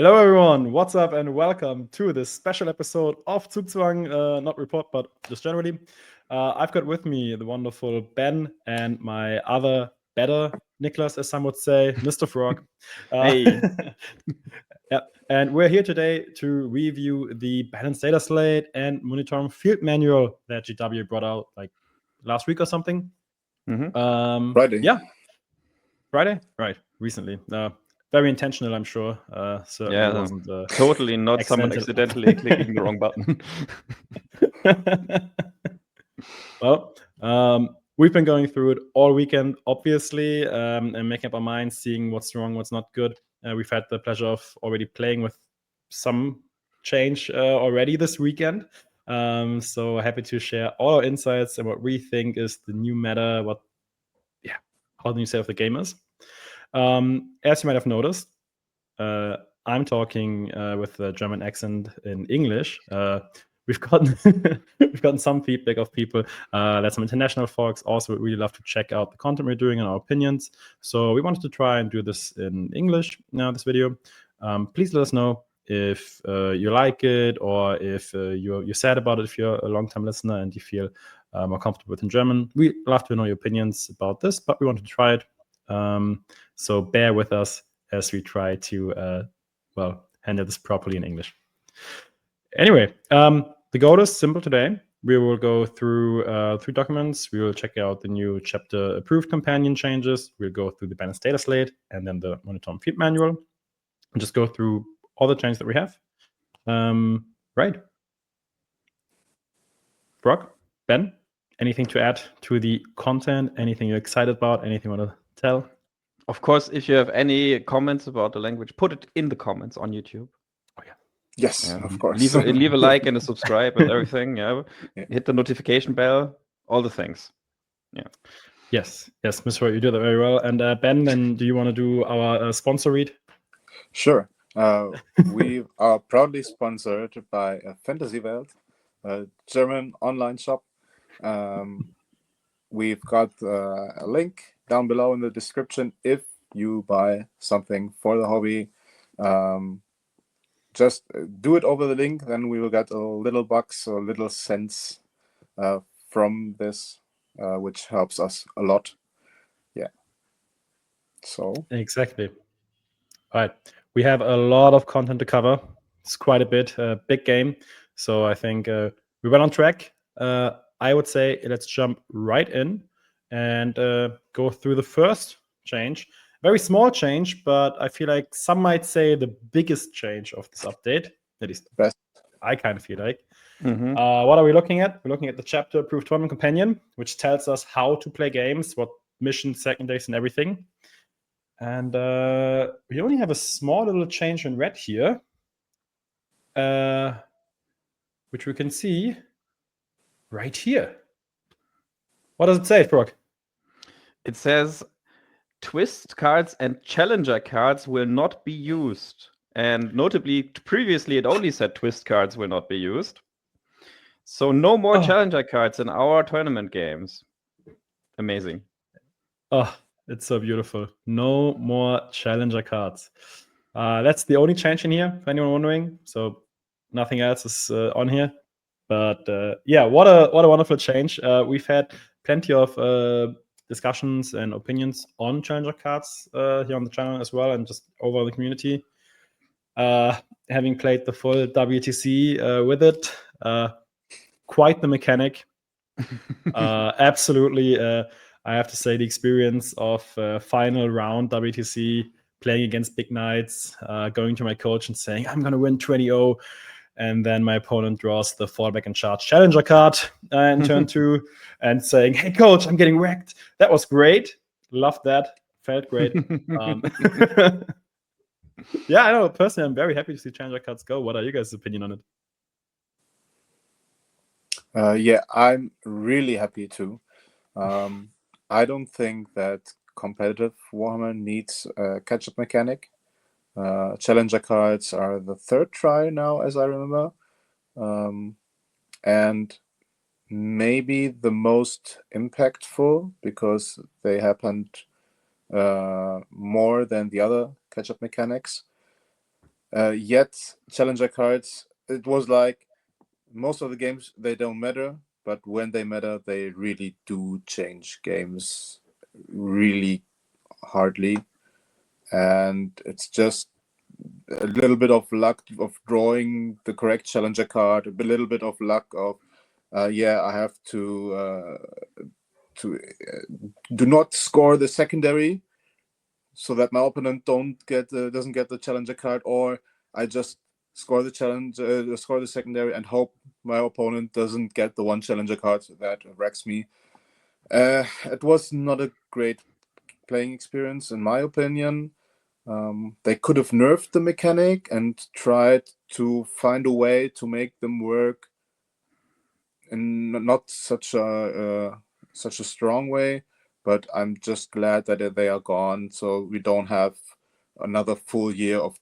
Hello everyone, what's up and welcome to this special episode of Zugzwang, not report, but just generally. I've got with me the wonderful Ben and my other better Nicholas, as some would say, Mr. Frog. Hey. Yeah, and we're here today to review the balanced Dataslate and Munitorum field manual that GW brought out like last week or something. Friday. Yeah. Friday? Right, recently. Very intentional, I'm sure. Yeah, wasn't, totally not someone accidentally clicking the wrong button. Well, we've been going through it all weekend, obviously, and making up our minds, seeing what's wrong, what's not good. We've had the pleasure of already playing with some change already this weekend. So happy to share all our insights and what we think is the new meta, how the new state of the game is. As you might have noticed, I'm talking with a German accent in English. We've gotten some feedback of people that some international folks also would really love to check out the content we're doing and our opinions. So we wanted to try and do this in English now, this video. Please let us know if you like it or if you're sad about it, if you're a long-time listener and you feel more comfortable with in German. We'd love to know your opinions about this, but we wanted to try it. So bear with us as we try to, handle this properly in English. Anyway, the goal is simple today. We will go through 3 documents. We will check out the new chapter approved companion changes. We'll go through the balanced data slate and then the Munitorum field manual. And just go through all the changes that we have. Right. Brock, Ben, anything to add to the content? Anything you're excited about? Anything you want to tell? Of course, if you have any comments about the language, put it in the comments on YouTube. Oh yeah. Yes, of course. Leave a like and a subscribe and everything. Yeah. Hit the notification bell, all the things. Yeah. Yes, Mr. Roy, you do that very well. And Ben, then do you want to do our sponsor read? Sure. We are proudly sponsored by Fantasy Welt, a German online shop. We've got a link down below in the description if you buy something for the hobby. Just do it over the link, then we will get a little box or little cents from this, which helps us a lot. Yeah. So exactly. All right. We have a lot of content to cover. It's quite a bit, big game. So I think we went on track. I would say let's jump right in and go through the first change. Very small change, but I feel like some might say the biggest change of this update. At least best. I kind of feel like. Mm-hmm. What are we looking at? We're looking at the chapter approved tournament companion, which tells us how to play games, what missions, secondaries, and everything. And we only have a small little change in red here, which we can see right here. What does it say, Brock? It says twist cards and challenger cards will not be used. And notably, previously it only said twist cards will not be used. So no more challenger cards in our tournament games. Amazing. Oh, it's so beautiful. No more challenger cards. That's the only change in here, for anyone wondering. So nothing else is on here. But what a wonderful change. We've had plenty of discussions and opinions on challenger cards here on the channel as well, and just over the community. Having played the full WTC with it, quite the mechanic. Absolutely. I have to say the experience of final round WTC, playing against big knights, going to my coach and saying, I'm going to win 20-0. And then my opponent draws the fallback and charge challenger card in turn 2 and saying, hey, coach, I'm getting wrecked. That was great. Loved that. Felt great. Yeah, I know. Personally, I'm very happy to see challenger cards go. What are you guys' opinion on it? Yeah, I'm really happy too. I don't think that competitive Warhammer needs a catch-up mechanic. Challenger cards are the 3rd try now, as I remember. And maybe the most impactful because they happened more than the other catch-up mechanics. Yet challenger cards, it was like most of the games, they don't matter, but when they matter, they really do change games really hardly. And it's just a little bit of luck of drawing the correct challenger card, a little bit of luck of I have to do not score the secondary so that my opponent doesn't get the challenger card, or I just score the secondary and hope my opponent doesn't get the one challenger card that wrecks me. It was not a great playing experience, in my opinion. They could have nerfed the mechanic and tried to find a way to make them work in not such a strong way. But I'm just glad that they are gone, so we don't have another full year of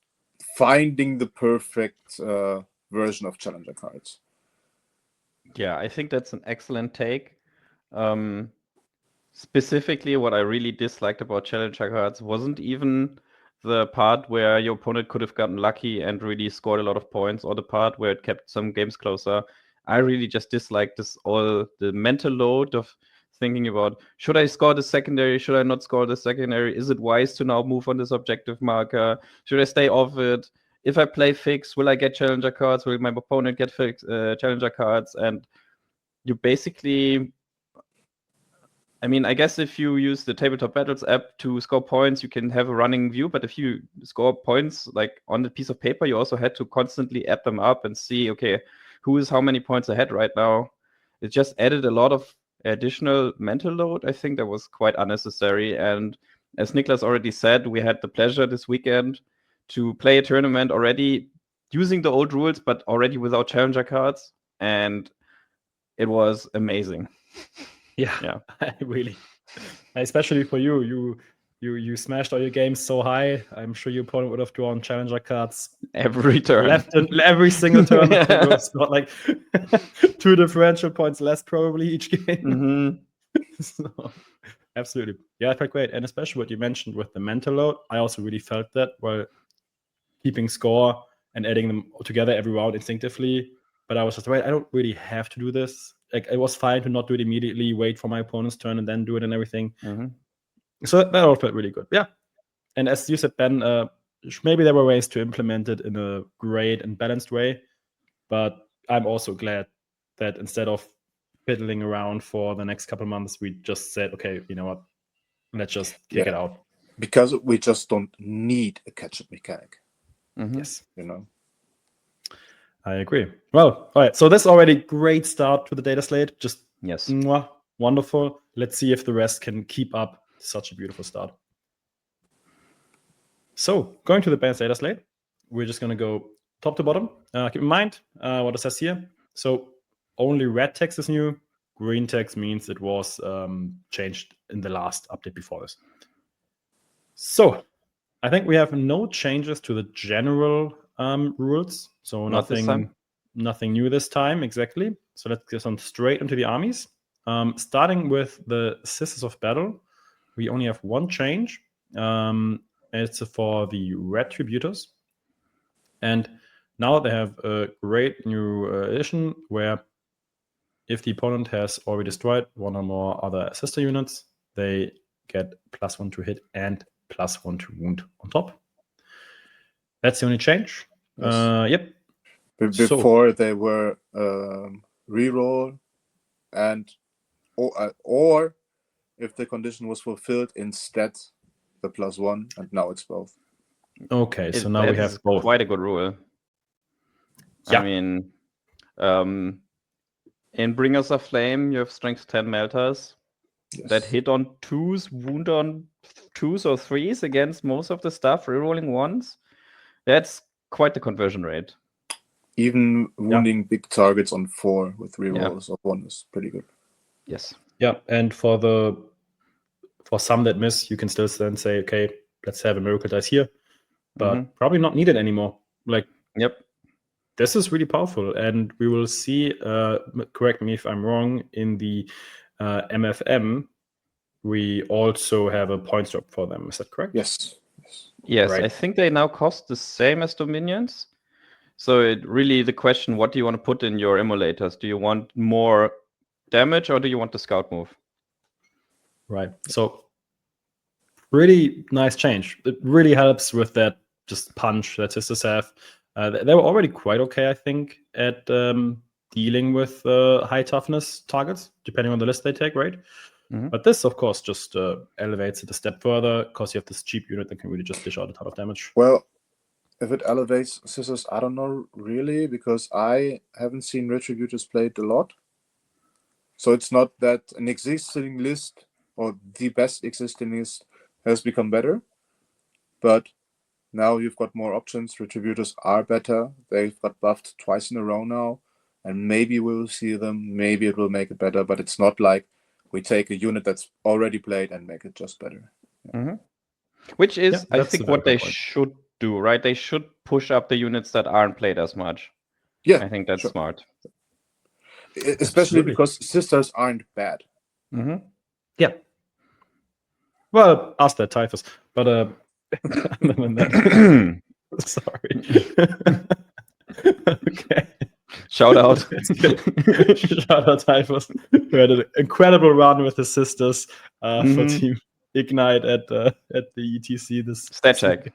finding the perfect version of challenger cards. Yeah, I think that's an excellent take. Specifically, what I really disliked about challenger cards wasn't even the part where your opponent could have gotten lucky and really scored a lot of points, or the part where it kept some games closer. I really just disliked the mental load of thinking about, should I score the secondary? Should I not score the secondary? Is it wise to now move on this objective marker? Should I stay off it? If I play fix, will I get challenger cards? Will my opponent get challenger cards? And you basically, I mean, I guess if you use the Tabletop Battles app to score points, you can have a running view. But if you score points like on the piece of paper, you also had to constantly add them up and see, okay, who is how many points ahead right now. It just added a lot of additional mental load. I think that was quite unnecessary. And as Niklas already said, we had the pleasure this weekend to play a tournament already using the old rules, but already without challenger cards. And it was amazing. Yeah. I really, especially for you smashed all your games so high. I'm sure your opponent would have drawn challenger cards every turn, every single turn. It was not like 2 differential points less probably each game. So, absolutely, yeah, it felt great. And especially what you mentioned with the mental load, I also really felt that while keeping score and adding them together every round instinctively. But I was just, right, I don't really have to do this. Like, it was fine to not do it immediately, wait for my opponent's turn and then do it and everything. So that all felt really good. Yeah. And as you said, Ben, maybe there were ways to implement it in a great and balanced way. But I'm also glad that instead of fiddling around for the next couple of months, we just said, okay, you know what, let's just kick it out. Because we just don't need a catch-up mechanic. Yes. You know. I agree. Well, all right. So this is already great start to the data slate. Just wonderful. Let's see if the rest can keep up such a beautiful start. So going to the balanced data slate, we're just going to go top to bottom. Keep in mind what it says here. So only red text is new. Green text means it was changed in the last update before this. So I think we have no changes to the general rules. So nothing new this time, exactly. So let's get on straight into the armies. Starting with the Sisters of Battle, we only have one change. It's for the Retributors. And now they have a great new addition where if the opponent has already destroyed one or more other sister units, they get +1 to hit and +1 to wound on top. That's the only change. Yep. Before they were reroll and or if the condition was fulfilled, instead the +1, and now it's both. Okay, so now we have both. Quite a good rule. Yeah. I mean, in Bringers of Flame, you have strength 10 melters that hit on 2s, wound on 2s or 3s against most of the stuff, rerolling 1s. That's quite the conversion rate. Even wounding big targets on 4 with rerolls of 1 is pretty good. Yes. Yeah, and for some that miss, you can still then say, okay, let's have a miracle dice here, but probably not needed anymore. Like, this is really powerful, and we will see. Correct me if I'm wrong. In the MFM, we also have a points drop for them. Is that correct? Yes. Yes, Right. I think they now cost the same as Dominions. So it really the question, what do you want to put in your emulators? Do you want more damage or do you want the scout move? Right. So really nice change. It really helps with that just punch that sisters have. They were already quite okay, I think, at dealing with high toughness targets, depending on the list they take, right? Mhm. But this, of course, just elevates it a step further because you have this cheap unit that can really just dish out a ton of damage. Well, if it elevates Scissors, I don't know really, because I haven't seen Retributors played a lot. So it's not that an existing list or the best existing list has become better, but now you've got more options. Retributors are better. They've got buffed twice in a row now, and maybe we'll see them. Maybe it will make it better, but it's not like we take a unit that's already played and make it just better. Mhm. Which is, Yeah, I that's a think, very what they good point. should do, right? They should push up the units that aren't played as much. Yeah, I think that's sure. smart. Especially Absolutely. because sisters aren't bad. Mhm. Yeah. Well, ask that Typhus. But other than that, sorry. Okay. Shout out. Shout out Typhus, who had an incredible run with his sisters for Mhm. Team Ignite at the ETC. This Stat check.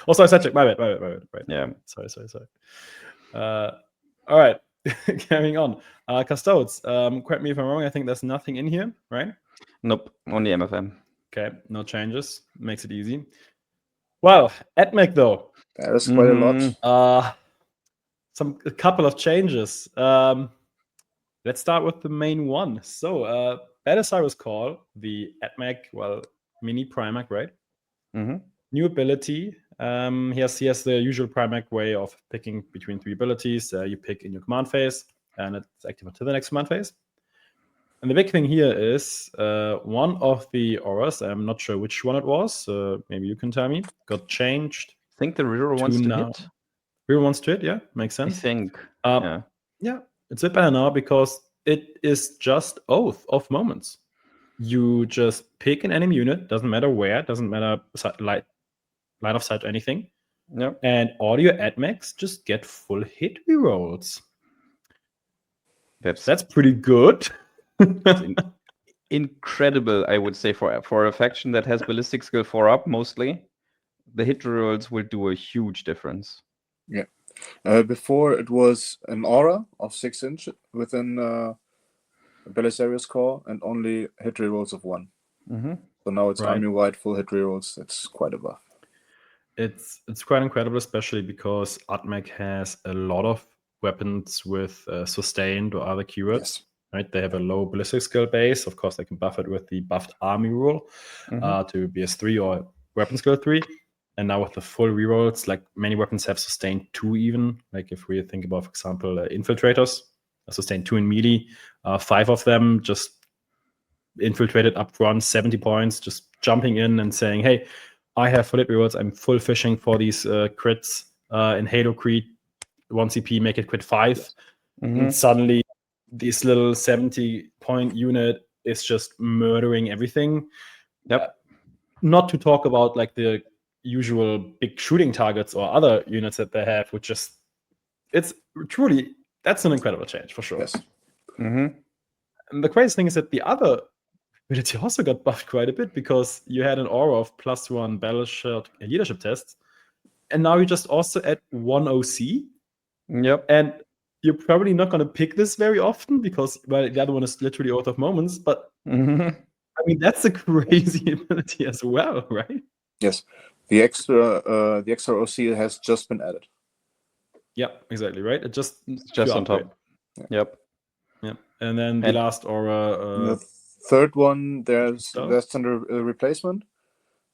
Oh, sorry, stat check. My bad. Right. Yeah. Sorry. All right. Carrying on. Custodes. Correct me if I'm wrong. I think there's nothing in here, right? Nope. Only MFM. Okay. No changes. Makes it easy. Well, AdMech though. That is quite a lot. A couple of changes. Let's start with the main one. So, Belisarius Call, the AdMech, mini Primac, right? Mhm. New ability. He has the usual Primac way of picking between 3 abilities. You pick in your command phase, and it's active until the next command phase. And the big thing here is one of the auras, I'm not sure which one it was, maybe you can tell me, got changed. I think the reader wants to hit. Reader wants to hit, yeah, makes I sense. think. Yeah, it's a bit better now because it is just Oath of Moments. You just pick an enemy unit, doesn't matter where, doesn't matter line of sight or anything. Yep. And all your AdMechs just get full hit rerolls. That's pretty good. Incredible, I would say, for a faction that has ballistic skill 4 up mostly. The hit rolls will do a huge difference. Yeah. Before it was an aura of 6 inch within Belisarius Core and only hit rerolls of 1. Mm-hmm. So now it's Right. army-wide full hit rerolls. That's quite a buff. It's quite incredible, especially because AdMech has a lot of weapons with sustained or other keywords. Yes. Right? They have a low ballistic skill base. Of course, they can buff it with the buffed army rule to BS3 or weapon skill 3. And now with the full rerolls, like many weapons have sustained 2 even. Like if we think about, for example, infiltrators, sustained 2 in melee, 5 of them just infiltrated up front, 70 points, just jumping in and saying, hey, I have full hit rerolls. I'm full fishing for these crits in Halo Creed. 1 CP, make it crit 5. And suddenly this little 70-point unit is just murdering everything. Yep. Not to talk about like the usual big shooting targets or other units that they have, which just it's truly that's an incredible change for sure. Yes. Mm-hmm. And the crazy thing is that the other ability also got buffed quite a bit because you had an aura of +1 battleship leadership tests, and now you just also add 1 OC. Yep. And you're probably not going to pick this very often because the other one is literally Oath of Moments, but I mean that's a crazy ability as well, right? Yes, the extra OC has just been added. Yeah, exactly, right. It's just on top. Yep. And then the last aura. The third one, that's under replacement.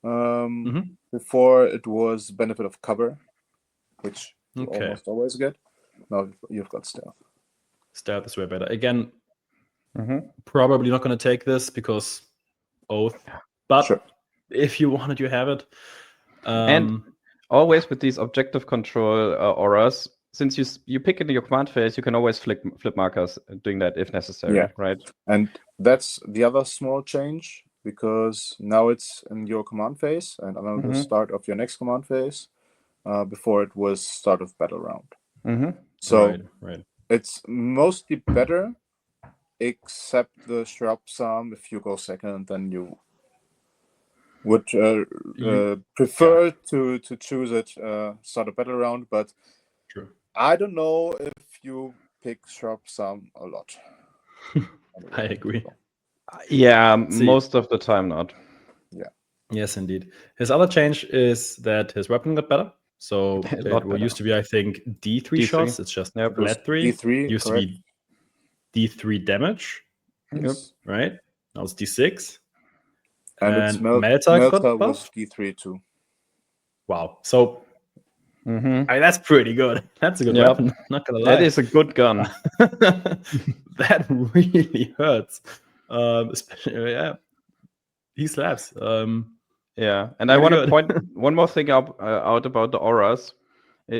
Before it was benefit of cover, which you almost always get. Now you've got stealth. Stealth is way better. Again, probably not going to take this because Oath. But if you want it, you have it. And always with these objective control auras, since you pick into your command phase, you can always flip markers doing that if necessary, right? And that's the other small change. because now it's in your command phase and another Mhm. start of your next command phase. Before it was start of battle round. Mhm. So right. it's mostly better, except the Shrub Psalm. If you go second, then you would prefer to choose it start a battle round. But True. I don't know if you pick Shrub Psalm a lot. I agree. Yeah, See- most of the time not. Yes, indeed. His other change is that his weapon got better. So A lot it used to be, I think, D3 D3. shots. It's just Yep. flat 3. D3, Used correct. to be D3 damage, Yes. right? Now it's D6. And its Melta got Melta was buffed? D3 too. Wow. So Mhm. I mean, that's pretty good. That's a good Yep. weapon. Not gonna lie. That is a good gun. That really hurts. Especially, yeah. He slaps. Yeah, and I Pretty want to good. point one more thing out about the auras.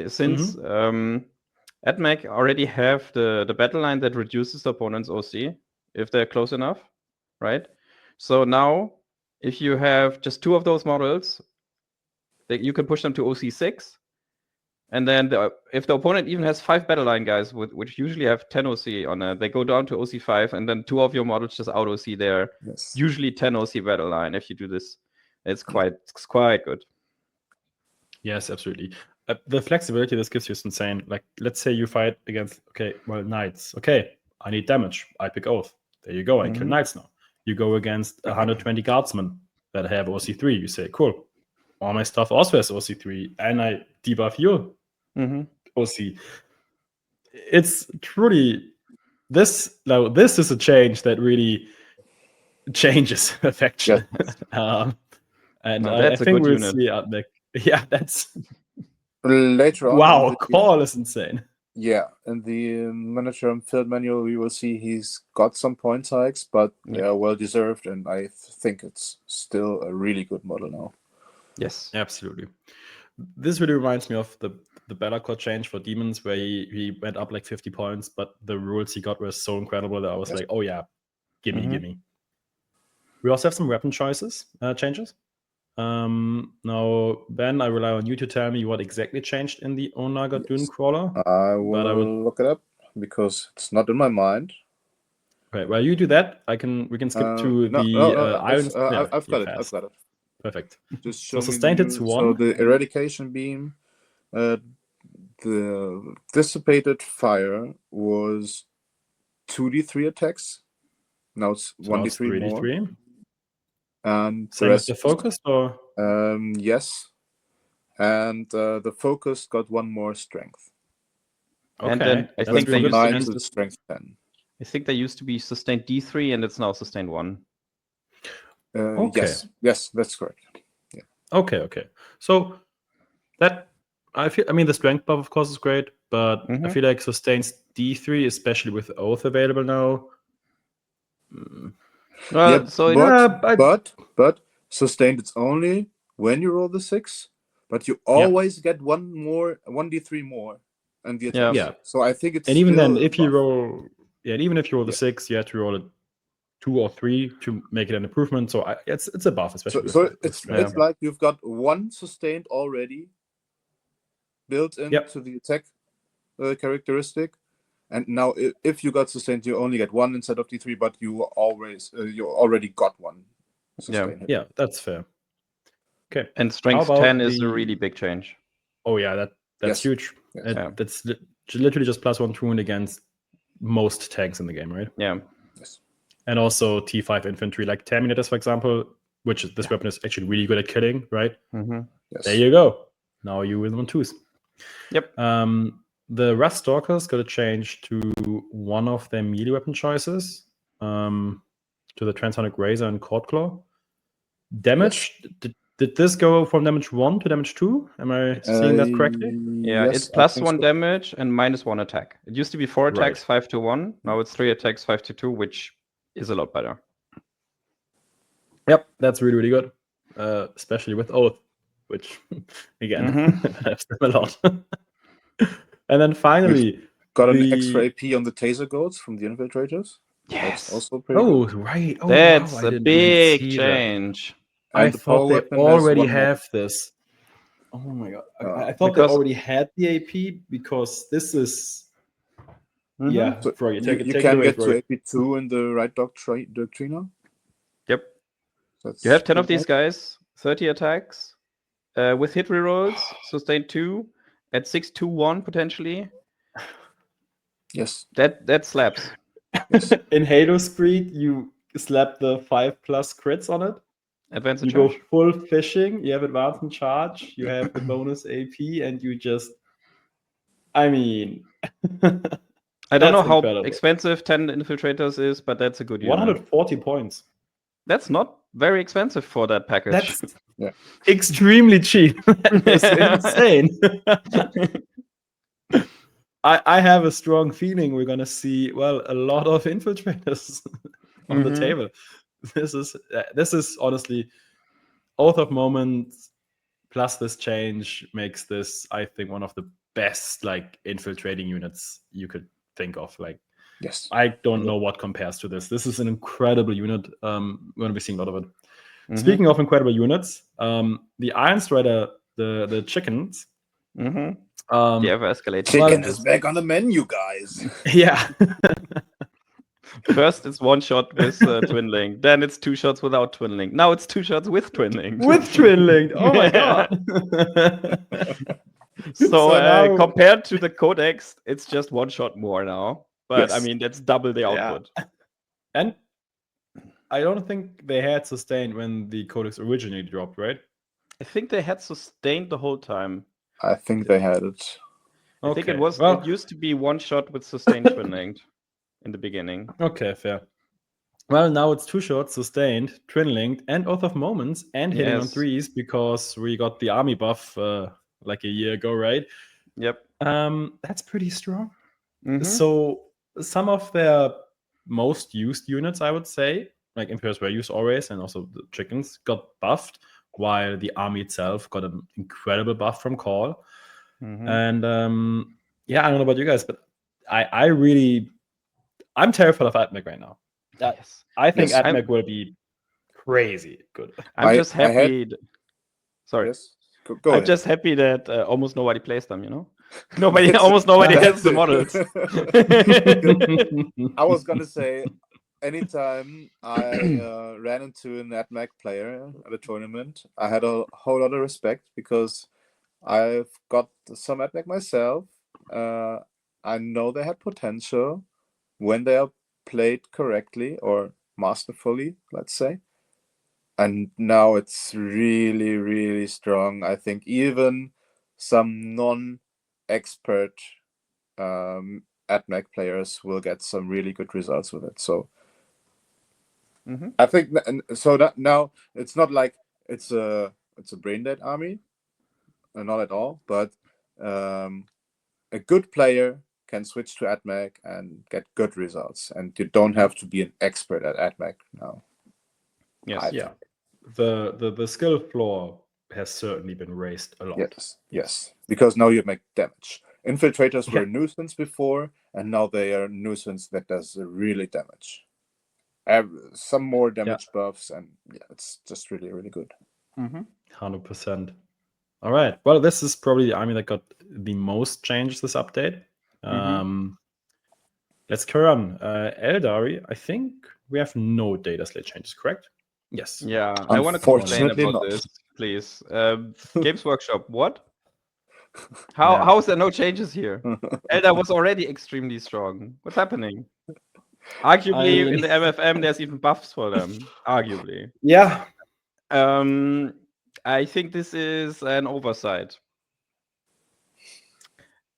Since AdMech already have the battle line that reduces the opponent's OC if they're close enough, right? So now, if you have just 2 of those models, you can push them to OC6, and then if the opponent even has 5 battle line guys, which usually have 10 OC on it, they go down to OC5, and then 2 of your models just out OC there. Yes. Usually 10 OC battle line. If you do this, it's quite good. Yes, absolutely. The flexibility this gives you is insane. Like, let's say you fight against, Knights. Okay, I need damage. I pick Oath. There you go. I kill Knights now. You go against 120 Guardsmen that have OC3. You say, cool. All my stuff also has OC3, and I debuff you OC. It's truly this is a change that really changes affection. And No, I that's a think good we'll unit. see Admech. Yeah, that's Later on. wow. Call is insane. Yeah, in the Munitorum field manual, we will see he's got some point hikes, but they are well deserved, and I think it's still a really good model now. Yes, Absolutely. This really reminds me of the Bellacore change for Demons, where he went up like 50 points, but the rules he got were so incredible that I was like, oh yeah, gimme. We also have some weapon choices changes. Now, Ben, I rely on you to tell me what exactly changed in the Onaga Dune Crawler. I will look it up because it's not in my mind. Okay, while you do that, we can skip to Irons. I've got it. I've got it. Perfect. Just show me sustained the it's new- 1. So the eradication beam, the dissipated fire was 2d3 attacks. Now it's 1d3 more. 3d3. And the Same rest, with the focus, or yes. And the focus got 1 more strength. And then I think they from used 9 to to strength 10. I think they used to be sustained D3, and it's now sustained 1. Okay. Yes, that's correct. Yeah. Okay. So that I mean the strength buff of course is great, but I feel like sustains D3, especially with Oath available now. But sustained it's only when you roll the 6, but you always get 1d3 more and the attack. Yeah. So I think it's and even still then if you buff. roll even if you roll the 6, you have to roll a 2 or 3 to make it an improvement. So it's a buff, especially. So with it's strength. like you've got 1 sustained already built into the attack characteristic, and now if you got sustained, you only get 1 instead of d3, but you already got 1 sustained. Yeah, that's fair. Okay, and strength 10 is a really big change. Oh yeah, that's huge. That's literally just +1 tune against most tanks in the game, right? Yeah. Yes. And also T5 infantry, like Terminators, for example, which this weapon is actually really good at killing, right? Yes. There you go. Now you win on 2s. Yep. The Wrath Stalkers got a change to one of their melee weapon choices, to the Transonic Razor and Cord Claw. Damage, did this go from damage 1 to damage 2? Am I seeing that correctly? Yeah, yes, it's +1 damage and -1 attack. It used to be 4 attacks, 5 to 1. Now it's 3 attacks, 5 to 2, which is a lot better. Yep, that's really, really good. Especially with Oath, which, again, helps them a lot. And then finally... Got an extra AP on the Taser Goats from the Infiltrators. That's Yes. also pretty Oh, good. right. Oh, That's wow, I a didn't even big see that. change. I And the thought power they weapon has already one more. have this. Oh my god. I thought Because- they already had the AP because this is. Yeah, So Froggy, take it you take it can away, get to Froggy. AP2 in the right doctrina. Yep. That's You have 10 of pretty these guys, 30 attacks, with hit rerolls, sustain 2, at 6-2-1 potentially. Yes. That slaps. Yes. In Halo Street, you slap the 5+ crits on it. Advanced You charge. go full fishing. You have advance and charge. You have the bonus AP, and you just. I mean. I don't know That's how incredible. expensive 10 infiltrators is, but that's a good unit. 140 points. That's not very expensive for that package. That's Yeah. extremely cheap. That is insane. I have a strong feeling we're gonna see a lot of infiltrators on the table. This is honestly Oath of Moments plus this change makes this, I think, one of the best like infiltrating units you could think of. Like, Yes. I don't know what compares to this. This is an incredible unit. We're gonna be seeing a lot of it. Speaking of incredible units, the Iron Strider, the chickens. The ever escalating. Chicken is back on the menu, guys. Yeah. First, it's one shot with Twin Link. Then it's 2 shots without Twin Link. Now it's 2 shots with Twin Link. With Twin Link. Oh my god. So now- compared to the Codex, it's just 1 shot more now. But Yes. I mean, that's double the output. And I don't think they had sustained when the Codex originally dropped, right? I think they had sustained the whole time. I think they had it. I think it Okay. was. Well, It used to be 1 shot with sustained Twin Link in the beginning. okay, fair. Well, now it's 2 shots, sustained, Twin Linked, and Oath of Moments, and hitting on Yes. 3s because we got the army buff like a year ago, right? Yep. That's pretty strong. Mhm. So some of their most used units, I would say, like Imperials were used always, and also the chickens got buffed, while the army itself got an incredible buff from Call. Mhm. And yeah, I don't know about you guys, but I'm terrified of Admech right now. Yes. I think Yes. Admech will be crazy good. I'm just I had- happy. Sorry. Yes. Go I'm ahead. just happy that almost nobody plays them, you know? Almost nobody has the models. I was gonna say, anytime I ran into an AdMac player at a tournament, I had a whole lot of respect because I've got some AdMac myself. I know they had potential when they are played correctly or masterfully, let's say. And now it's really, really strong. I think even some non-expert AdMac players will get some really good results with it. So I think so that now it's not like it's a brain dead army, not at all. But a good player can switch to AdMac and get good results, and you don't have to be an expert at AdMac now. Yes. Yeah. The skill floor has certainly been raised a lot. Yes. Because now you make damage. Infiltrators were a nuisance before, and now they are a nuisance that does really damage. Some more damage buffs, and it's just really, really good. 100%. All right. Well, this is probably the army that got the most changes this update. Let's carry on. Aeldari, I think we have no Dataslate changes, correct? Yes. Yeah, I want to complain Unfortunately about not. this, please. Games Workshop, what? How is there no changes here? Eldar was already extremely strong. What's happening? Arguably, in the MFM, there's even buffs for them. Arguably. Yeah. I think this is an oversight.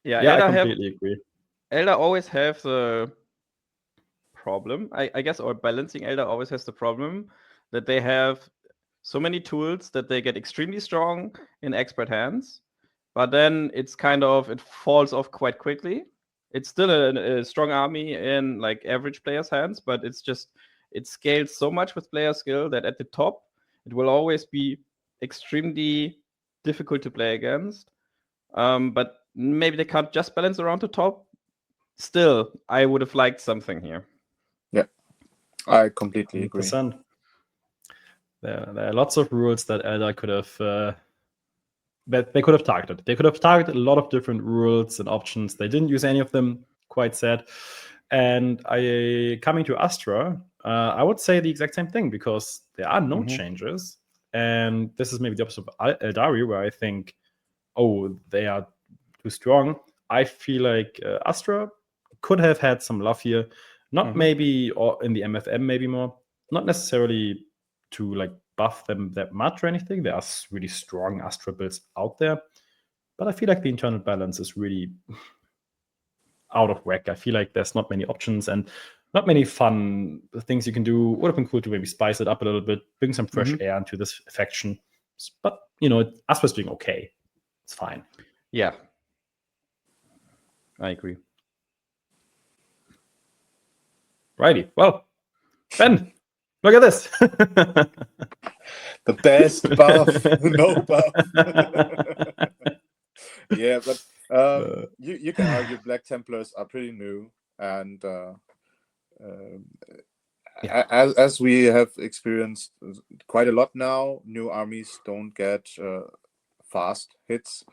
Yeah, I Eldar completely agree. Eldar always have the problem, I guess, or balancing Eldar always has the problem that they have so many tools that they get extremely strong in expert hands, but then it's it falls off quite quickly. It's still a strong army in like average players' hands, but it scales so much with player skill that at the top it will always be extremely difficult to play against. But maybe they can't just balance around the top. Still, I would have liked something here. Yeah, I completely agree. 100%. There are lots of rules that Eldar could have that they could have targeted. They could have targeted a lot of different rules and options. They didn't use any of them. Quite sad. And coming to Astra, I would say the exact same thing, because there are no changes. And this is maybe the opposite of Aeldari, where I think, oh, they are too strong. I feel like Astra could have had some love here. Not maybe, or in the MFM maybe more. Not necessarily to like buff them that much or anything. There are really strong Astra builds out there. But I feel like the internal balance is really out of whack. I feel like there's not many options and not many fun things you can do. Would have been cool to maybe spice it up a little bit, bring some fresh air into this faction. But, Astra's doing okay. It's fine. Yeah. I agree. Righty. Well, Ben, look at this. The best buff, no buff. Yeah, but you can argue Black Templars are pretty new, and as we have experienced quite a lot now, new armies don't get fast hits.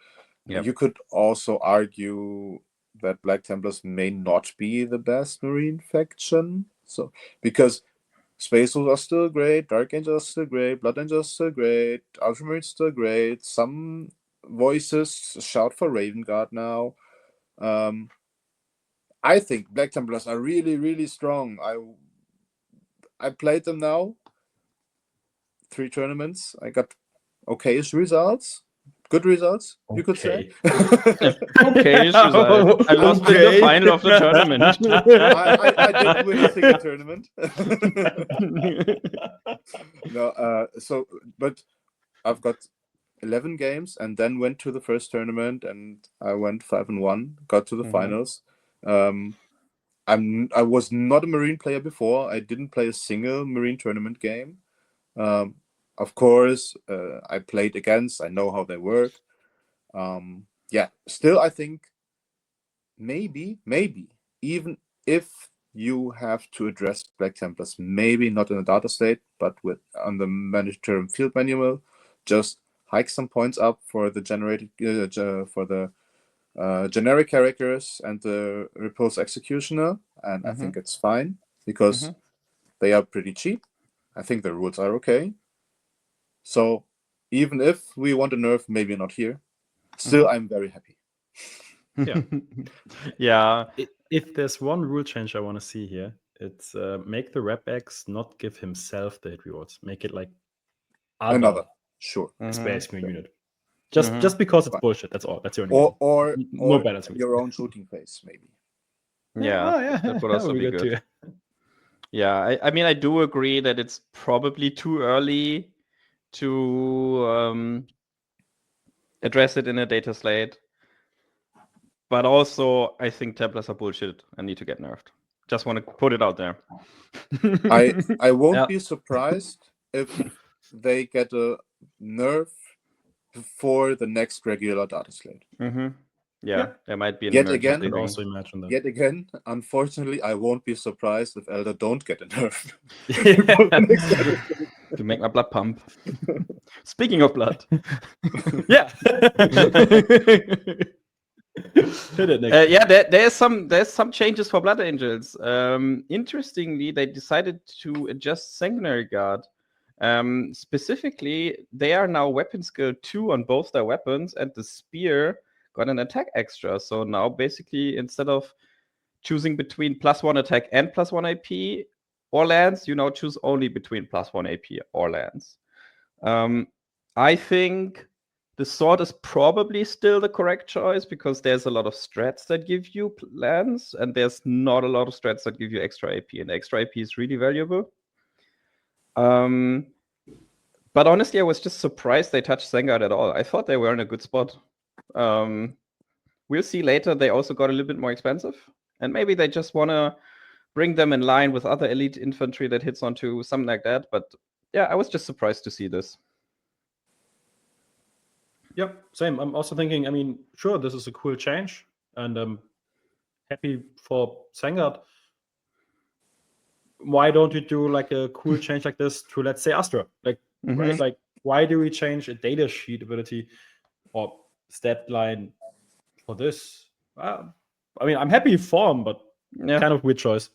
Yep. You could also argue that Black Templars may not be the best Marine faction, because Space Wolves are still great, Dark Angels are still great, Blood Angels are still great, Ultramarines still great. Some voices shout for Raven Guard now. I think Black Templars are really, really strong. I played them now. 3 tournaments. I got okay-ish results. Good results, you could say. Okay, result. I lost in the final of the tournament. I didn't win a single tournament. No, but I've got 11 games and then went to the first tournament and I went 5-1, got to the finals. I was not a Marine player before. I didn't play a single Marine tournament game. Of course, I played against. I know how they work. Still, I think maybe, even if you have to address Black Templars, maybe not in a Dataslate, but on the Munitorum field manual, just hike some points up for the generic characters and the Repulse Executioner, and I think it's fine because they are pretty cheap. I think the rules are okay. So even if we want a nerf, maybe not here, still I'm very happy. Yeah. Yeah. If there's one rule change I want to see here, it's make the Rep X not give himself the hit rewards. Make it like another. Sure. Space Marine unit. Just because it's bullshit. That's all. That's your only or no balance. Your own shooting phase, maybe. Yeah, that would also be good. Too. Yeah, I mean, I do agree that it's probably too early to address it in a data slate. But also, I think Templars are bullshit and need to get nerfed. Just want to put it out there. I won't be surprised if they get a nerf before the next regular data slate. Yeah, there might be an yet again. I could also imagine that. Yet again, unfortunately, I won't be surprised if Eldar don't get a nerf. To make my blood pump. Speaking of blood. Yeah. There's some changes for Blood Angels. Interestingly, they decided to adjust Sanguinary Guard. Specifically, they are now weapon skill 2 on both their weapons, and the spear got an attack extra. So now basically, instead of choosing between +1 attack and +1 AP or lands, you now choose only between +1 AP or lands. I think the sword is probably still the correct choice because there's a lot of strats that give you lands, and there's not a lot of strats that give you extra AP, and extra AP is really valuable. But honestly, I was just surprised they touched Vanguard at all. I thought they were in a good spot. We'll see later. They also got a little bit more expensive, and maybe they just want to bring them in line with other elite infantry that hits onto something like that. But yeah, I was just surprised to see this. Yep, same. I'm also thinking, I mean, sure, this is a cool change, and I'm happy for Vanguard. why don't you do like a cool change like this to, let's say, Astra? Like, right? Like, why do we change a data sheet ability or stat line for this? I mean, I'm happy for him, but kind of weird choice.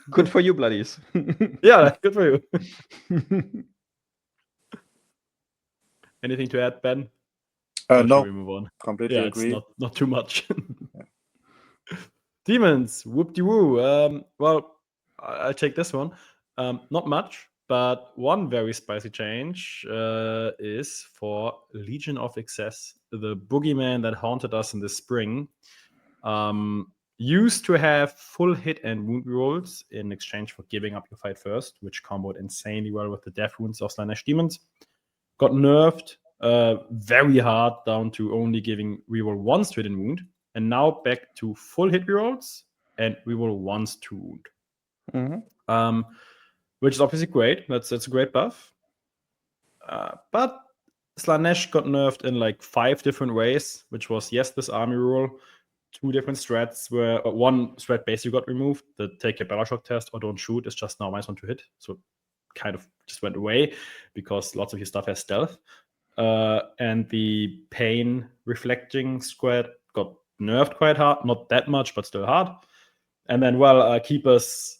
Good for you, bloodies. Yeah, good for you. Anything to add, Ben? No, we move on. Completely agree. It's not too much. Demons, whoop-de-woo. Well, I'll take this one. Not much, but one very spicy change is for Legion of Excess, the boogeyman that haunted us in the spring. Used to have full hit and wound rolls in exchange for giving up your fight first, which comboed insanely well with the death wounds of Slanesh demons. Got nerfed very hard down to only giving reroll once to hit and wound, and now back to full hit rerolls and reroll once to wound. Which is obviously great. That's a great buff. But Slanesh got nerfed in like 5 different ways, which was, yes, this army rule, 2 different strats where one strat basically got removed. The take a battle shock test or don't shoot is just now -1 to hit. So kind of just went away because lots of your stuff has stealth. And the pain reflecting squad got nerfed quite hard. Not that much, but still hard. And then, Keepers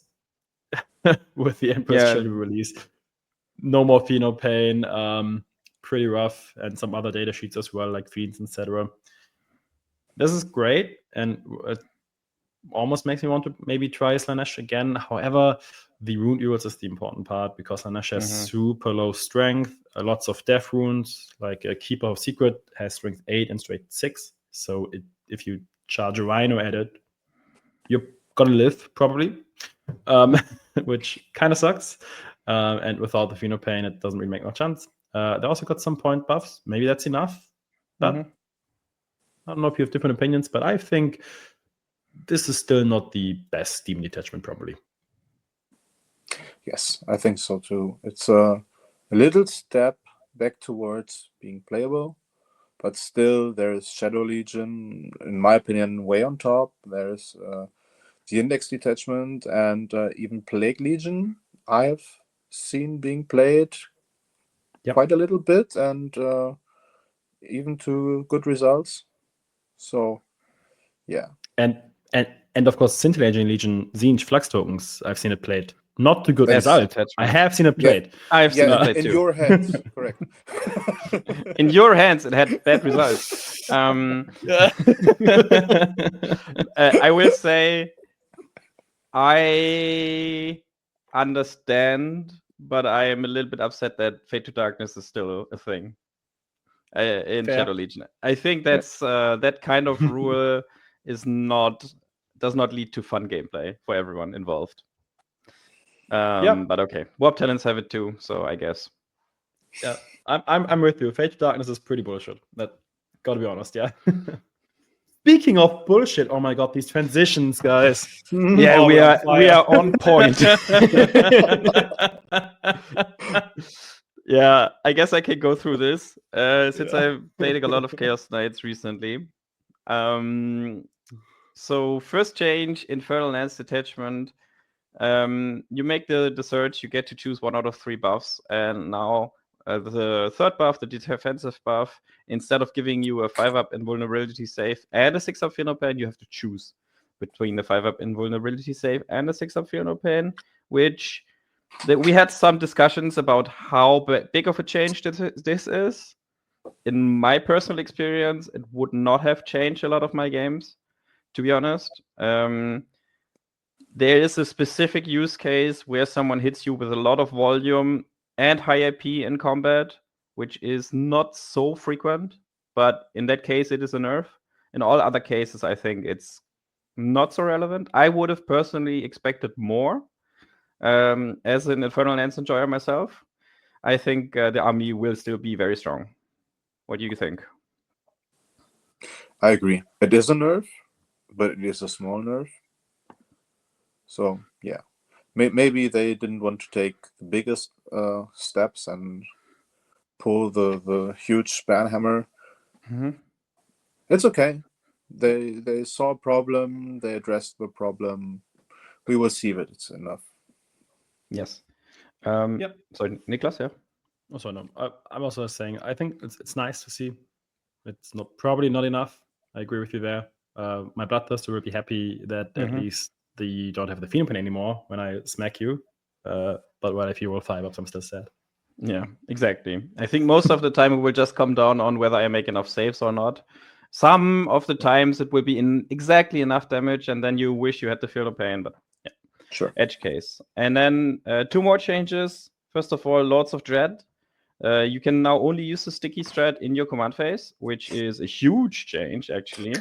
with the Emperor's Children release. No more Pheno Pain. Pretty rough. And some other data sheets as well, like Fiends, etc. This is great, and it almost makes me want to maybe try Slanesh again. However, the wound rerolls is the important part because Slanesh has super low strength, lots of death wounds. Like a Keeper of Secret has strength 8 and strength 6. So if you charge a Rhino at it, you're gonna live probably, which kind of sucks. And without the Pheno Pain, it doesn't really make much sense. They also got some point buffs. Maybe that's enough. But I don't know if you have different opinions, but I think this is still not the best demon detachment, probably. Yes, I think so too. It's a little step back towards being playable, but still there's Shadow Legion, in my opinion, way on top. There's the Index Detachment and even Plague Legion I've seen being played quite a little bit and even to good results. So, yeah. And of course, Scintillating Legion, Zinj Flux tokens, I've seen it played. Not to good result. I have seen it played. I've seen it played in too. your hands, correct. In your hands, it had bad results. I will say I understand, but I am a little bit upset that Fate to Darkness is still a thing in Shadow Legion. I think that's that kind of rule does not lead to fun gameplay for everyone involved. But okay, Warp Talents have it too, so I guess. Yeah, I'm with you. Fate to Darkness is pretty bullshit. That gotta be honest, yeah. Speaking of bullshit, oh my god, these transitions, guys. Yeah, we are on point. Yeah, I guess I can go through this since I've played a lot of Chaos Knights recently. So first change, Infernal Lance Detachment. You make the search, you get to choose 1 out of 3 buffs, and now the third buff, the defensive buff, instead of giving you a 5-up invulnerability save and a 6-up Pheno Pain, you have to choose between the 5-up invulnerability save and a 6-up Pheno Pain, which we had some discussions about how big of a change this is. In my personal experience, it would not have changed a lot of my games, to be honest. There is a specific use case where someone hits you with a lot of volume and high IP in combat, which is not so frequent, but in that case, it is a nerf. In all other cases, I think it's not so relevant. I would have personally expected more. As an Infernal Lance enjoyer myself, I think the army will still be very strong. What do you think? I agree. It is a nerf, but it is a small nerf. So, yeah. Maybe they didn't want to take the biggest steps and pull the huge banhammer. It's okay. They saw a problem. They addressed the problem. We will see if it's enough. Yes. Yep. Sorry, Niklas, yeah? Also, no, I'm also saying I think it's nice to see. It's probably not enough. I agree with you there. My bloodthirster will be happy that at least you don't have the phenopen anymore when I smack you. But what if you roll 5 ups? I'm still sad. Yeah, exactly. I think most of the time it will just come down on whether I make enough saves or not. Some of the times it will be in exactly enough damage, and then you wish you had the Fear of Pain, but yeah. Sure. Edge case. And then 2 more changes. First of all, Lords of Dread. You can now only use the sticky strat in your command phase, which is a huge change, actually.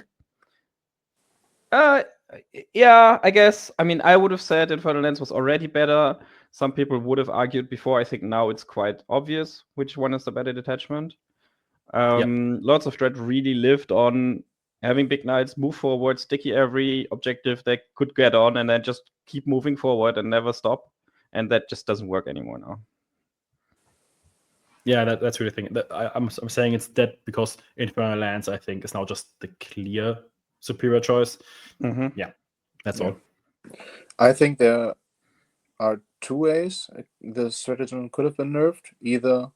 Yeah, I guess. I mean, I would have said Infernal Lens was already better. Some people would have argued before. I think now it's quite obvious which one is the better detachment. Lords of Dread really lived on having big knights move forward, sticky every objective they could get on, and then just keep moving forward and never stop. And that just doesn't work anymore now. Yeah, that's really the thing. I'm saying it's dead because Infernal Lance, I think, is now just the clear superior choice. Yeah, that's all. I think there are 2 ways the stratagem could have been nerfed. Either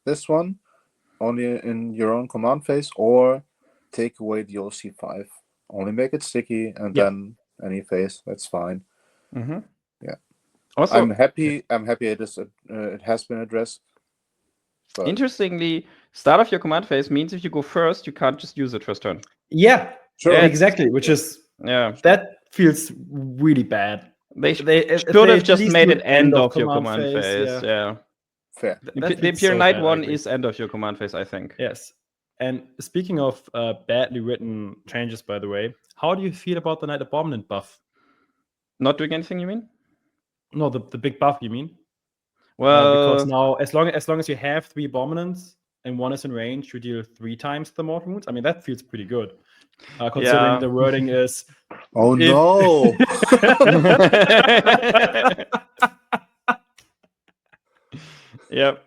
this one, only in your own command phase, or take away the OC5. Only make it sticky, and then any phase, that's fine. Yeah. Also, I'm happy it has been addressed. But interestingly, start of your command phase means if you go first, you can't just use it first turn. Yeah, sure. Exactly. Which is that feels really bad. They should have just made it end of your command phase. Yeah. Fair. The Imperial Knight one is end of your command phase, I think. Yes. And speaking of badly written changes, by the way, how do you feel about the Knight Abominant buff? Not doing anything, you mean? No, the big buff, you mean? Well, because now as long as you have 3 Abominants and one is in range, you deal 3 times the mortal wounds. I mean, that feels pretty good. Considering the wording is... Oh, no! Yep.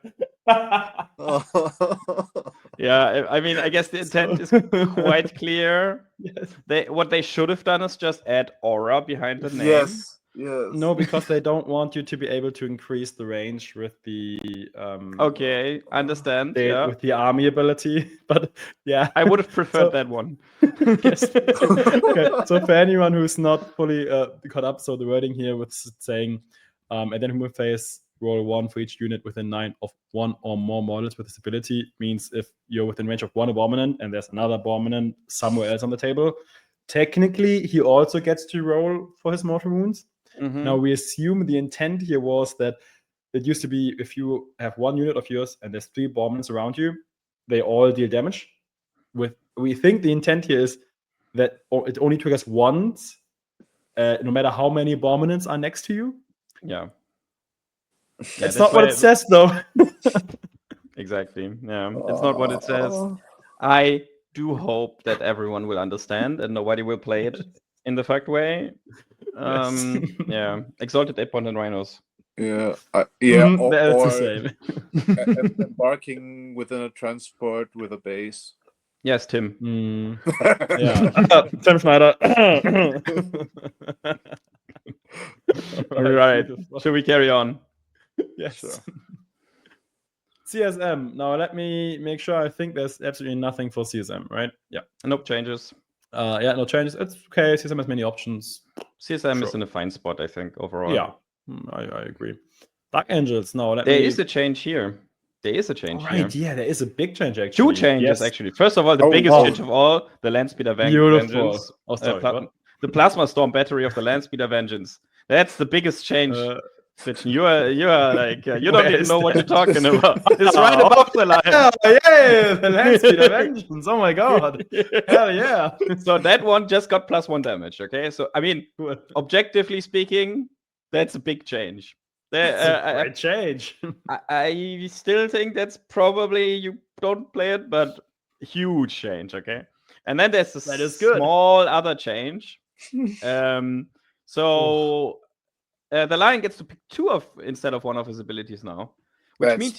Yeah, I mean, I guess the intent is quite clear. Yes. What they should have done is just add aura behind the name. Yes. No, because they don't want you to be able to increase the range with the okay, understand. With the army ability, but yeah, I would have preferred that one. Yes. Okay. So for anyone who's not fully caught up, so the wording here with saying, and then move phase, roll 1 for each unit within 9 of 1 or more models with this ability means if you're within range of 1 Abominant and there's another Abominant somewhere else on the table, technically he also gets to roll for his mortal wounds. Now we assume the intent here was that it used to be if you have 1 unit of yours and there's 3 Abominants around you, they all deal damage. We think the intent here is that it only triggers once, no matter how many Abominants are next to you. Yeah. It's not what it says, though. Exactly. Yeah, it's not what it says. I do hope that everyone will understand and nobody will play it in the fucked way. Yeah, Exalted 8-point Rhinos. Yeah, that's the same. Embarking within a transport with a base. Yes, Tim. Yeah, Tim Schneider. All right. Should we carry on? Yes. Sure. CSM. Now let me make sure. I think there's absolutely nothing for CSM, right? Yeah. Nope, changes. Yeah, no changes. It's okay. CSM has many options. CSM is in a fine spot, I think, overall. Yeah, I agree. Dark Angels. No, there is a change here. There is a change here. Right, yeah, there is a big change, actually. 2 changes, actually. First of all, the biggest change of all, the Landspeeder Vengeance. Oh, sorry, the Plasma Storm battery of the Landspeeder Vengeance. That's the biggest change. You are like, you don't even know what you're talking about. It's right above the line. Yeah, the Landspeeder Vengeance. Oh my god. Hell yeah. So that one just got +1 damage, okay? So, I mean, objectively speaking, that's a big change. Great change. I still think that's probably, you don't play it, but huge change, okay? And then there's a small other change. So the Lion gets to pick 2 instead of 1 of his abilities now. Which that's means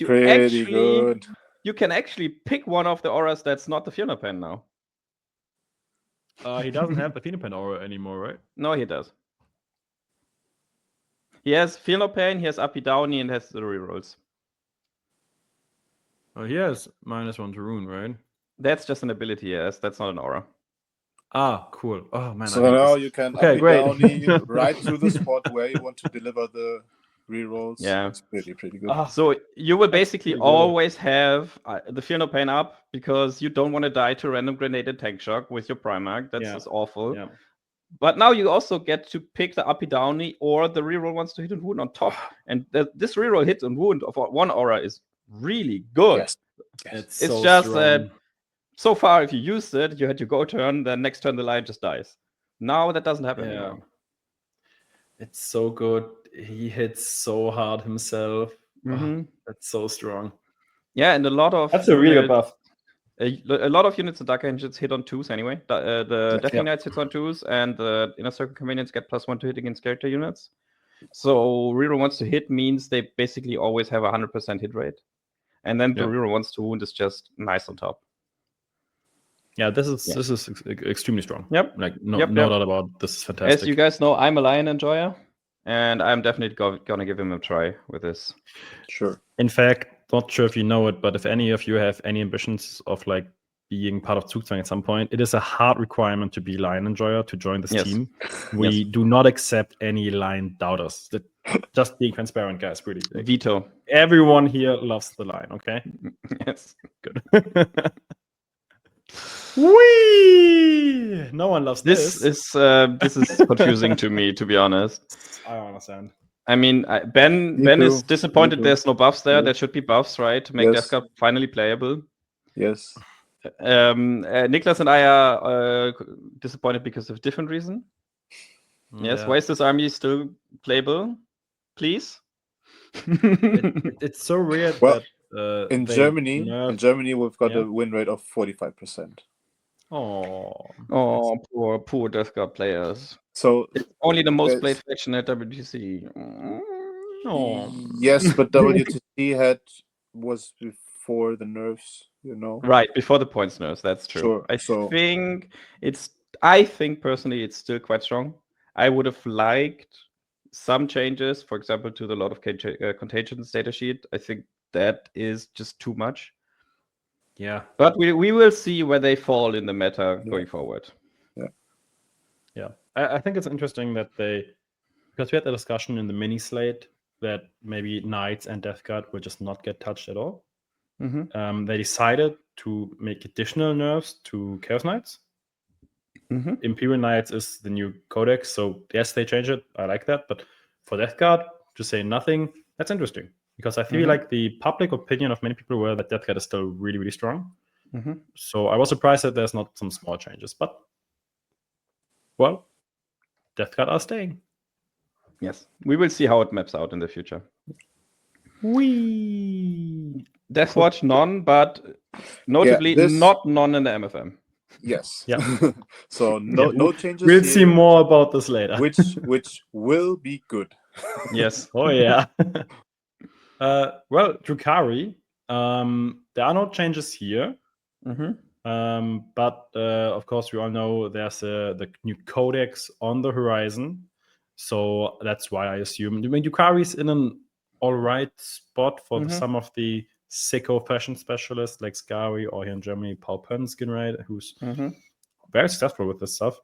you can actually pick 1 of the auras that's not the Fiona Pen now. He doesn't have the Fiona Pen aura anymore, right? No, he does. He has Feel No Pain, he has Uppy Downy, and has the rerolls. Oh, he has -1 to Rune, right? That's just an ability, yes. That's not an aura. Ah, cool. Oh man. So now you can Okay, Uppy great. Downy right to the spot where you want to deliver the rerolls. Yeah. It's pretty good. Ah, So you will basically pretty good. always have the Fear No Pain up because you don't want to die to random grenade and tank shock with your Primarch. That's Yeah. just awful. Yeah. But now you also get to pick the Uppy Downy or the reroll wants to hit and wound on top. And this reroll hit and wound of 1 aura is really good. Yes. It's It's so just strong. that so far, if you used it, you had your go turn, then next turn the lion just dies. Now that doesn't happen anymore. It's so good. He hits so hard himself. Mhm. That's so strong. Yeah, and a lot of That's a really good buff. A lot of units in Dark Angels hit on 2s anyway. The Death Knights hits on 2s, and the Inner Circle Companions get +1 to hit against character units. So reroll wants to hit means they basically always have a 100% hit rate. And then the reroll wants to wound is just nice on top. Yeah, this is extremely strong. Yep. Like no doubt about it. This is fantastic. As you guys know, I'm a Lion Enjoyer, and I'm definitely gonna give him a try with this. Sure. In fact, not sure if you know it, but if any of you have any ambitions of like being part of Zugzwang at some point, it is a hard requirement to be Lion Enjoyer to join this team. We do not accept any Lion doubters. Just being transparent, guys. Really. Veto. Everyone here loves the Lion. Okay. Yes. Good. Whee! No one loves this. This is confusing to me, to be honest. I don't understand. I mean, Ben is disappointed there's no buffs there. There should be buffs, right, to make Death Guard finally playable. Yes. Niklas and I are disappointed because of a different reason. Yes. Why is this army still playable? Please. It's so weird. Well, that, in Germany, we've got a win rate of 45%. Oh, poor Death Guard players. So it's only the most played faction at WTC. Yes, but WTC was before the nerfs, you know. Right, before the points nerfs. That's true. Sure. I think personally it's still quite strong. I would have liked some changes, for example, to the Lord of Contagions data sheet. I think that is just too much. Yeah. But we will see where they fall in the meta going forward. Yeah. I think it's interesting that because we had the discussion in the mini slate that maybe Knights and Death Guard will just not get touched at all. Mm-hmm. They decided to make additional nerfs to Chaos Knights. Mm-hmm. Imperial Knights is the new codex, so yes, they changed it. I like that. But for Death Guard, to say nothing, that's interesting. Because I feel like the public opinion of many people were that Death Guard is still really, really strong. Mm-hmm. So I was surprised that there's not some small changes. But, well, Death Guard are staying. Yes. We will see how it maps out in the future. Deathwatch, none, but notably not none in the MFM. Yes. Yeah. So no changes. We'll see more about this later. which will be good. Yes. Oh yeah. Well, Drukhari, there are no changes here. Mm-hmm. But of course, we all know there's the new codex on the horizon. So that's why I assume Drukhari is in an all right spot for some of the sicko fashion specialists like Skari or here in Germany, Paul Pönskin, right? Who's very successful with this stuff.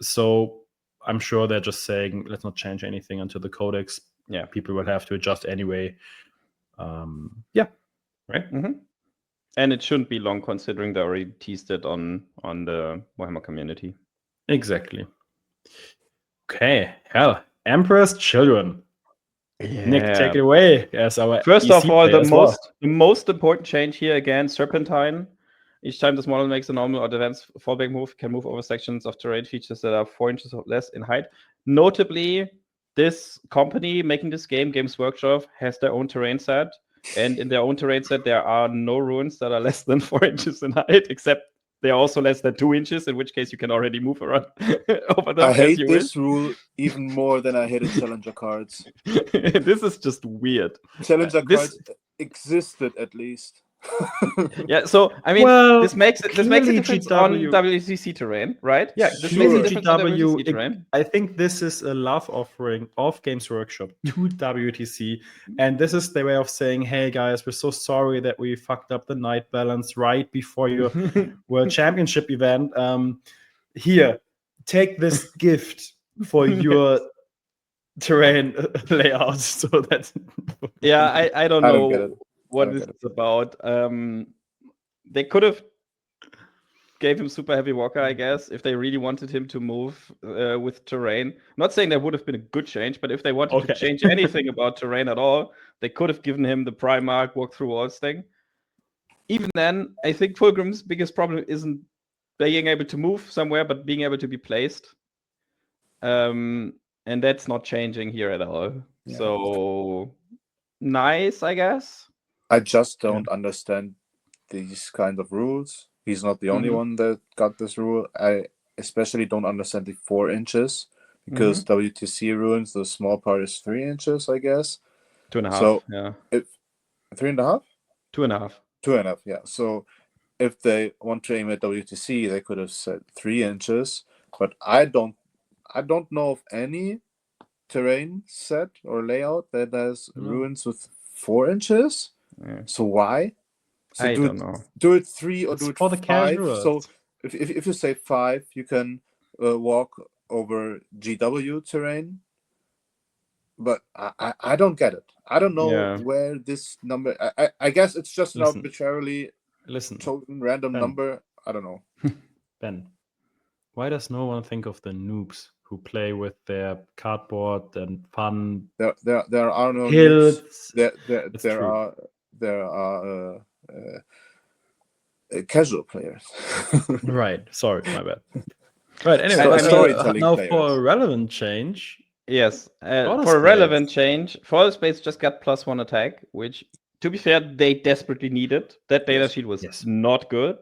So I'm sure they're just saying, let's not change anything until the codex. Yeah, people will have to adjust anyway. Right? Mm-hmm. And it shouldn't be long considering they already teased it on the Warhammer community. Exactly. Okay, hell, Emperor's Children. Yeah. Nick, take it away as our First EC of all, player the most important change here again, Serpentine. Each time this model makes a normal or advanced fallback move, can move over sections of terrain features that are 4 inches or less in height. Notably, this company making this game, Games Workshop, has their own terrain set. And in their own terrain set, there are no ruins that are less than 4 inches in height, except they are also less than 2 inches, in which case you can already move around over them. I hate this rule even more than I hated Challenger cards. This is just weird. Challenger cards existed at least. Yeah, so I mean, Well, this makes a clearly difference on GW WCC terrain, right? Yeah, This clearly makes a difference on GW. WCC terrain. I think this is a love offering of Games Workshop to WTC, and this is their way of saying, "Hey guys, we're so sorry that we fucked up the night balance right before your World Championship event. Here, take this gift for your terrain layout." So that's Yeah, I don't I don't get know it. what don't this get it. is about. They could have gave him super heavy walker, I guess, if they really wanted him to move with terrain. Not saying that would have been a good change, but if they wanted to change anything about terrain at all, they could have given him the Primarch walk through walls thing. Even then, I think Fulgrim's biggest problem isn't being able to move somewhere, but being able to be placed. And that's not changing here at all. Yeah. So nice, I guess. I just don't understand these kind of rules. He's not the only one that got this rule. I especially don't understand the 4 inches because WTC ruins the small part is 3 inches, I guess. 2.5. So yeah. If 3.5? 2.5. 2.5, yeah. So if they want to aim at WTC, they could have said 3 inches. But I don't know of any terrain set or layout that has ruins with 4 inches. Yeah. So why? So I don't know. Do it 3 or It's do it for the 5. casuals. So if you say 5, you can walk over GW terrain. But I don't get it. I don't know where this number. I guess it's just an arbitrarily chosen random number. I don't know. Ben, why does no one think of the noobs who play with their cardboard and fun? There are no hills. There are casual players. Right. Sorry, my bad. Right. Anyway, storytelling now players. for a relevant change. Yes, for a relevant change, Forest Space just got +1 attack, which, to be fair, they desperately needed. That data sheet was not good.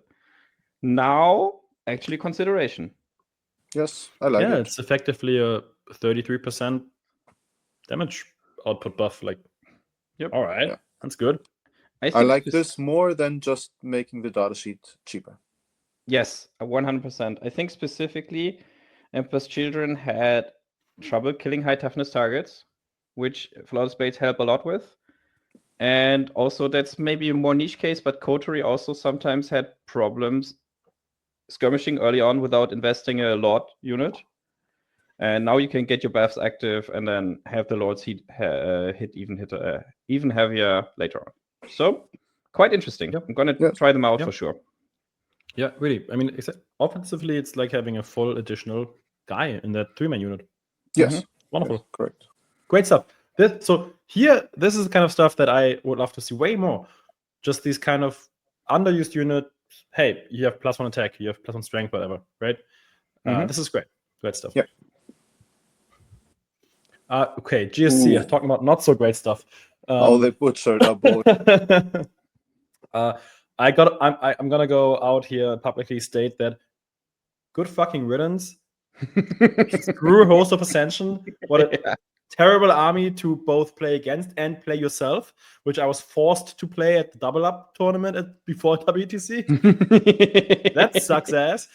Now, actually, consideration. Yes, I like it. Yeah, it's effectively a 33% damage output buff. Like, all right, that's good. I like this more than just making the data sheet cheaper. Yes, 100%. I think specifically, Emperor's Children had trouble killing high toughness targets, which Flawless Baits help a lot with. And also, that's maybe a more niche case, but Coterie also sometimes had problems skirmishing early on without investing a Lord unit. And now you can get your buffs active and then have the Lords hit even heavier later on. So, quite interesting. I'm going to try them out for sure. Yeah, really. I mean, offensively, it's like having a full additional guy in that 3-man unit. Yes. Wonderful. Yes, correct. Great stuff. This is the kind of stuff that I would love to see way more. Just these kind of underused unit. Hey, you have +1 attack, you have +1 strength, whatever, right? This is great. Great stuff. Yep. Okay, GSC, talking about not so great stuff. They butchered our board. I'm gonna go out here and publicly state that good fucking riddance. Screw Host of Ascension. What a terrible army to both play against and play yourself, which I was forced to play at the Double Up tournament before WTC. That sucks ass.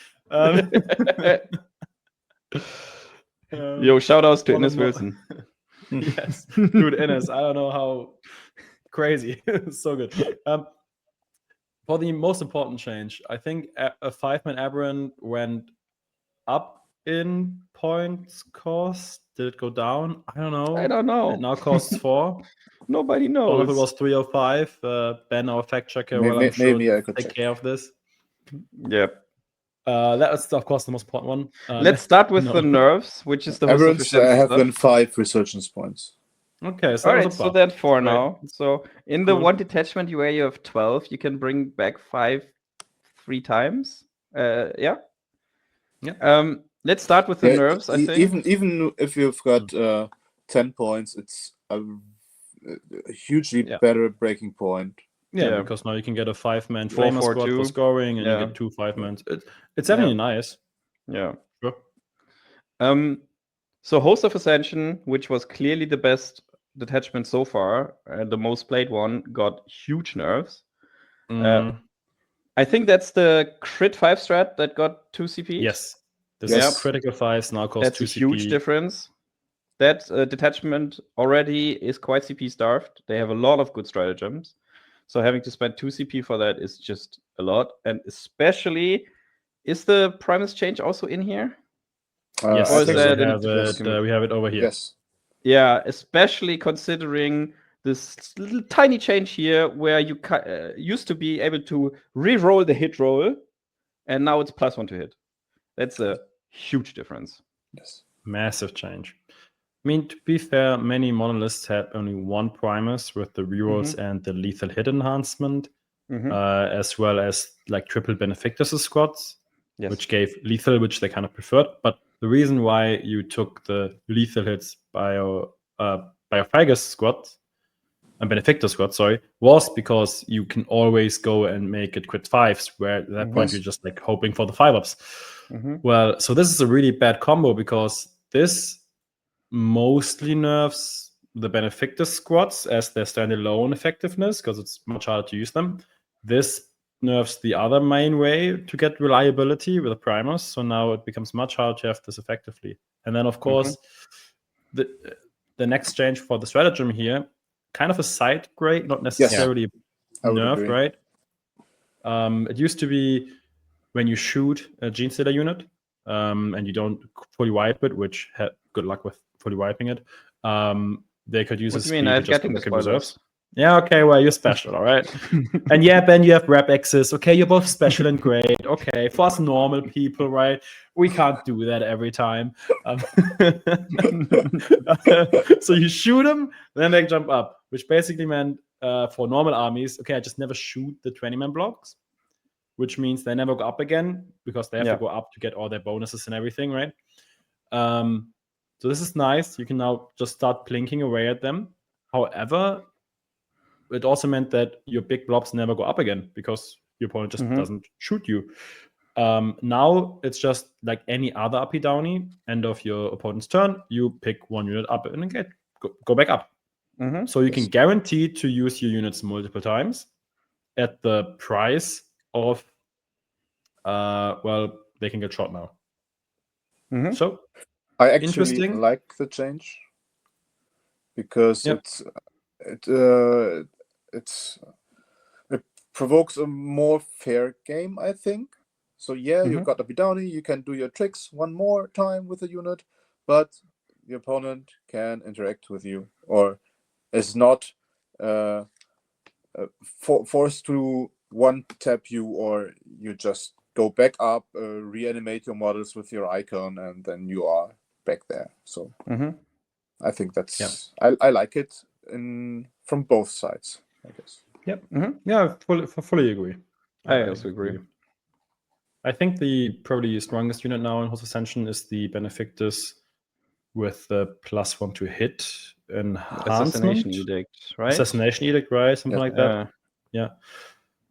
Yo, shout outs to Ines Wilson. Yes, dude, Ines. I don't know how crazy. So good. For the most important change, I think a 5-man Aberrant went up in points cost. Did it go down? I don't know. It now costs 4. Nobody knows. Or if it was 305. Ben, our fact checker, maybe I could take care of this. Yep. That is, of course, the most important one. Let's start with the nerfs, which is the Aberrants have been 5 research points. Okay, so all right, so that's 4 now. So in the 1 detachment where you have 12, you can bring back 5 3 times. Yeah. Let's start with the nerves. I think even if you've got 10 points, it's a hugely better breaking point. Yeah, because now you can get a 5-man flamer squad for scoring, and you get 2 5-mans. It's definitely nice. Yeah. Sure. So Host of Ascension, which was clearly the best detachment so far, the most played one, got huge nerfs. I think that's the crit 5 strat that got 2 CP. Yes. This Yes. is critical 5s now costs That's 2 a CP. huge difference. That detachment already is quite CP starved. They have a lot of good stratagems. So having to spend 2 CP for that is just a lot. And especially, is the Primus change also in here? Yes, Or is we that have it over here. Yes. Yeah, especially considering this little tiny change here where you used to be able to re-roll the hit roll, and now it's +1 to hit. That's a huge difference. Yes. Massive change. I mean, to be fair, many monoliths had only one Primus with the rerolls and the lethal hit enhancement, as well as like triple Benefactors squads, which gave lethal, which they kind of preferred. But the reason why you took the lethal hits by your Biophagous squad and Benefactor squad, was because you can always go and make it crit 5s, where at that point you're just like hoping for the 5-ups. Well, so this is a really bad combo because this mostly nerfs the Benefactor squads as their standalone effectiveness because it's much harder to use them. This nerfs the other main way to get reliability with a Primus, so now it becomes much harder to have this effectively. And then, of course, the next change for the stratagem here, kind of a side grade, not necessarily nerf, right? It used to be when you shoot a Genestealer unit and you don't fully wipe it, which good luck with fully wiping it. They could use What a do you mean? speed I'm to just getting go the back in reserves. spoilers. Yeah, okay, well, you're special, all right? And yeah, Ben, you have rep access. Okay, you're both special and great. Okay, for us normal people, right? We can't do that every time. So you shoot them, then they jump up, which basically meant for normal armies, okay, I just never shoot the 20-man blocks, which means they never go up again because they have to go up to get all their bonuses and everything, right? So this is nice. You can now just start plinking away at them. However, it also meant that your big blobs never go up again because your opponent just doesn't shoot you. Now it's just like any other uppy downy. End of your opponent's turn, you pick one unit up and again go back up. So you can guarantee to use your units multiple times at the price of well, they can get shot now. So I actually like the change because it provokes a more fair game, I think. So yeah, you've got the Bidowni, you can do your tricks one more time with the unit, but the opponent can interact with you or is not forced to one tap you, or you just go back up, reanimate your models with your icon, and then you are back there. So I think that's I like it from both sides, I guess. Yep. Yeah, fully agree. I also agree. I think the probably strongest unit now in Host Ascension is the Benefactors with the +1 to hit enhancement. Assassination Edict, right? Assassination Edict, right? Something like that. Yeah.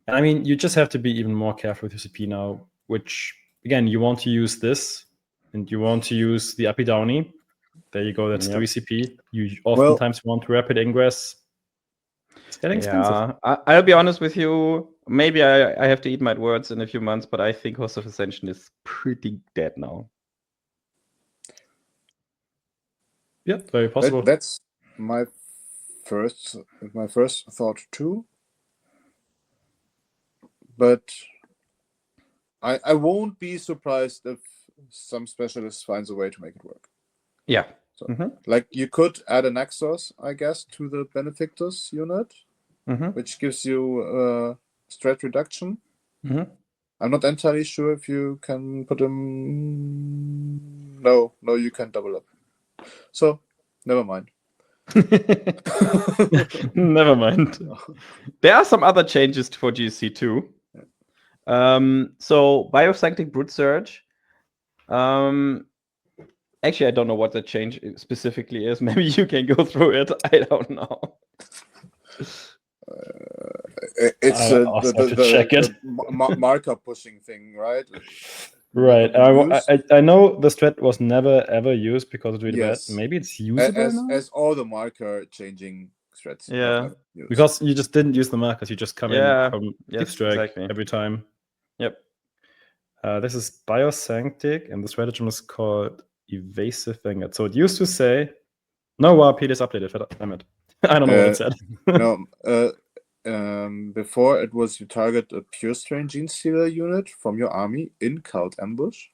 And I mean, you just have to be even more careful with your CP now, which, again, you want to use this, and you want to use the Uppy Downy. There you go, that's 3 CP. You oftentimes want rapid ingress. It's getting expensive. I'll be honest with you. Maybe I have to eat my words in a few months, but I think Host of Ascension is pretty dead now. Yeah, very possible. That's my first thought too. But I won't be surprised if some specialist finds a way to make it work. Yeah. So, like you could add an Exos, I guess, to the Benefactors unit, which gives you strat reduction. I'm not entirely sure if you can put them. No, you can double up. So, never mind. Never mind. There are some other changes for GC too. So Biosanctic Brute Surge. Actually, I don't know what the change specifically is. Maybe you can go through it. I don't know. It's the marker pushing thing, right? Right. I know the strat was never ever used because it's really bad. Maybe it's usable now? As all the marker changing threats. Yeah. I've ever used. Because you just didn't use the markers, you just come Yeah. in from Yes, Deep Strike exactly. every time. Yep. This is Biosanctic, and the stratagem is called Evasive Vanguard. So it used to say, no, Warped is updated. Damn it. I don't know what it said. No, before it was you target a pure strain Genestealer unit from your army in Cult Ambush.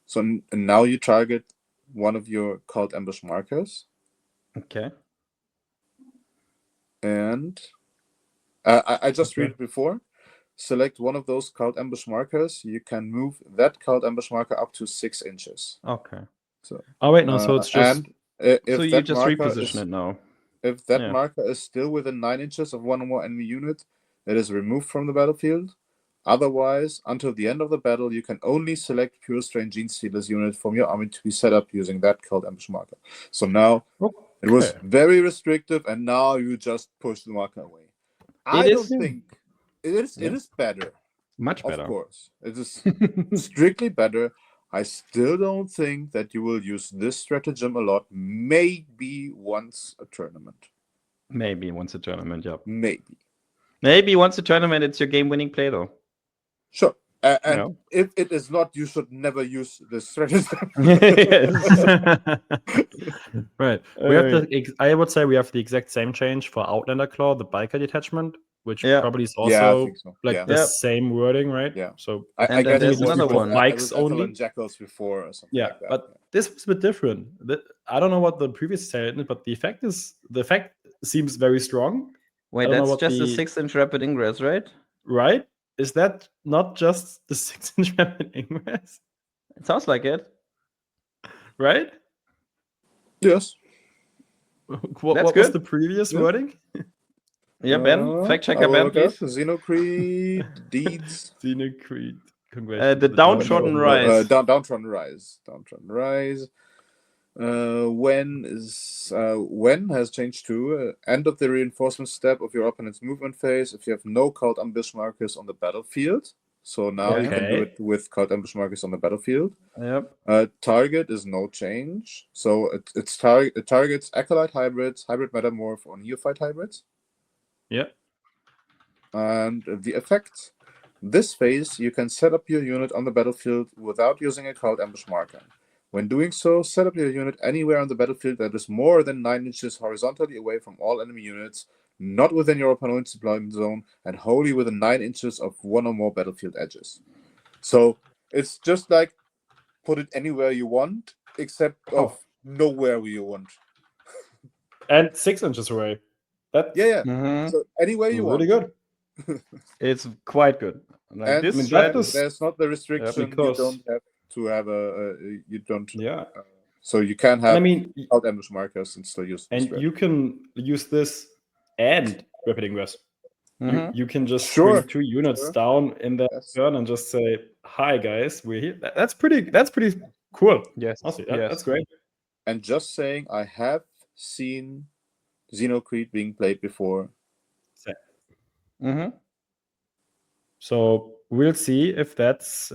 So and now you target one of your Cult Ambush markers. Okay. And I just read it before. Select one of those Cult Ambush markers. You can move that Cult Ambush marker up to 6 inches. Okay. So Oh, wait, no, so it's just. and if So you that just marker reposition is, it now. if that Yeah. marker is still within 9 inches of one or more enemy unit, it is removed from the battlefield. Otherwise, until the end of the battle, you can only select pure strain Genestealers unit from your army to be set up using that Cult Ambush marker. So now it was Okay. very restrictive, and now you just push the marker away. I don't think it is. It is better. Much Of better. course, it is strictly better. I still don't think that you will use this stratagem a lot. Maybe once a tournament. Maybe once a tournament, yeah. Maybe. Once a tournament, it's your game-winning play, though. Sure. And Yeah. if it is not, you should never use this stratagem. Right. We have I would say we have the exact same change for Outlander Claw, the biker detachment, which Yeah. probably is Yeah, I also think so. like Yeah. the Yep. same wording, right? Yeah. So I And guess there's it was another before one. Bikes Ethel only? and Jackals before or something yeah, like that. but this was a bit different. I don't know what the previous said, but the effect seems very strong. Wait, I don't know that's what just a the- 6-inch rapid ingress, right? Right? Is that not just the 6-inch rapid ingress? It sounds like it. Right? Yes. What That's was good. the previous Yeah. wording? Yeah, Ben. Fact checker, I will Ben, look up please. Xenocreed deeds. Xenocreed. Congratulations. The downtrodden rise. Downtrodden rise. Downtrodden rise. When has changed to end of the reinforcement step of your opponent's movement phase if you have no Cult Ambush markers on the battlefield. So now you can do it with Cult Ambush markers on the battlefield. Yep. Target is no change. So it targets Acolyte hybrids, hybrid metamorph, or neophyte hybrids. Yeah. And the effect. This phase, you can set up your unit on the battlefield without using a Cult Ambush marker. When doing so, set up your unit anywhere on the battlefield that is more than 9 inches horizontally away from all enemy units, not within your opponent's deployment zone, and wholly within 9 inches of one or more battlefield edges. So it's just like put it anywhere you want, except of nowhere you want. And 6 inches away. Yeah. Mhm. So anywhere you want. Really good. It's quite good. Like And this there's not the restriction. because- You don't have to have you don't. Yeah. So you can have And Cult Ambush markers and still use this. and you can use this and rapid ingress. Mhm. You can just Sure. bring 2 units down in that Yes. turn and just say, "Hi guys, we're here." That's pretty cool. Yes. Honestly, yes. that's great. And just saying, I have seen Xenocreed being played before. Mhm. So we'll see if that's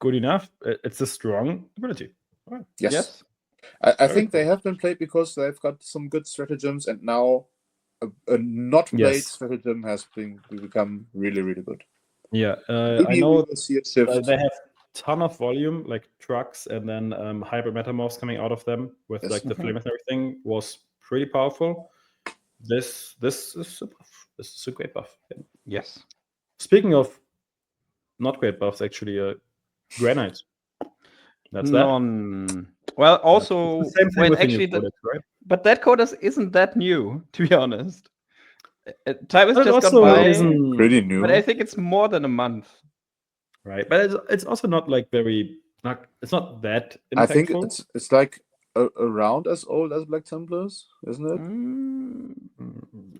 good enough. It's a strong ability. All right. Yes. I Very think they cool. have been played because they've got some good stratagems, and now a not played Yes. stratagem has become really, really good. Yeah, I Maybe know we will see a shift. they have ton of volume, like trucks, and then hybrid metamorphs coming out of them with Yes. like the flame and everything was pretty powerful. This is a buff. This is a great buff. Yeah. Yes. Speaking of not great buffs, actually, Grey Knights. That's that. Well, also, It's the same thing when with the new actually, codex, right? but that codex isn't that new, to be honest. Time has But it just gone also by, isn't Pretty new. but I think it's more than a month. right. But it's also not like it's not that impactful. I think it's like around as old as Black Templars, isn't it?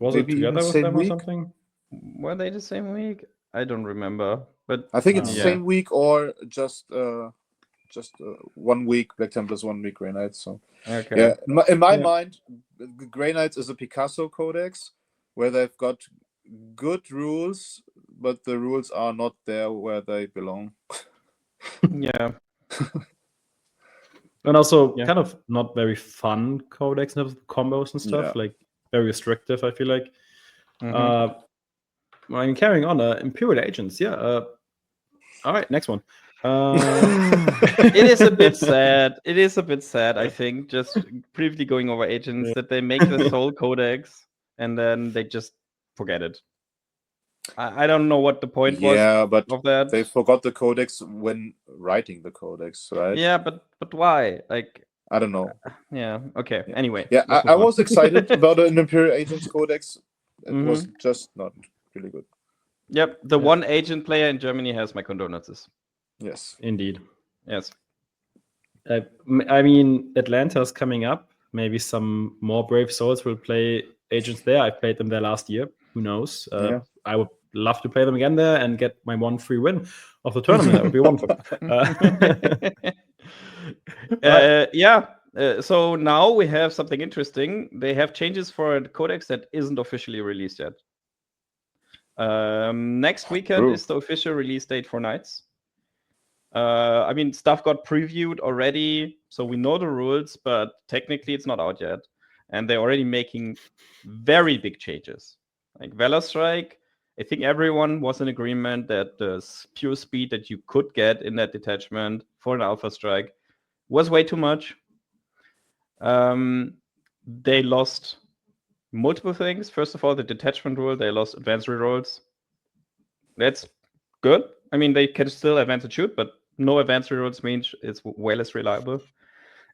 Was maybe it even together with same them week? or something? Were they the same week? I don't remember. But I think it's the yeah. same week or just 1 week Black Templars, 1 week Grey Knights. So Okay. yeah, in my Yeah. mind, Grey Knights is a Picasso codex where they've got good rules, but the rules are not there where they belong. Yeah. And also Yeah. kind of not very fun codex in terms of combos and stuff. Yeah. Like very restrictive, I feel like. Mhm. I mean, carrying on, Imperial Agents, yeah. All right, next one. It is a bit sad. It is a bit sad, I think, just briefly going over agents, that they make the Soul Codex and then they just forget it. I don't know what the point was but of that. they forgot the codex when writing the codex, right? Yeah, but why? Like, I don't know. yeah, okay. Anyway. Yeah, let's I move on. was excited about an Imperial Agents codex. It was just not really good. Yep, the one agent player in Germany has my condolences. Yes. Indeed. Yes. I mean, Atlanta's coming up. Maybe some more brave souls will play agents there. I played them there last year. Who knows? I would love to play them again there and get my one free win of the tournament. That would be wonderful. So now we have something interesting. They have changes for a codex that isn't officially released yet. Next weekend is the official release date for Knights. I mean, stuff got previewed already, so we know the rules, but technically it's not out yet. And they're already making very big changes. Like Valor Strike, I think everyone was in agreement that the pure speed that you could get in that detachment for an Alpha Strike was way too much. They lost multiple things. First of all, the detachment rule, they lost advanced rerolls. That's good. I mean, they can still advance and shoot, but no advanced rerolls means it's way less reliable.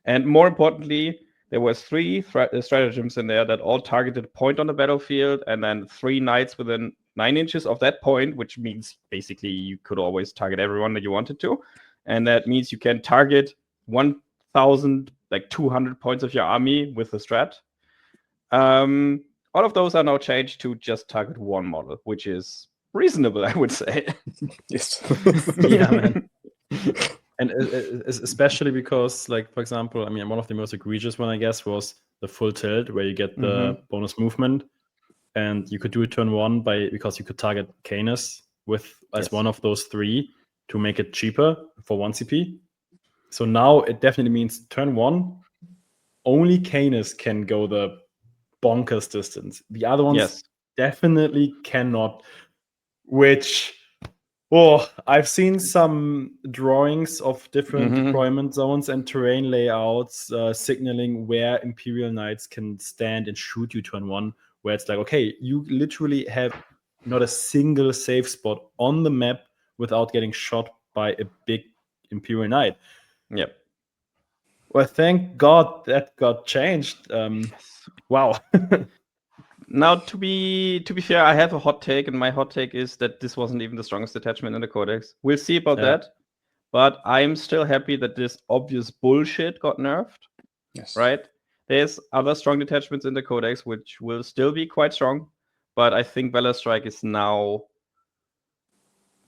And more importantly, there were 3 stratagems in there that all targeted a point on the battlefield, and then 3 knights within 9 inches of that point, which means basically you could always target everyone that you wanted to. And that means you can target 1,200 points of your army with the strat. All of those are now changed to just target 1 model, which is reasonable, I would say. Yes. Yeah, man. And especially because, like, for example, I mean, one of the most egregious one, I guess, was the full tilt, where you get the bonus movement, and you could do it turn 1 because you could target Canis as one of those 3 to make it cheaper for 1 CP. So now it definitely means turn 1, only Canis can go the bonkers distance. The other ones definitely cannot, which... I've seen some drawings of different deployment zones and terrain layouts signaling where Imperial Knights can stand and shoot you turn 1, where it's like, okay, you literally have not a single safe spot on the map without getting shot by a big Imperial Knight. Yep. Well, thank God that got changed. Wow. Now, to be fair, I have a hot take, and my hot take is that this wasn't even the strongest detachment in the codex. We'll see about that, but I'm still happy that this obvious bullshit got nerfed. Yes. Right? There's other strong detachments in the codex which will still be quite strong, but I think Valor Strike is now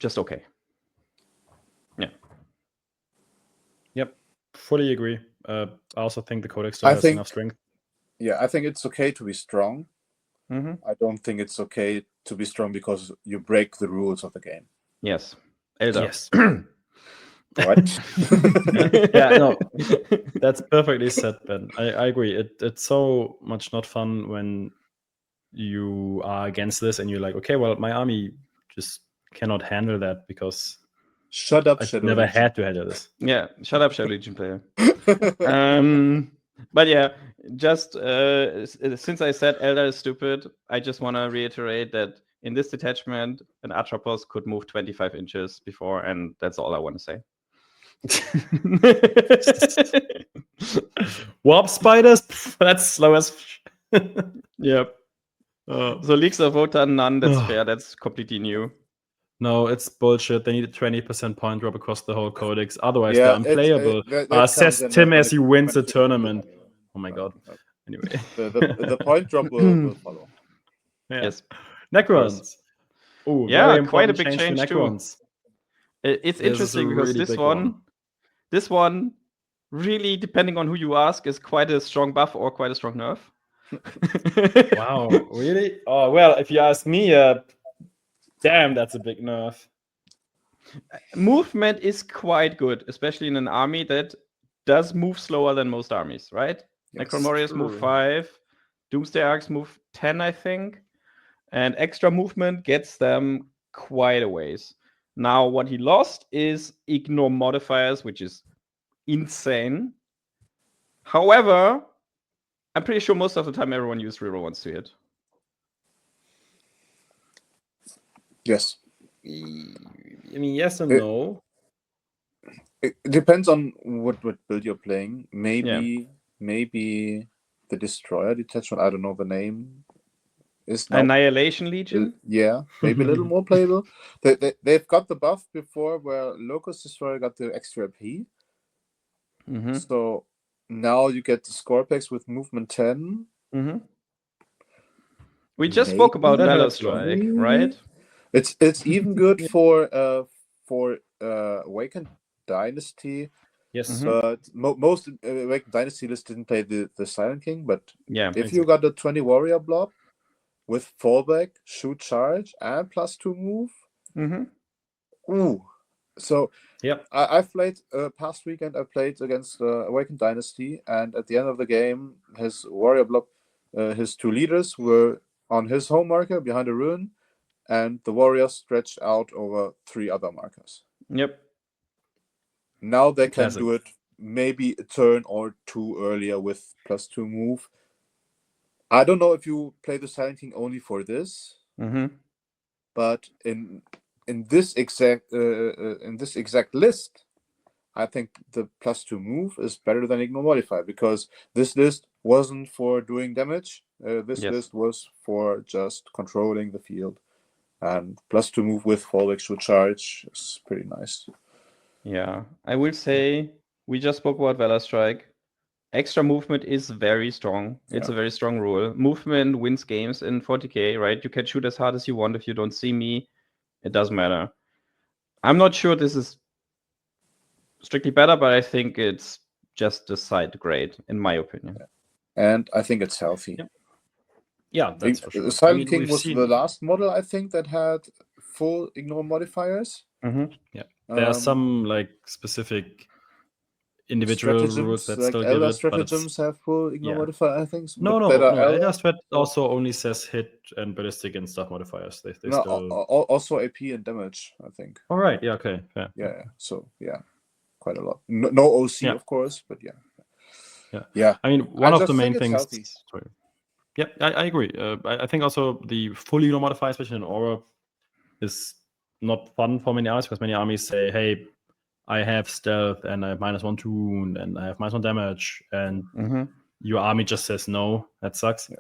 just okay. Yeah. Yep. Fully agree. I also think the codex still has enough strength. Yeah, I think it's okay to be strong. I don't think it's okay to be strong because you break the rules of the game. Yes. Eldar. Yes. What? Yeah, no, that's perfectly said, Ben. I agree. It's so much not fun when you are against this and you're like, okay, well, my army just cannot handle that because Shut up, I Shadow never Legion. had to handle this. Yeah, shut up, Shadow Legion player. But yeah, just since I said Eldar is stupid, I just want to reiterate that in this detachment, an Atropos could move 25 inches before, and that's all I want to say. Warp spiders? That's slow as... Yep. So Leagues of Votann, none. That's fair. That's completely new. No, it's bullshit. They need a 20% point drop across the whole codex. Otherwise, they're unplayable. Says Tim as he wins the tournament. Oh my god. Anyway. The point drop will follow. Yeah. Yes. Necrons. Oh, yeah, very quite a big change change to too. Necrons. It's interesting because really this one, really, depending on who you ask, is quite a strong buff or quite a strong nerf. Wow, really? Oh, well, if you ask me, damn, that's a big nerf. Movement is quite good, especially in an army that does move slower than most armies, right? Yes, Necron Warriors move 5, Doomsday Arcs move 10, I think. And extra movement gets them quite a ways. Now, what he lost is ignore modifiers, which is insane. However, I'm pretty sure most of the time everyone uses reroll ones to hit. Yes. I mean, yes and no. It depends on what build you're playing. Maybe the Destroyer Detachment, I don't know the name, is now, Annihilation Legion? yeah, maybe a little more playable. They've got the buff before where Locust Destroyer got the extra P. Mm-hmm. So now you get the score packs with movement 10. Mm-hmm. We just spoke about Valor Strike, right? It's even good for Awakened Dynasty. Yes. But most Awakened Dynasty lists didn't play the Silent King. But yeah, if you got the 20 Warrior blob with fallback, shoot, charge, and +2 move, ooh. So yep. I've played past weekend. I played against Awakened Dynasty, and at the end of the game, his Warrior blob, his 2 leaders were on his home marker behind a ruin, and the warriors stretched out over 3 other markers. Yep. Now they can do it maybe a turn or 2 earlier with +2 move. I don't know if you play the Silent King only for this, but in this exact list, I think the +2 move is better than Ignore Modifier, because this list wasn't for doing damage. This list was for just controlling the field. And +2 move with fallback, shoot, charge is pretty nice. Yeah, I will say we just spoke about Valor Strike. Extra movement is very strong. It's a very strong rule. Movement wins games in 40k, right? You can shoot as hard as you want. If you don't see me, it doesn't matter. I'm not sure this is strictly better, but I think it's just a side grade, in my opinion. And I think it's healthy. Yeah, that's for sure. The Silent King was the last model, I think, that had full ignore modifiers. Yeah, there are some like specific individual rules that still give it, stratagems have full ignore modifier, I think. No. Eldar Strat also only says hit and ballistic and stuff modifiers. They no, still also AP and damage, I think. All right. Yeah. Okay. Yeah. So quite a lot. No OC, of course, but yeah. I mean, one of the main things. Sorry. Yeah, I agree. I think also the full ignore modifier, especially in Aura, is not fun for many armies, because many armies say, "Hey, I have stealth and I have -1 to wound and I have -1 damage," and your army just says no. That sucks.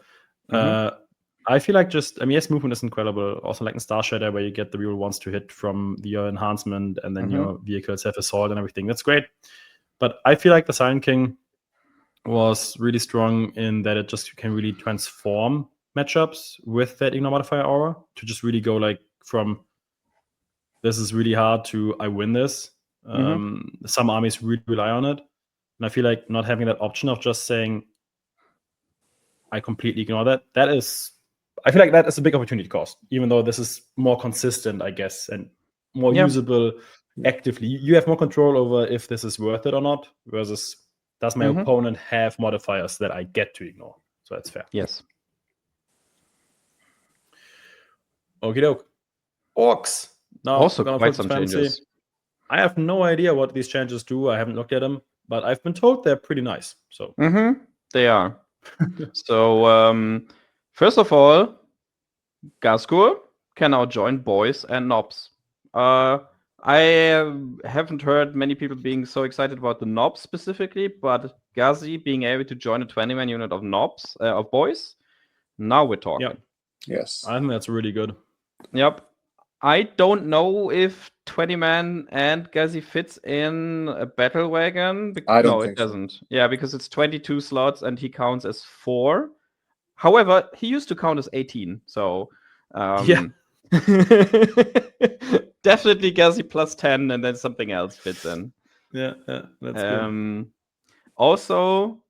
I feel like yes, movement is incredible. Also, like in Star Shadow, where you get the real ones to hit from your enhancement, and then your vehicles have assault and everything. That's great. But I feel like the Silent King was really strong in that it just can really transform matchups with that ignore modifier aura to just really go like from this is really hard to I win this. Some armies really rely on it, and I feel like not having that option of just saying I completely ignore that, I feel like that is a big opportunity cost, even though this is more consistent, I guess, and more usable actively. You have more control over if this is worth it or not, versus does my opponent have modifiers that I get to ignore? So that's fair. Yes. Okie doke. Orks. Now, also quite some changes. I have no idea what these changes do. I haven't looked at them, but I've been told they're pretty nice. So they are. So first of all, Gaskur can now join boys and knobs. I haven't heard many people being so excited about the knobs specifically, but Gazi being able to join a 20-man unit of knobs, of boys, now we're talking. Yep. Yes. I think that's really good. Yep. I don't know if 20-man and Gazi fits in a battle wagon. No, it doesn't. So. Yeah, because it's 22 slots and he counts as 4. However, he used to count as 18. So, definitely Gazi plus 10, and then something else fits in. Yeah, that's good. Also,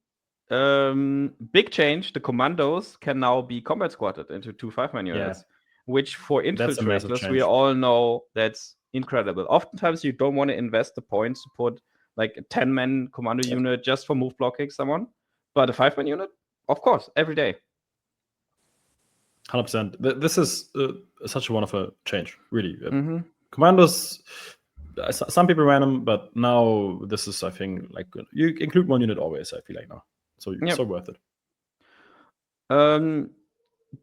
big change, the commandos can now be combat squatted into 2 5-man units, which for infiltrators, we all know that's incredible. Oftentimes, you don't want to invest the points to put like a 10-man commando unit just for move blocking someone, but a 5-man unit, of course, every day. 100%. This is such a wonderful change, really. Mm-hmm. Commandos, some people ran them, but now this is, I think, like you include one unit always. I feel like now, so worth it.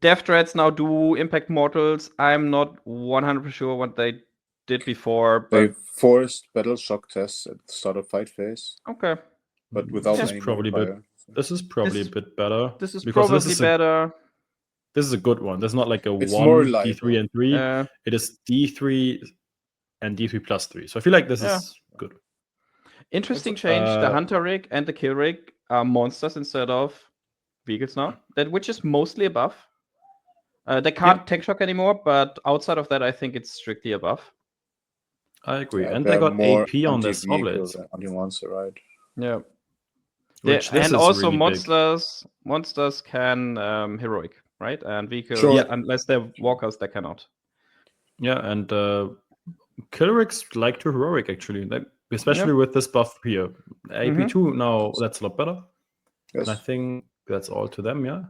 Death Threats now do impact mortals. I'm not 100% sure what they did before. But... They forced battle shock tests at the start of fight phase. Okay. But without this any is probably modifier. This is probably a bit better. This is probably better. This is a good one. There's not like a It's 1 more D3 and 3. It is D3 and D3 plus 3. So I feel like this is good. Interesting change. The Hunter rig and the Kill rig are monsters instead of vehicles now. Which is mostly a buff. They can't tank shock anymore, but outside of that, I think it's strictly a buff. I agree. And they got AP on their Snoblades. Anti-monster, right? Yeah. And also really monsters can heroic, right? And vehicles, unless they're walkers, they cannot. Yeah, and kill rigs like to heroic actually, especially with this buff here. AP2 now, that's a lot better. Yes. And I think that's all to them, yeah.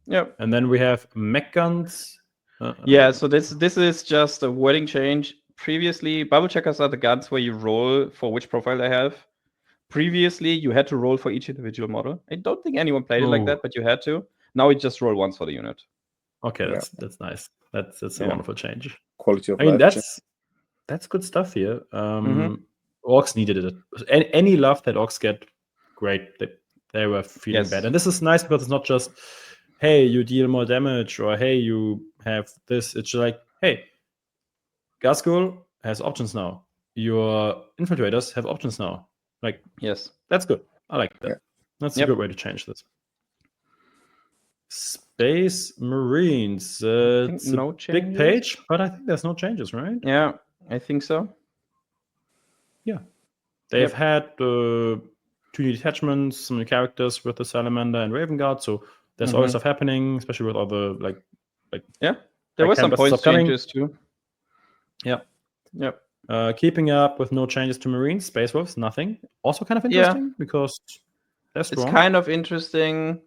Yeah. And then we have mech guns. So this is just a wording change. Previously, bubble checkers are the guns where you roll for which profile they have. Previously, you had to roll for each individual model. I don't think anyone played it like that, but you had to. Now you just roll once for the unit. Okay, that's nice. That's a wonderful change. Quality of life. I mean, that's good stuff here. Orks needed it. Any love that Orks get, great. They were feeling bad. And this is nice because it's not just, hey, you deal more damage, or hey, you have this. It's like, hey, Gaskell has options now. Your infiltrators have options now. Like, yes, that's good. I like that. That's a good way to change this. Space Marines. It's a big page, but I think there's no changes, right? Yeah, I think so. Yeah. They've had 2 new detachments, some new characters with the Salamander and Raven Guard, so there's always stuff happening, especially with all the like there were some points changes too. Keeping up with no changes to Marines, Space Wolves, nothing. Also kind of interesting because they're strong. It's kind of interesting.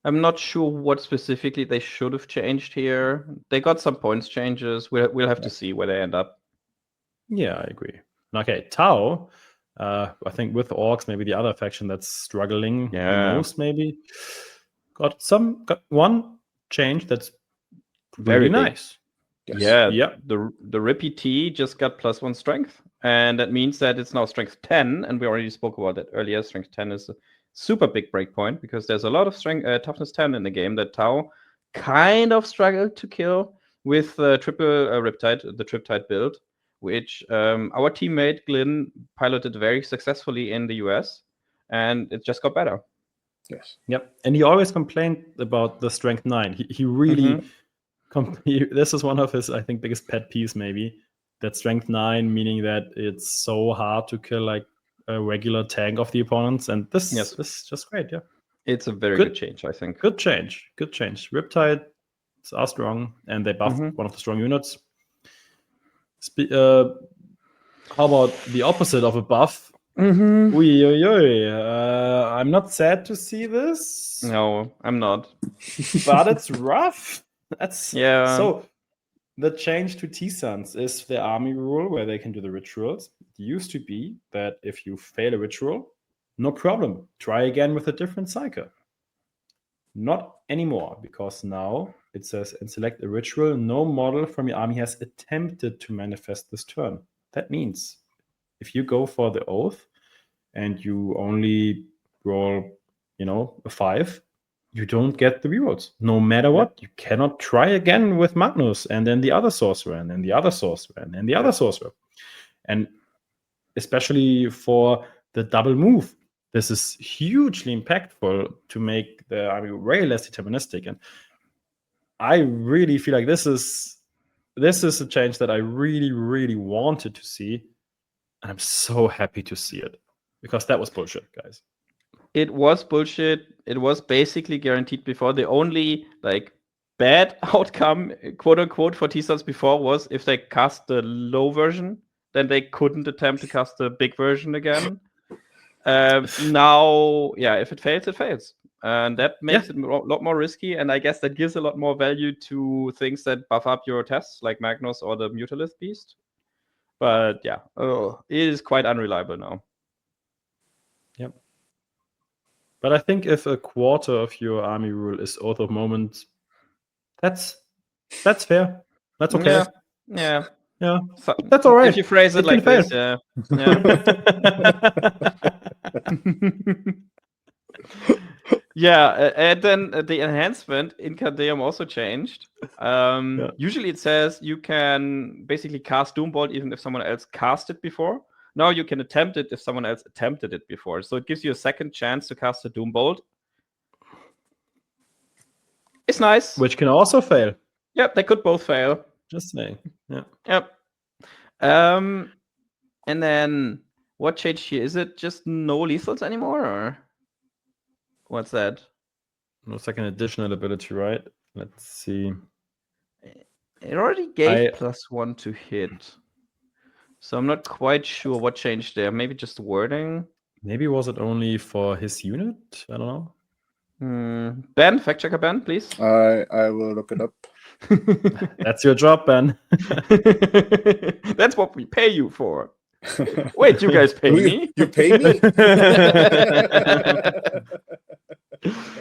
I'm not sure what specifically they should have changed here. They got some points changes. We'll have to see where they end up. Yeah, I agree. Okay, T'au. I think with Orks, maybe the other faction that's struggling the most, maybe got one change that's very nice. Yes. Yeah. The Repeatee just got +1 strength, and that means that it's now strength 10, and we already spoke about that earlier. Strength 10 is a super big breakpoint because there's a lot of toughness 10 in the game that T'au kind of struggled to kill with triple Riptide, the Triptide build, which our teammate Glyn piloted very successfully in the US, and it just got better. Yes. Yep. And he always complained about the strength 9. He really this is one of his, I think, biggest pet peeves, maybe, that strength 9, meaning that it's so hard to kill like a regular tank of the opponents, and this is just great. It's a very good change, I think. Good change. Riptides are strong, and they buffed one of the strong units. How about the opposite of a buff? I'm not sad to see this. No, I'm not. But it's rough. So the change to T-Sons is the army rule where they can do the rituals. It used to be that if you fail a ritual, no problem. Try again with a different cycle. Not anymore, because now it says in select a ritual, no model from your army has attempted to manifest this turn. That means if you go for the oath and you only roll, a 5, you don't get the rerolls. No matter what, you cannot try again with Magnus, and then the other sorcerer, and then the other sorcerer, and then the other sorcerer. And especially for the double move, this is hugely impactful to make the army way less deterministic. And I really feel like this is a change that I really, really wanted to see. And I'm so happy to see it, because that was bullshit, guys. It was bullshit. It was basically guaranteed before. The only bad outcome, quote unquote, for T-Sons before was if they cast the low version, then they couldn't attempt to cast the big version again. Now, if it fails, it fails. And that makes it a lot more risky, and I guess that gives a lot more value to things that buff up your tests, like Magnus or the Mutalith Beast. But yeah, it is quite unreliable now. Yep. But I think if a quarter of your army rule is Oath of Moment, that's fair. That's okay. Yeah. So, that's all right. If you phrase it like this, yeah. Yeah, and then the enhancement in Cardeum also changed. Usually it says you can basically cast Doombolt even if someone else cast it before. Now you can attempt it if someone else attempted it before. So it gives you a second chance to cast a Doombolt. It's nice. Which can also fail. Yep, they could both fail. Just saying. Yeah. Yep. And then what changed here? Is it just no lethals anymore, or what's that? No second additional ability, right? Let's see. It already gave +1 to hit. So I'm not quite sure what changed there. Maybe just wording. Maybe was it only for his unit? I don't know. Ben, fact checker Ben, please. I will look it up. That's your job, Ben. That's what we pay you for. Wait, you guys pay me? You pay me?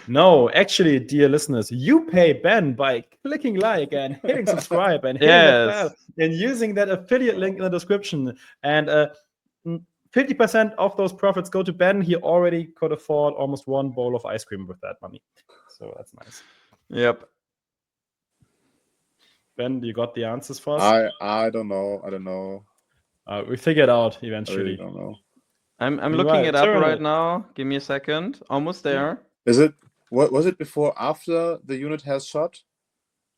No, actually, dear listeners, you pay Ben by clicking like and hitting subscribe and hitting that bell and using that affiliate link in the description. And 50% of those profits go to Ben. He already could afford almost one bowl of ice cream with that money. So that's nice. Yep. Ben, you got the answers for us? I don't know. We figure it out I eventually. really don't know. I'm looking it up right now. Give me a second. Almost there. Is it? What was it before? After the unit has shot?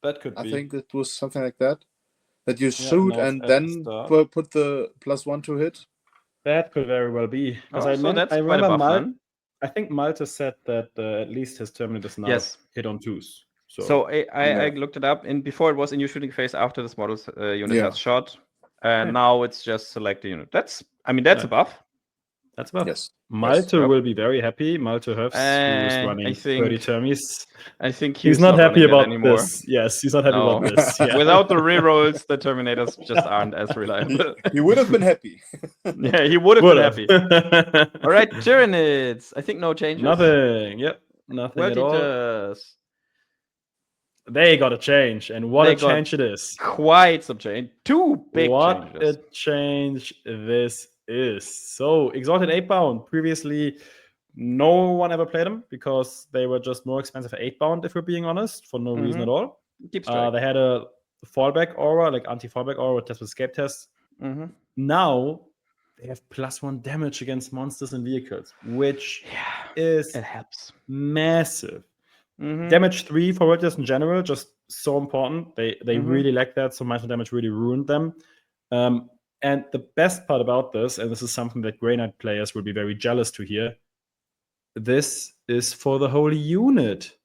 That could be. I think it was something like that. That you shoot and then put the +1 to hit. That could very well be. Because I remember I think Malte said that at least his Terminate is now hit on 2s. So I looked it up, and before it was in your shooting phase after this model's unit has shot, and now it's just select the unit. That's a buff. That's a buff. Yes. Malte will be very happy. Malte Höfs, who's running 30 termies. I think he's not happy about this. Yes, he's not happy about this. Yeah. Without the rerolls, the Terminators just aren't as reliable. He would have been happy. Yeah, he would have been happy. All right, Tyranids. I think no changes. Nothing. Yep. Nothing at all. They got a change, and what a change it is. Quite some change. Two big changes. What a change this is. So, Exalted 8-bound. Previously, no one ever played them because they were just more expensive 8-bound, if we're being honest, for no reason at all. Deep strike. They had a fallback aura, like anti-fallback aura with test with escape test. Now, they have +1 damage against monsters and vehicles, which is it helps. Massive. Damage 3 for Warriors in general, just so important. They really lack that, so minus damage really ruined them. And the best part about this, and this is something that Grey Knight players will be very jealous to hear, this is for the whole unit.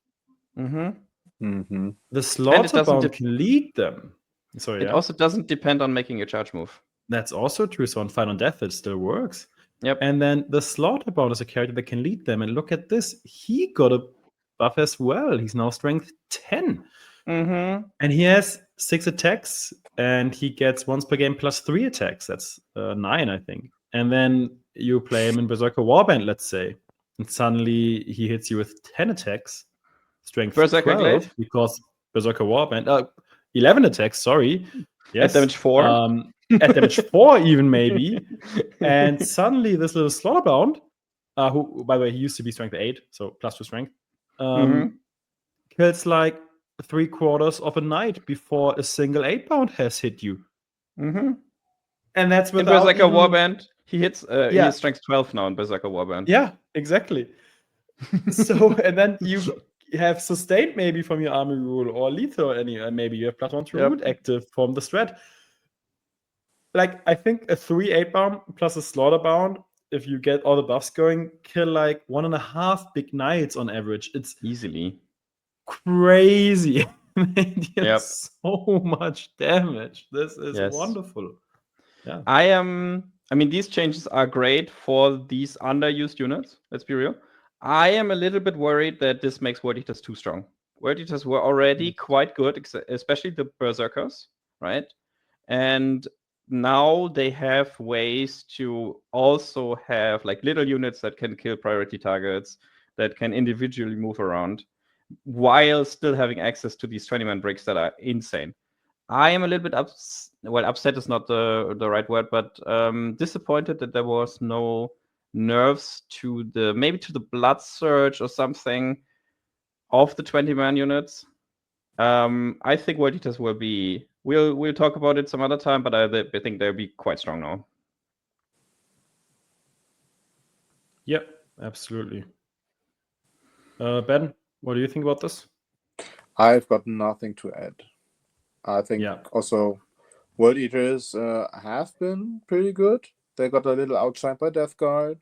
The Slaughterbound can lead them. It also doesn't depend on making a charge move. That's also true. So on Final Death, it still works. Yep. And then the Slaughterbound is a character that can lead them. And look at this. He got a buff as well. He's now strength 10. And he has 6 attacks, and he gets once per game +3 attacks. That's 9, I think. And then you play him in Berserker Warband, let's say, and suddenly he hits you with 10 attacks, strength Berserker 12, Glaive? because Berserker Warband, 11 attacks. Sorry, At damage 4. At damage 4 even maybe, and suddenly this little Slaughterbound, who by the way he used to be strength 8, so +2 strength, kills like 3/4 of a knight before a single 8-bound has hit you. And that's without in Berserker Warband. He hits he has strength 12 now in Berserker Warband. Yeah, exactly. So and then you have sustained maybe from your army rule or lethal, and maybe you have +1 to root active from the strat. Like I think a 3 8-bound plus a Slaughterbound, if you get all the buffs going, kill like 1.5 big knights on average. It's easily crazy. So much damage. This is wonderful. Yeah. I mean, these changes are great for these underused units. Let's be real. I am a little bit worried that this makes World Eaters too strong. World Eaters were already quite good, especially the Berserkers, right? And now they have ways to also have like little units that can kill priority targets, that can individually move around, while still having access to these 20-man bricks that are insane. I am a little bit upset is not the right word, but disappointed that there was no nerfs to the blood surge or something of the 20-man units. I think World Eaters will be. We'll talk about it some other time, but I think they'll be quite strong now. Yep, absolutely. Ben, what do you think about this? I've got nothing to add. I think also World Eaters have been pretty good. They got a little outshined by Death Guard,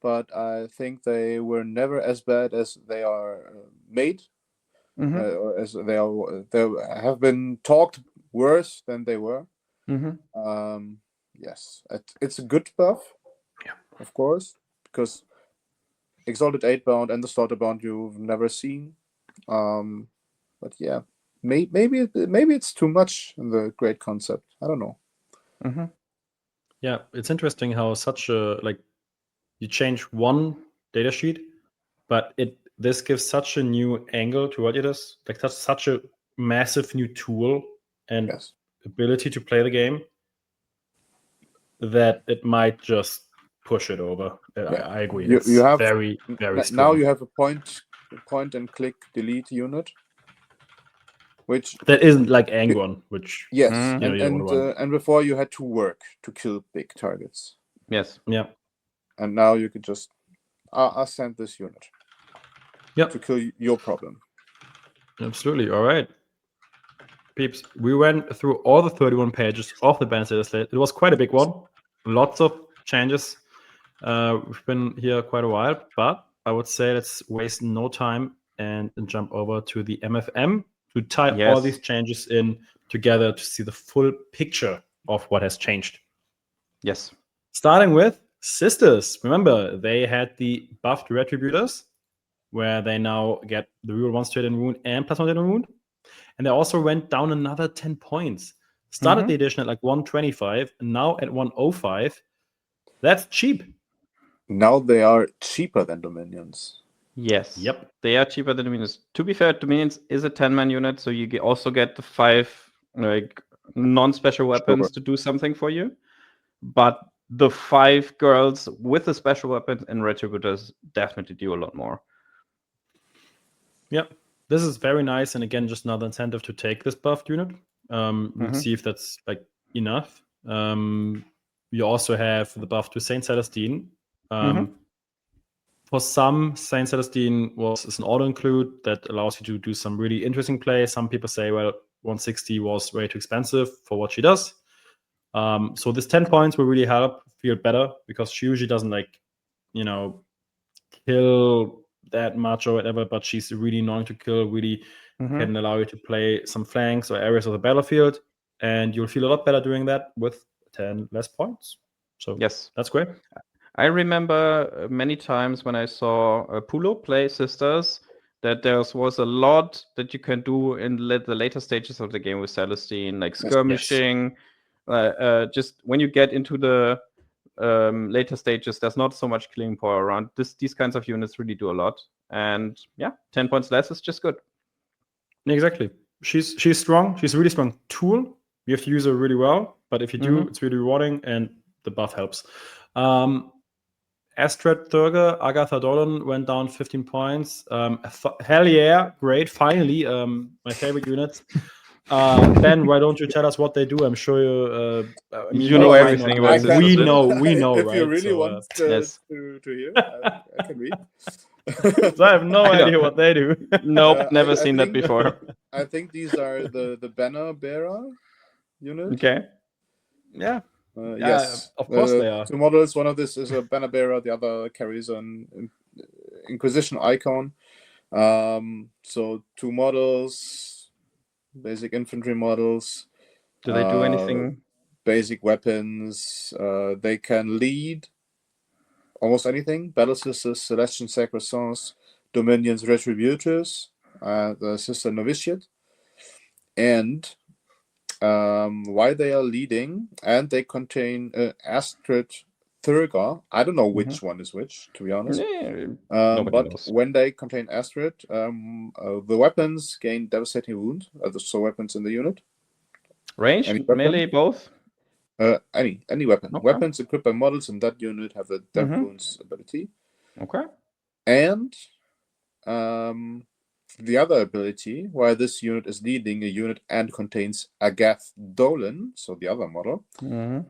but I think they were never as bad as they are made. Or as they have been talked worse than they were. Yes, it's a good buff, of course, because Exalted 8-bound and the Slaughter bound you've never seen. But yeah, maybe it's too much in the great concept. I don't know. Yeah, it's interesting how such a you change one data sheet, but this gives such a new angle to World Eaters, like such a massive new tool and ability to play the game that it might just push it over. I agree. You have very strong. Now you have a point and click delete unit, which that isn't like Angron, which and before you had to work to kill big targets. Yes. Yeah. And now you could just send this unit. Yeah. To kill your problem. Absolutely. All right. Peeps, we went through all the 31 pages of the Banned Dataslate. It was quite a big one. Lots of changes. We've been here quite a while, but I would say let's waste no time and jump over to the MFM to tie all these changes in together to see the full picture of what has changed. Yes. Starting with Sisters. Remember, they had the buffed Retributors, where they now get the real 1 straight in wound and +1 in wound. And they also went down another 10 points. Started the edition at like 125, and now at 105. That's cheap. Now they are cheaper than Dominions. Yes. Yep. They are cheaper than Dominions. To be fair, Dominions is a 10-man unit, so you also get the 5 non-special weapons to do something for you. But the 5 girls with the special weapons and Retributors definitely do a lot more. Yep. This is very nice, and again, just another incentive to take this buffed unit. We'll see if that's like enough. You also have the buff to Saint Celestine. For some, Saint Celestine is an auto-include that allows you to do some really interesting play. Some people say, well, 160 was way too expensive for what she does. So this 10 points will really help feel better, because she usually doesn't kill that much or whatever, but she's really annoying to kill, really can allow you to play some flanks or areas of the battlefield, and you'll feel a lot better doing that with 10 less points. So yes, that's great. I remember many times when I saw Pulo play Sisters that there was a lot that you can do in the later stages of the game with Celestine, like skirmishing. Just when you get into the later stages, there's not so much killing power around. These kinds of units really do a lot, and 10 points less is just good. Exactly. She's strong. She's a really strong tool. You have to use her really well, but if you do, it's really rewarding, and the buff helps. Astrid Thurger, Agatha Dolan went down 15 points. Hell yeah, great. Finally, my favorite units. Ben, why don't you tell us what they do? I'm sure you know everything about this. We know, if right? you really want to hear, I can read. So I have no idea what they do. Nope, never seen that before. I think these are the banner bearer unit. Okay. Yeah. Yes, of course they are. 2 models. One of this is a banner bearer. The other carries an Inquisition icon. So 2 models, basic infantry models. Do they do anything? Basic weapons. They can lead. almost anything. Battle Sisters, Celestial Sacrosancts, Dominions, Retributors, the Sister Novitiate. And why they are leading, and they contain Astrid Thurgar. I don't know which one is which, to be honest. Nobody But knows. when they contain Astrid, the weapons gain devastating wound. So weapons in the unit. Range, Any weapon? melee, both? Any weapon. Okay. Weapons equipped by models in that unit have a death wounds ability. Okay. And the other ability, while this unit is leading a unit and contains Agath Dolan, so the other model,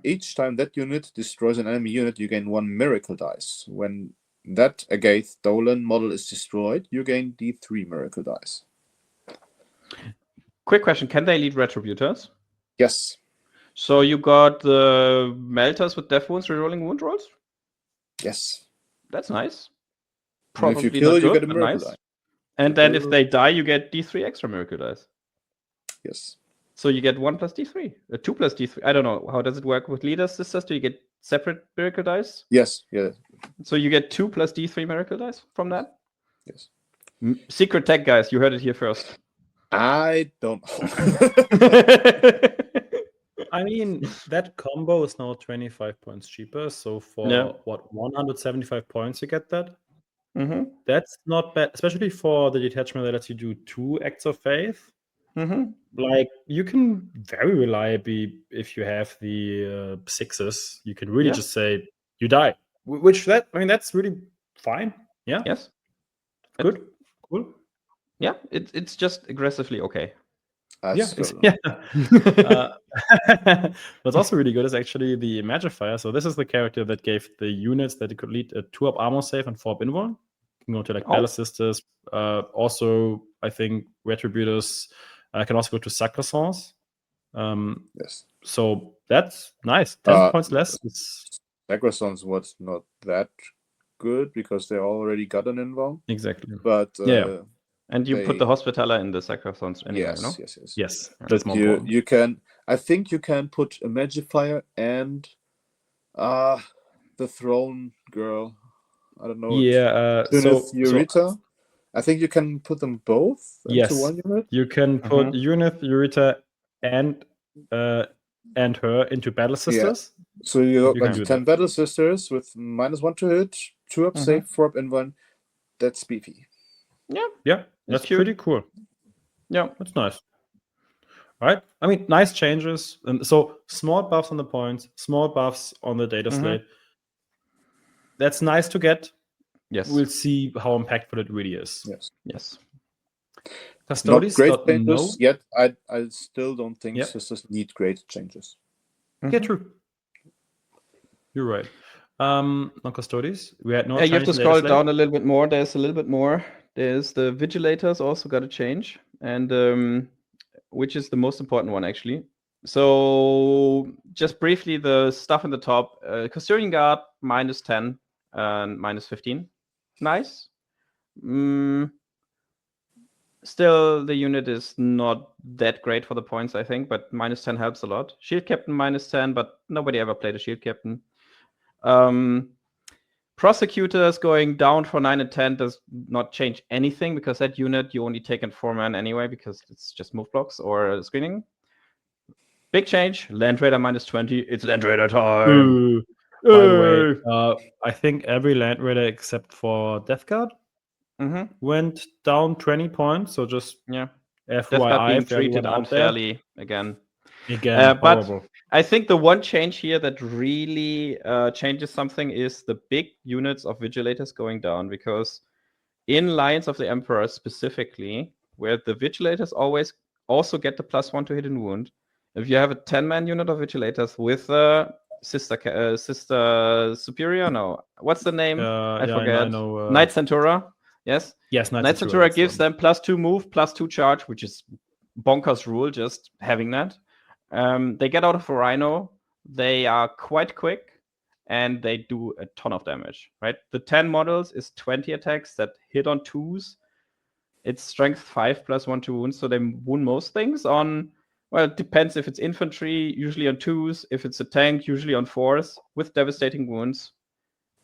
each time that unit destroys an enemy unit, you gain 1 miracle dice. When that Agath Dolan model is destroyed, you gain D3 miracle dice. Quick question, can they lead Retributors? Yes. So you got the Melters with death wounds rerolling wound rolls? Yes. That's nice. And if you Probably kill, not you good, get a but miracle nice. die. And then if they die, you get D3 extra miracle dice. Yes. So you get 1 plus D3, 2 plus D3. I don't know. How does it work with leader sisters? Do you get separate miracle dice? Yes. Yeah. So you get 2 plus D3 miracle dice from that? Yes. Secret tech, guys. You heard it here first. I don't know. I mean, that combo is now 25 points cheaper. So for 175 points, you get that. That's not bad, especially for the detachment that lets you do 2 acts of faith. Like, you can very reliably, if you have the 6s, you can really just say you die. That's really fine. Yeah. Yes. Good. Cool. Yeah, it's just aggressively okay. What's also really good is actually the Magifier. So this is the character that gave the units that it could lead a 2-up armor save and 4-up invuln. You can go to like Battle Sisters. Also, I think Retributors can also go to Sacrosancts. Yes. So that's nice. 10 points less. Sacrosancts was not that good because they already got an invuln. Exactly. But and you put the Hospitaller in the Sacrosancts anyway, yes, no? Yes. That's more important. You can. I think you can put a Magifier and the Throne Girl. I don't know. Yeah. Eurita. I think you can put them both into one unit. You can put Unith, Eurita, and her into Battle Sisters. Yeah. So you got 10 Battle Sisters with -1 to hit, 2-up save, 4-up invuln. That's beefy. Yeah. That's pretty cool. Yeah, that's nice. Right? I mean, nice changes. And so small buffs on the points, small buffs on the data slate. That's nice to get. Yes. We'll see how impactful it really is. Yes. Not Custodes great changes yet. I still don't think sisters need great changes. Yeah, true. You're right. On Custodes, we had no. You have to scroll down a little bit more. There's a little bit more. There's the Vigilators also got a change, and which is the most important one actually. So just briefly, the stuff in the top: Custodian Guard -10 and -15. Nice. Still, the unit is not that great for the points, I think, but -10 helps a lot. Shield Captain -10, but nobody ever played a Shield Captain. Prosecutors going down for 9 and 10 does not change anything because that unit you only take in 4-man anyway because it's just move blocks or screening. Big change, Land Raider -20. It's Land Raider time. By the way, I think every Land Raider except for Death Guard went down 20 points. So just FYI, being treated unfairly again. Horrible. But I think the one change here that really changes something is the big units of Vigilators going down, because in Lions of the Emperor specifically, where the Vigilators always also get the +1 to hit and wound, if you have a 10-man unit of Vigilators with Sister Superior, no, what's the name? I forget. I know, Knight Centura. Yes, Knight Centura gives them +2 move, +2 charge, which is bonkers rule, just having that. They get out of a Rhino. They are quite quick, and they do a ton of damage, right? The 10 models is 20 attacks that hit on 2s. It's strength 5 +1 to wounds, so they wound most things on, well, it depends if it's infantry, usually on 2s. If it's a tank, usually on 4s, with devastating wounds.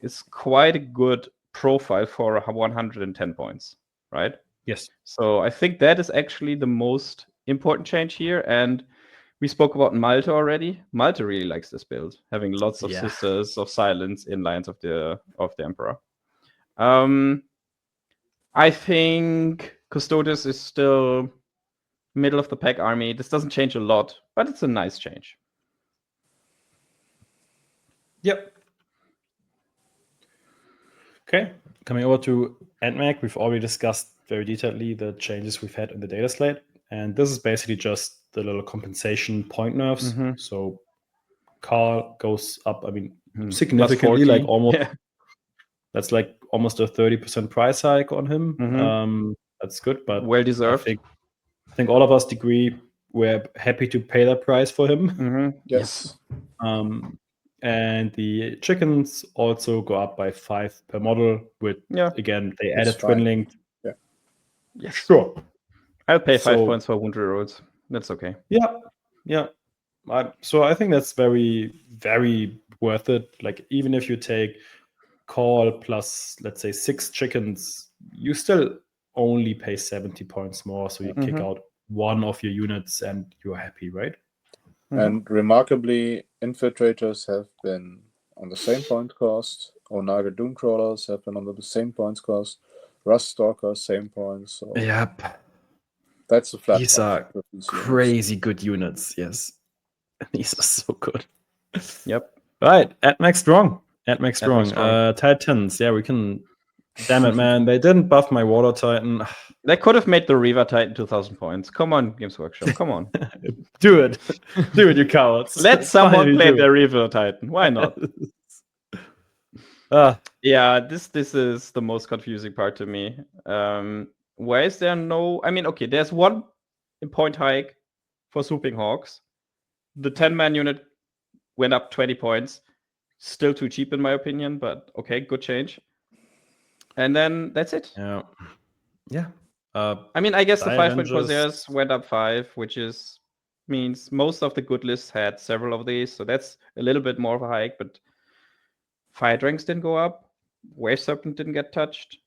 is quite a good profile for 110 points, right? Yes. So I think that is actually the most important change here. And we spoke about Malta already. Malta really likes this build, having lots of Sisters of Silence in Lions of the Emperor. I think Custodes is still middle of the pack army. This doesn't change a lot, but it's a nice change. Yep. Okay, coming over to AntMech, we've already discussed very detailedly the changes we've had in the data slate, and this is basically just the little compensation point nerfs. So Carl goes up, I mean, significantly, like almost. Yeah. That's like almost a 30% price hike on him. That's good, but well deserved. I think all of us agree we're happy to pay that price for him. Yes. And the chickens also go up by 5 per model. With again, they added twin linked. Yeah. Yes. Sure. I'll pay 5 points for wound rolls. That's okay. Yeah. So I think that's very, very worth it. Like even if you take Call plus, let's say, 6 chickens, you still only pay 70 points more. So you kick out one of your units and you're happy, right? And remarkably, infiltrators have been on the same point cost. Onaga Doom Crawlers have been on the same points cost. Rust Stalkers, same points. So yep. That's a flat. These are crazy good units, yes. These are so good. Yep. Right, AntMech Strong. AntMech Strong. Titans, yeah, we can... Damn it, man. They didn't buff my Water Titan. They could have made the Reaver Titan 2,000 points. Come on, Games Workshop. Come on. Do it. Do it, you cowards. Let someone play the Reaver Titan. Why not? Yeah, this is the most confusing part to me. Why is there no... I mean, okay, there's one point hike for Swooping Hawks. The 10-man unit went up 20 points. Still too cheap in my opinion, but okay, good change. And then that's it. Yeah. I mean, I guess the 5-point Corsairs went up 5, which means most of the good lists had several of these, so that's a little bit more of a hike, but Fire Dranks didn't go up. Wave Serpent didn't get touched.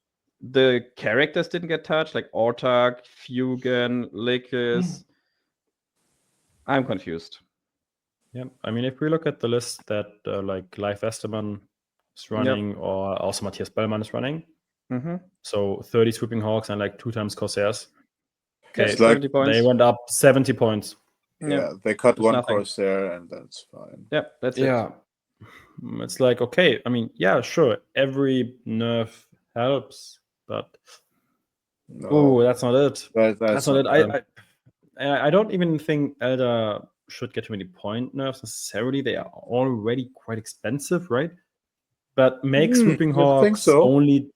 The characters didn't get touched, like Ortag, Fugan, Lycus. I'm confused. Yeah, I mean, if we look at the list that like Leif Westermann is running, or also Matthias Bellmann is running, so 30 Swooping Hawks and like 2 times Corsairs. Okay, yeah, 70 points. They went up 70 points. Yeah, they cut one Corsair and that's fine. Yeah, that's it. It's like, okay, I mean, yeah, sure, every nerf helps, but that's not it. That's not it. I don't even think Eldar should get too many point nerfs necessarily. They are already quite expensive, right? But make Swooping Hawks only...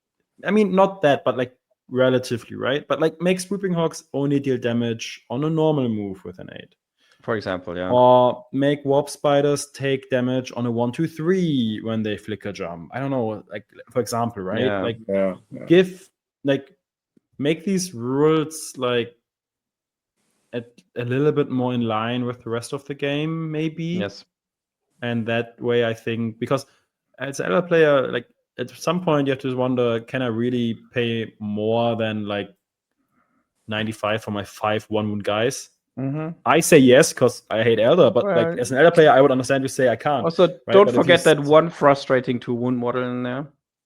I mean, not that, but like relatively, right? But like make Swooping Hawks only deal damage on a normal move with an 8. For example, yeah. Or make Warp Spiders take damage on a 1-2-3 when they flicker jump. I don't know, like for example, right? Give, like, make these rules like a little bit more in line with the rest of the game, maybe. Yes. And that way, I think, because as an Elder player, like at some point you have to wonder, can I really pay more than like 95 for my 5 1-wound guys? I say yes because I hate Elder, but like as an Elder player, I would understand you say I can't. Also, don't forget that one frustrating 2-wound model in there.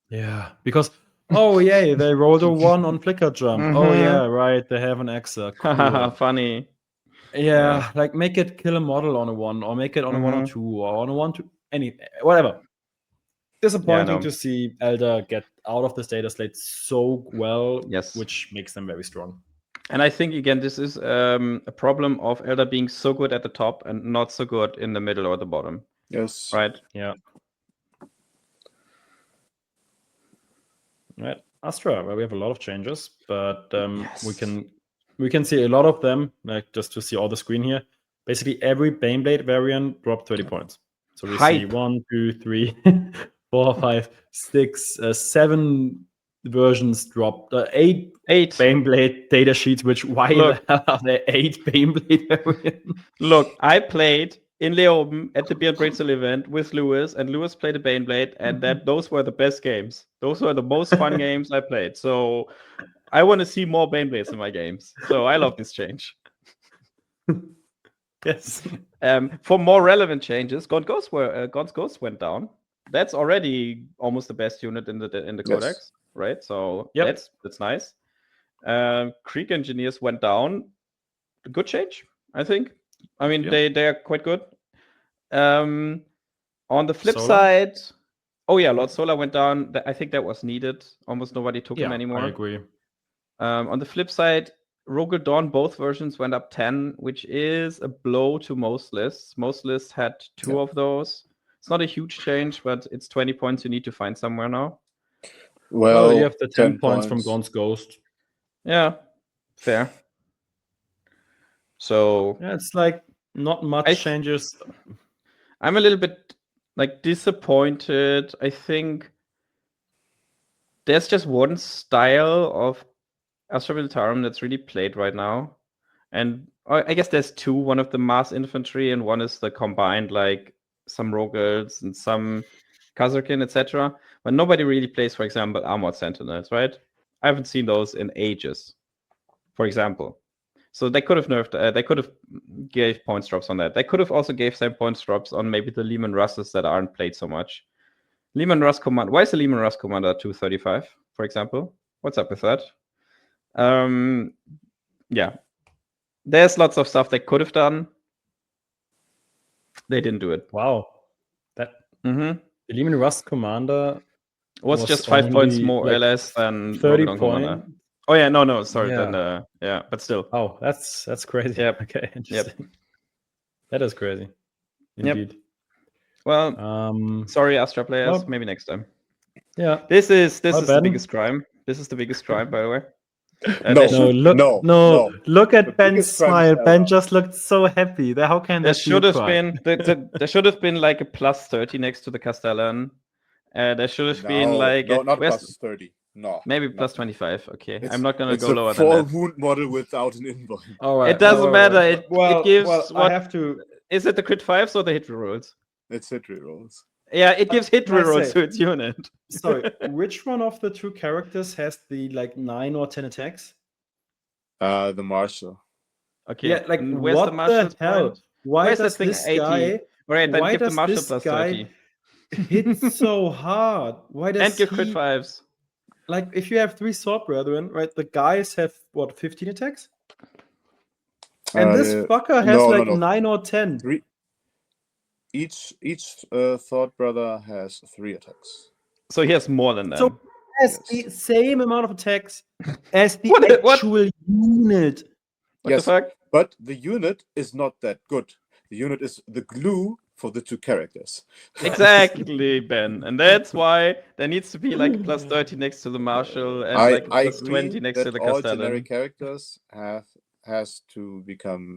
Yeah, because they rolled a 1 on flicker jump. Oh yeah, right, they have an Exa. Cool. Funny. Yeah, like make it kill a model on a 1, or make it on a 1 or 2, or on a 1-2, whatever. Disappointing to see Elder get out of this data slate so well, which makes them very strong. And I think, again, this is a problem of Elder being so good at the top and not so good in the middle or the bottom. Yes. Right? Yeah. Right. Astra, where we have a lot of changes, but we can see a lot of them, like just to see all the screen here. Basically, every Baneblade variant dropped 30 points. So we see 1, 2, 3, 4, 5, 6, 7 versions dropped. 8 Baneblade data sheets, which why the hell are there 8 Baneblade variants? Look, I played in Leoben at the Beard Brainstill event with Lewis, and Lewis played a Baneblade, and those were the best games. Those were the most fun games I played. So I want to see more Baneblades in my games. So I love this change. Yes. For more relevant changes, Gaunt's Ghost went down. That's already almost the best unit in the Codex, right? So that's nice. Creek Engineers went down. Good change, I think. I mean, they are quite good. On the flip side, Lord Solar went down. I think that was needed. Almost nobody took him anymore. I agree. On the flip side, Rogal Dawn, both versions went up 10, which is a blow to most lists. Most lists had 2 of those. It's not a huge change, but it's 20 points you need to find somewhere now. Well, you have the 10 points from Gaunt's Ghost. Yeah, fair. So yeah, it's like not much changes. I'm a little bit disappointed. I think there's just one style of Astra Militarum that's really played right now. And I guess there's 2. One of the mass infantry, and one is the combined, like some Rogals and some Kazarkin, etc. But nobody really plays, for example, Armored Sentinels, right? I haven't seen those in ages, for example. So they could have nerfed, they could have gave points drops on that. They could have also gave some points drops on maybe the Lehman Russes that aren't played so much. Lehman Russ Commander, why is the Lehman Russ Commander 235, for example? What's up with that? Yeah. There's lots of stuff they could have done. They didn't do it. Wow. The Lehman Russ Commander was just 5 points more or less than 30 points. Oh yeah, no, sorry. Yeah. Then but still. Oh, that's crazy. Yep. Okay, interesting. Yep. That is crazy. Indeed. Yep. Well, sorry, Astra players. Maybe next time. Yeah. This is the biggest crime. This is the biggest crime, by the way. Look at Ben's smile. Ben just looked so happy. How can there should have been there should have been like a plus 30 next to the Castellan. There should have been like not plus 30. No, maybe plus 25. Okay, I'm not gonna go lower than that. It's a 4 wound model without an invuln. All right, it doesn't matter. It gives. I have to. Is it the crit 5s or the hit rerolls? It's hit rerolls. Yeah, it gives hit rerolls to its unit. Sorry, which one of the 2 characters has the 9 or 10 attacks? The Marshal. Okay. Yeah, where's what the Marshal? Hell? Why does this guy? All right, then why give the does Marshal this plus guy 30. hit so hard? Why does and give crit 5s? Like, if you have 3 Sword Brethren, right? The guys have 15 attacks, and this fucker has 9 or 10. 3. Each Thought Brother has 3 attacks. So he has more than that. So he has the same amount of attacks as the actual unit. What the fuck? But the unit is not that good. The unit is the glue for the 2 characters. Exactly, Ben. And that's why there needs to be like plus 30 next to the Marshal and plus 20 next to the Castellan. All generic characters has to become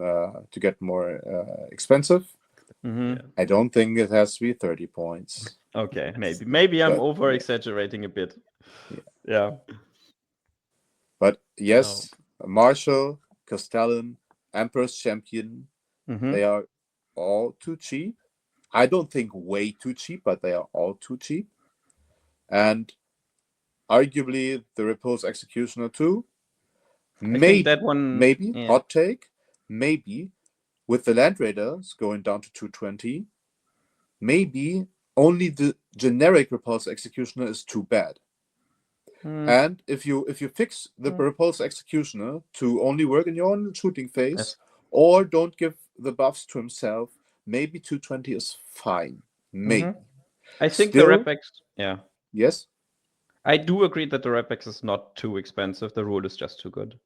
to get more expensive. I don't think it has to be 30 points. Okay, maybe I'm over exaggerating a bit. Yeah. But yes, Marshal, Castellan, Emperor's Champion, they are all too cheap. I don't think way too cheap, but they are all too cheap. And arguably the Repulse Executioner too. Maybe hot take. Maybe with the Land Raiders going down to 220, maybe only the generic Repulse Executioner is too bad. And if you fix the Repulse Executioner to only work in your own shooting phase, or don't give the buffs to himself, maybe 220 is fine. Maybe. I think the Repex. Yeah. Yes. I do agree that the Repex is not too expensive. The rule is just too good.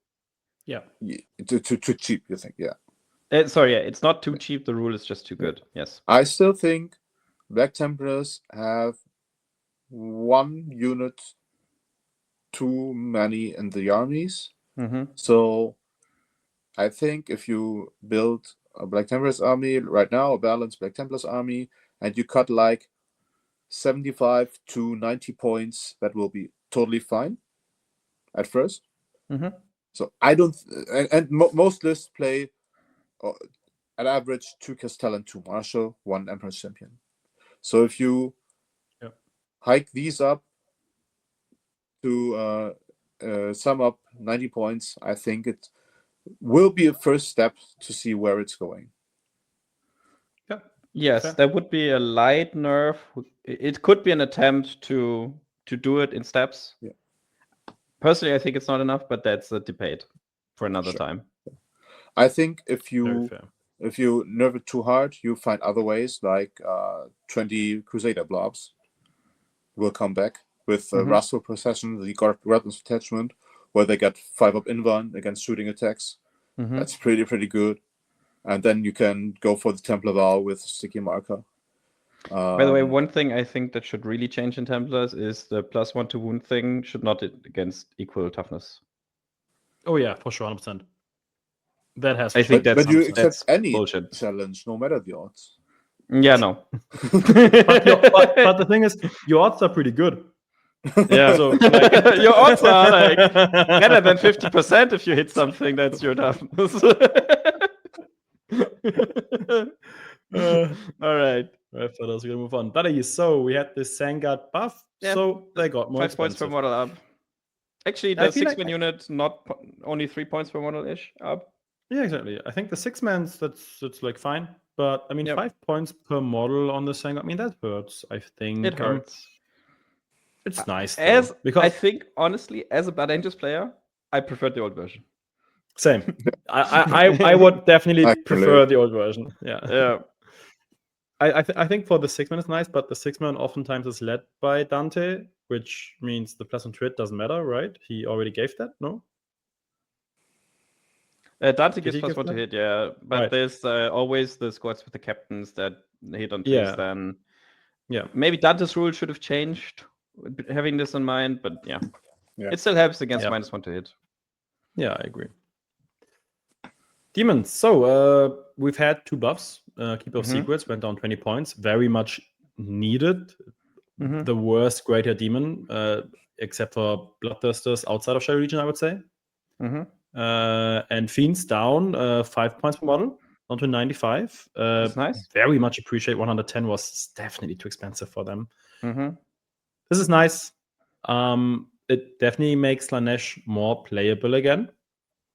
Yeah. Too cheap, you think? Yeah. It's not too cheap. The rule is just too good. Yes. I still think Black Templars have 1 unit too many in the armies. So I think if you build a Black Templars army right now, a balanced Black Templars army, and you cut like 75 to 90 points, that will be totally fine at first. So I don't, and most lists play, at average 2 Castellan, 2 Marshal, 1 Emperor Champion. So if you hike these up to sum up 90 points, I think it will be a first step to see where it's going. Yes, Fair. that would be a light nerf. It could be an attempt to do it in steps. Yeah. Personally, I think it's not enough, but that's a debate for another Sure. time. I think if Very you fair. nerf it too hard, you find other ways, like 20 Crusader blobs will come back with Wrathful Procession, the Guard Weapons Attachment, where they get 5-up invuln against shooting attacks. That's pretty good. And then you can go for the Templar Vow with Sticky Marker. By the way, one thing I think that should really change in Templars is the +1 to wound thing should not against equal toughness. Oh yeah, for sure, 100%. That has. I think but you 100%. accept any bullshit. challenge, no matter the odds. Yeah, no. but the thing is, your odds are pretty good. Yeah, So, your odds are like better than 50% if you hit something that's your toughness. All right. Right, for those, we're gonna move on. Bloody, so we had this Vanguard buff, Yeah. so they got more 5 points per expensive. model up. Actually, I the feel 6-man unit, not only 3 points per model ish up. Yeah, exactly. I think the 6-man's that's like fine, but I mean, Yep. 5 points per model on the Vanguard. I mean, that hurts. I think It hurts. It's nice though, As because I think, honestly, as a Blood Angels player, I preferred the old version. same. I would definitely Actually. prefer the old version. Yeah. Yeah. I think for the 6-man is nice, but the 6-man oftentimes is led by Dante, which means the +1 to hit doesn't matter, right? He already gave that, no? Dante Did gives he give +1 to that? hit, yeah. But Right. there's always the squads with the captains that hit on trees Yeah. then. Yeah. Maybe Dante's rule should have changed, having this in mind, but yeah. Yeah. It still helps against Yeah. -1 to hit. Yeah, I agree. Demons. So we've had 2 buffs. Keeper of Secrets went down 20 points. Very much needed. The worst greater demon, except for Bloodthirsters outside of Shadow Legion, I would say. And Fiends down 5 points per model, down to 95. That's nice. Very much appreciate 110 was definitely too expensive for them. Mm-hmm. This is nice. It definitely makes Slanesh more playable again,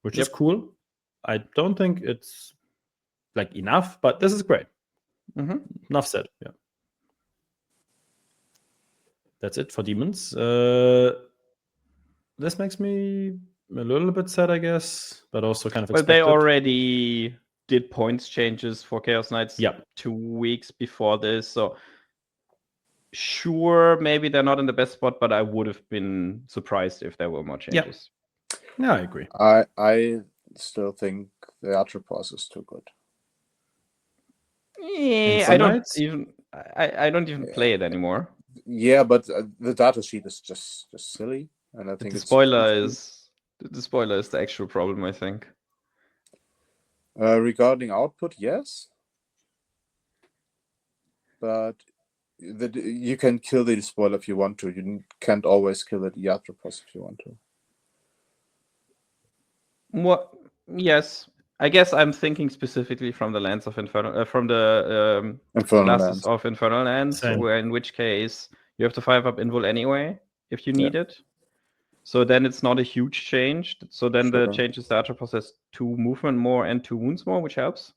which is cool. I don't think it's like enough, but this is great. Enough said. Yeah. That's it for demons. This makes me a little bit sad, I guess, but also kind of But expected. they already did points changes for Chaos Knights 2 weeks before this, so sure, maybe they're not in the best spot, but I would have been surprised if there were more changes. Yeah, I agree. I still think the Atropos is too good. Yeah, I don't even play it anymore. Yeah, but the data sheet is just silly, and I think The spoiler is the actual problem, I think. Regarding output, yes, but you can kill the spoiler if you want to. You can't always kill the Atropos if you want to. What? Yes, I guess I'm thinking specifically from the lands of Infernal, from the classes of Infernal Lands, where in which case you have to 5-up invul anyway if you need it. So then it's not a huge change. So then the change is the Atropos has 2 movement more and 2 wounds more, which helps,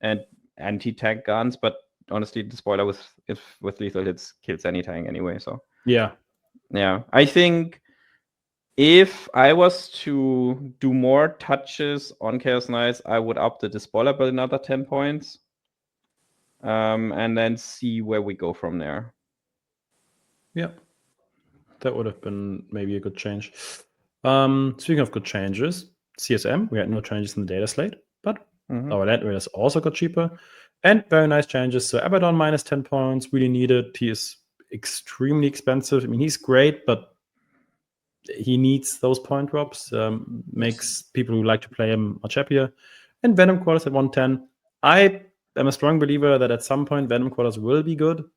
and anti-tank guns. But honestly, the spoiler with lethal hits kills any tank anyway. So yeah, I think if I was to do more touches on Chaos Knights, I would up the spoiler by another 10 points, and then see where we go from there. Yeah, that would have been maybe a good change. Speaking of good changes, CSM, we had no changes in the data slate, but our land raiders also got cheaper, and very nice changes. So Abaddon minus 10 points, really needed. He is extremely expensive. I mean, he's great, but he needs those point drops. Makes people who like to play him much happier. And Venom Quarters at 110. I am a strong believer that at some point Venom Quarters will be good.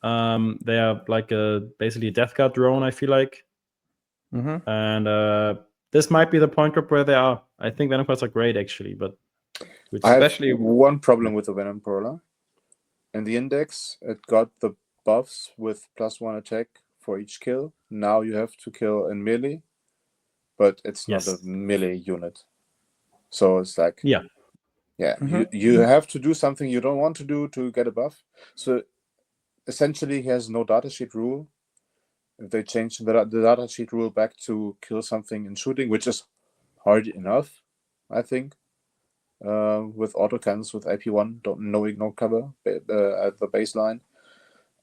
They are like basically a Death Guard drone, I feel like. And this might be the point drop where they are. I think Venom Quarters are great, actually, but Which I have Especially- one problem with the Venom Brawler. In the index, it got the buffs with +1 attack for each kill. Now you have to kill in melee, but it's not Yes. a melee unit. So it's like, Yeah. you have to do something you don't want to do to get a buff. So essentially, he has no datasheet rule. If they change the datasheet rule back to kill something in shooting, which is hard enough, I think, with autocans with AP1, no ignore cover at the baseline.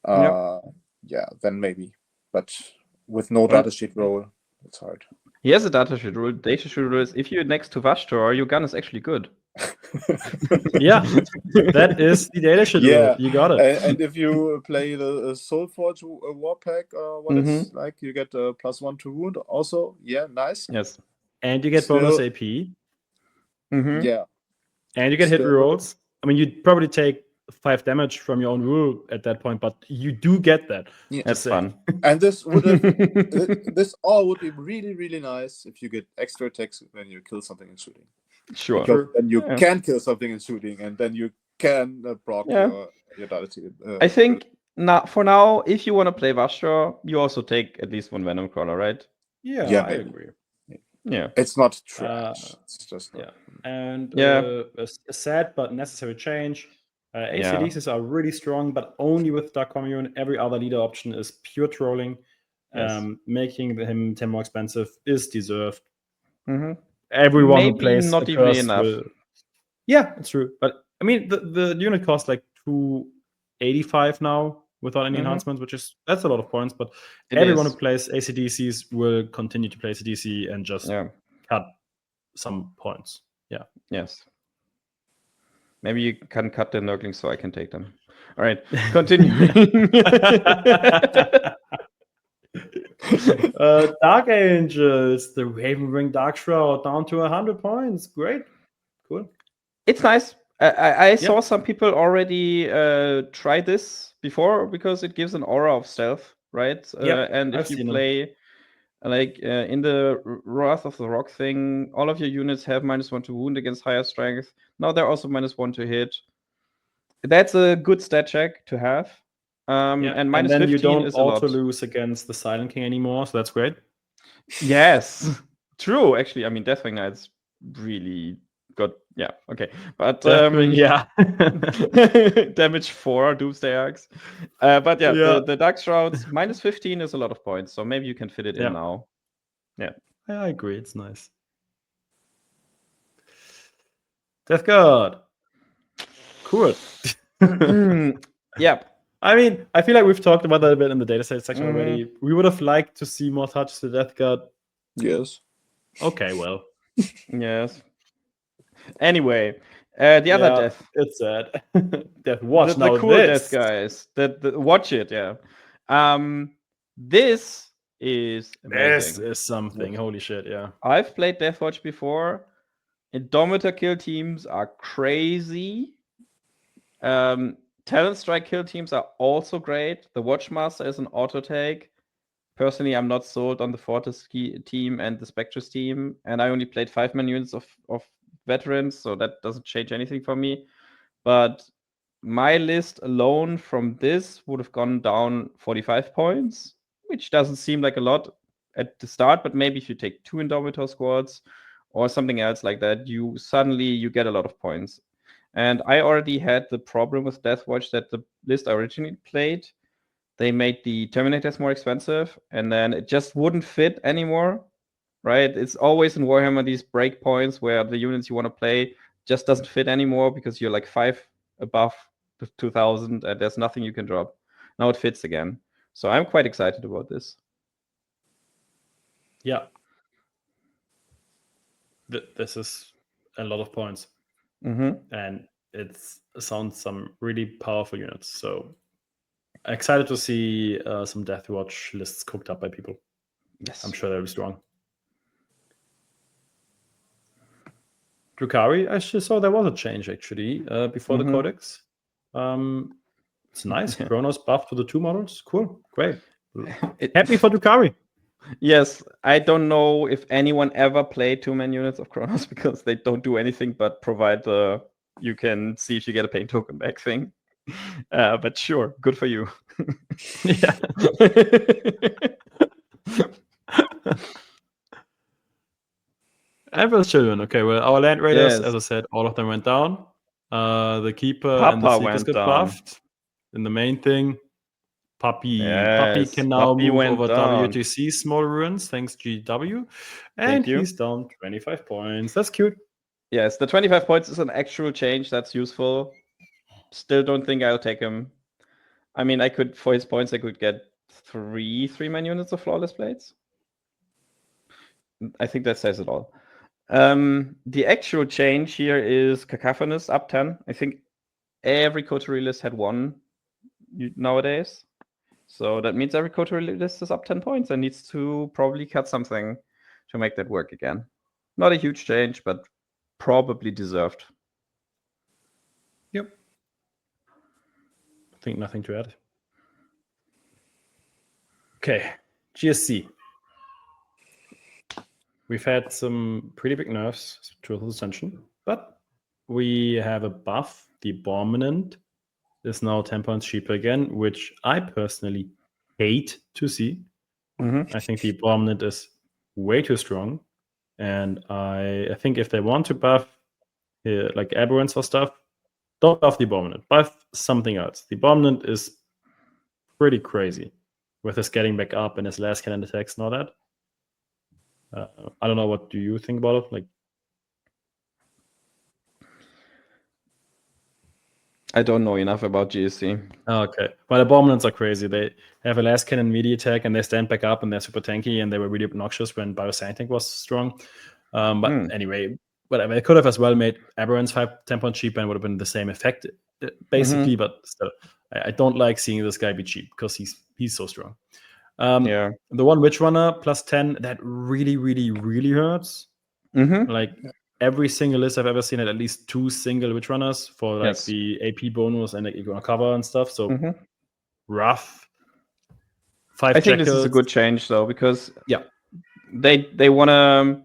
Yeah, then maybe. But with no Well- datasheet rule, it's hard. He has a datasheet rule. Datasheet rule is if you're next to Vashtor, your gun is actually good. Yeah, that is the data sheet Yeah, rule. You got it. And if you play the Soulforge war pack, what is like, you get a +1 to wound also. Yeah, nice. Yes. And you get Still- bonus AP. Yeah, And you get hit Still- rolls. I mean, you'd probably take 5 damage from your own rule at that point, but you do get that. Yeah. That's Just fun. and this would have this all would be really, really nice if you get extra attacks when you kill something in shooting. Sure. Because then you Yeah. can kill something in shooting, and then you can block Yeah. your datasheet. I think for now, if you want to play Vashtor, you also take at least one Venom Crawler, right? Yeah, Yeah, I maybe. agree. Yeah. it's not trash. It's just not. yeah. And Yeah. a sad but necessary change. Yeah. ACDCs are really strong, but only with Dark Commune. Every other leader option is pure trolling. Yes. Making him 10 more expensive is deserved. Mm-hmm. Everyone who Maybe plays not a even curse enough. will- Yeah, it's true. But I mean, the unit costs like 285 now without any Mhm. enhancements, that's a lot of points. But It everyone is. who plays ACDCs will continue to play ACDC and just Yeah. cut some points. Yes. Maybe you can cut the Nurglings so I can take them. All right. Continuing. Dark Angels, the Ravenwing Dark Shroud down to 100 points. Great. Cool. It's nice. I saw some people already try this before because it gives an aura of stealth, right? Yep, And if I've you seen them. play like in the Wrath of the Rock thing, all of your units have -1 to wound against higher strength. Now they're also -1 to hit. That's a good stat check to have. And then -15 you don't is a lot. auto lose against the Silent King anymore, so that's great. Yes, true. Actually, I mean, Deathwing Knights really got okay, but yeah. damage 4 Doomsday Arcs. But yeah, Yeah. the Dark Shrouds -15 is a lot of points, so maybe you can fit it Yeah. in now. I agree. It's nice. Death Guard. Cool. Yep. I mean, I feel like we've talked about that a bit in the dataset section Mhm. already. We would have liked to see more touch to Death Guard. Yes. Okay, well. Yes. Anyway, the other Yeah, death. It's sad. Deathwatch. The Now cool this. death guys. Watch it, yeah. This is This amazing. is something. Holy shit, yeah. I've played Deathwatch before. Indomitor kill teams are crazy. Talent strike kill teams are also great. The Watchmaster is an auto take. Personally, I'm not sold on the Fortis team and the Spectres team, and I only played 5-man units of veterans, so that doesn't change anything for me. But my list alone from this would have gone down 45 points, which doesn't seem like a lot at the start, but maybe if you take 2 Indomitor squads or something else like that, you get a lot of points. And I already had the problem with Deathwatch that the list I originally played, they made the Terminators more expensive, and then it just wouldn't fit anymore, right? It's always in Warhammer these breakpoints where the units you want to play just doesn't fit anymore because you're like 5 above 2000 and there's nothing you can drop. Now it fits again. So I'm quite excited about this. Yeah. This is a lot of points. Mm-hmm. And it sounds some really powerful units. So excited to see some Deathwatch lists cooked up by people. Yes. I'm sure they'll be strong. Drukhari, I just saw there was a change actually before the Codex. It's nice. Kronos buff to the 2 models. Cool. Great. Happy for Drukhari. Yes, I don't know if anyone ever played 2-man units of Kronos because they don't do anything but provide the you can see if you get a paint token back thing. But sure, good for you. Yeah. Emperor's Children. Okay, well, our land raiders, Yes. as I said, all of them went down. The Keeper and the Papa Seekers went got down. buffed. And the main thing, Puppy Yes, can now Puppy move went over down. WTC small ruins, thanks GW. And Thank you. he's down 25 points. That's cute. Yes, the 25 points is an actual change. That's useful. Still don't think I'll take him. I mean, I could, for his points, I could get 3-man units of Flawless Blades. I think that says it all. The actual change here is Cacophonous up 10. I think every coterie list had one nowadays. So that means every coterie list is up 10 points and needs to probably cut something to make that work again. Not a huge change, but probably deserved. Yep. I think nothing to add. Okay, GSC. We've had some pretty big nerfs to Ascension, but we have a buff. The Abominant is now 10 points cheaper again, which I personally hate to see. I think the Abominant is way too strong. And I think if they want to buff like Aberrants or stuff, don't buff the Abominant. Buff something else. The Abominant is pretty crazy with his getting back up and his last cannon attacks and all that. I don't know. What do you think about it? Like, I don't know enough about GSC. Okay. Well, Abominants are crazy. They have a last cannon melee attack and they stand back up and they're super tanky and they were really obnoxious when Bioscientic was strong. But anyway, whatever. They could have as well made Aberrants 10 points cheaper and would have been the same effect, basically. But still, I don't like seeing this guy be cheap because he's so strong. Yeah. The one Witch Runner plus 10, that really, really, really hurts. Like, every single list I've ever seen had at least 2 single Witch Runners for like the AP bonus and like you're gonna cover and stuff. So rough. 5 I think this is a Jackals. good change though, because Yeah. they want to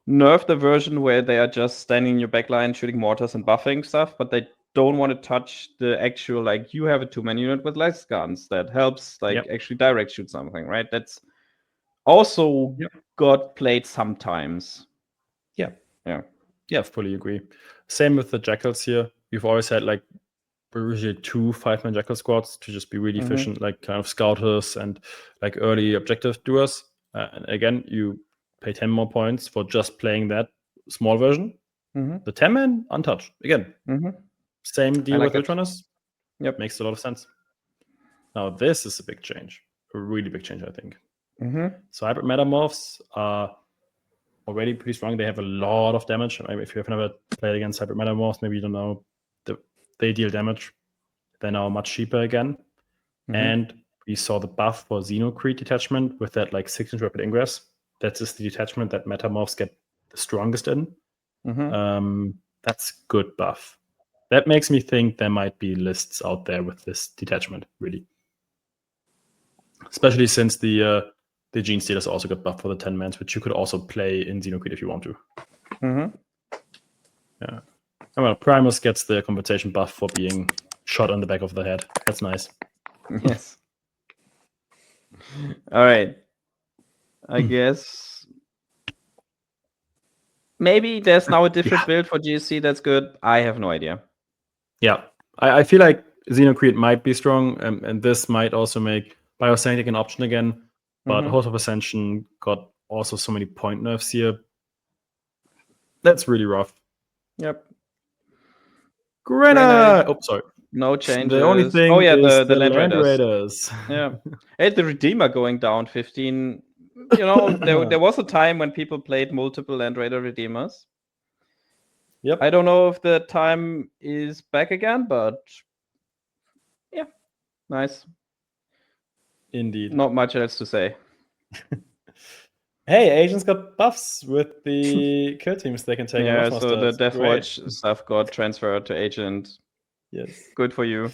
nerf the version where they are just standing in your backline shooting mortars and buffing stuff, but they don't want to touch the actual, like, you have a 2-man unit with less guns that helps like actually direct shoot something, right? That's also got played sometimes. Yeah, fully agree. Same with the Jackals here. We've always had like usually 2 5-man Jackal squads to just be really efficient, like kind of scouters and like early objective doers. And again, you pay 10 more points for just playing that small version. The 10-man, untouched. Again, same deal with Witch Runners. Yep. Makes a lot of sense. Now, this is a big change. A really big change, I think. So Hybrid Metamorphs are already pretty strong. They have a lot of damage. If you've never played against Hybrid Metamorphs, maybe you don't know. They deal damage. They're now much cheaper again. And we saw the buff for Xenocrete detachment with that like 6-inch rapid ingress. That's just the detachment that Metamorphs get the strongest in. That's good buff. That makes me think there might be lists out there with this detachment, really. Especially since the Genestealers also got buffed for the 10-mans, which you could also play in Xenocrete if you want to. Yeah. Well, Primus gets the compensation buff for being shot on the back of the head. That's nice. Yes. All right. I guess maybe there's now a different build for GSC that's good. I have no idea. Yeah. I feel like Xenocrete might be strong, and this might also make Bioscientic an option again. But Host of Ascension got also so many point nerfs here. That's really rough. Yep. Grey Knight. Oh, sorry. No changes. The only thing is the Land Raiders. Yeah. Hey, the Redeemer going down 15. You know, there was a time when people played multiple Land Raider Redeemers. Yep. I don't know if the time is back again, but yeah, nice. Indeed. Not much else to say. Hey, agents got buffs with the kill teams they can take. Yeah, so the Deathwatch stuff got transferred to agent. Yes. Good for you.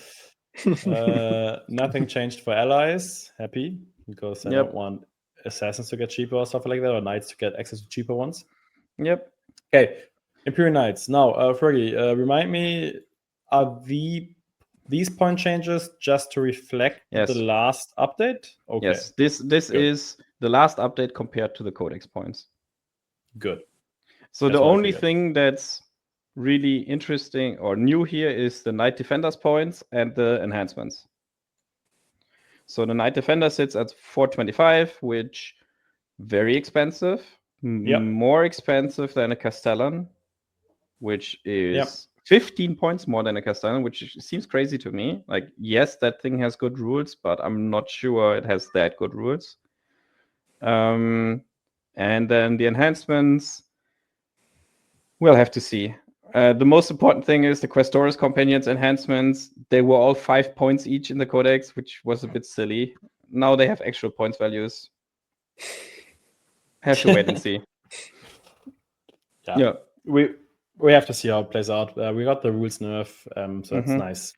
Nothing changed for allies. Happy, because I don't want assassins to get cheaper or stuff like that, or knights to get access to cheaper ones. Yep. Okay, Imperial Knights. Now, Fergie, remind me, are these point changes just to reflect Yes. the last update? Okay. Yes. This is the last update compared to the Codex points. Good. So That's the what I only figured. thing that's really interesting or new here is the Knight Defenders points and the enhancements. So the Knight Defender sits at 425, which very expensive, Yep. more expensive than a Castellan, which is Yep. 15 points more than a Castellan, which seems crazy to me. Like, yes, that thing has good rules, but I'm not sure it has that good rules. And then the enhancements, we'll have to see. The most important thing is the Questoris Companions enhancements. They were all 5 points each in the Codex, which was a bit silly. Now they have actual points values. Have to wait and see. Yeah. We have to see how it plays out. We got the rules nerf, so that's nice.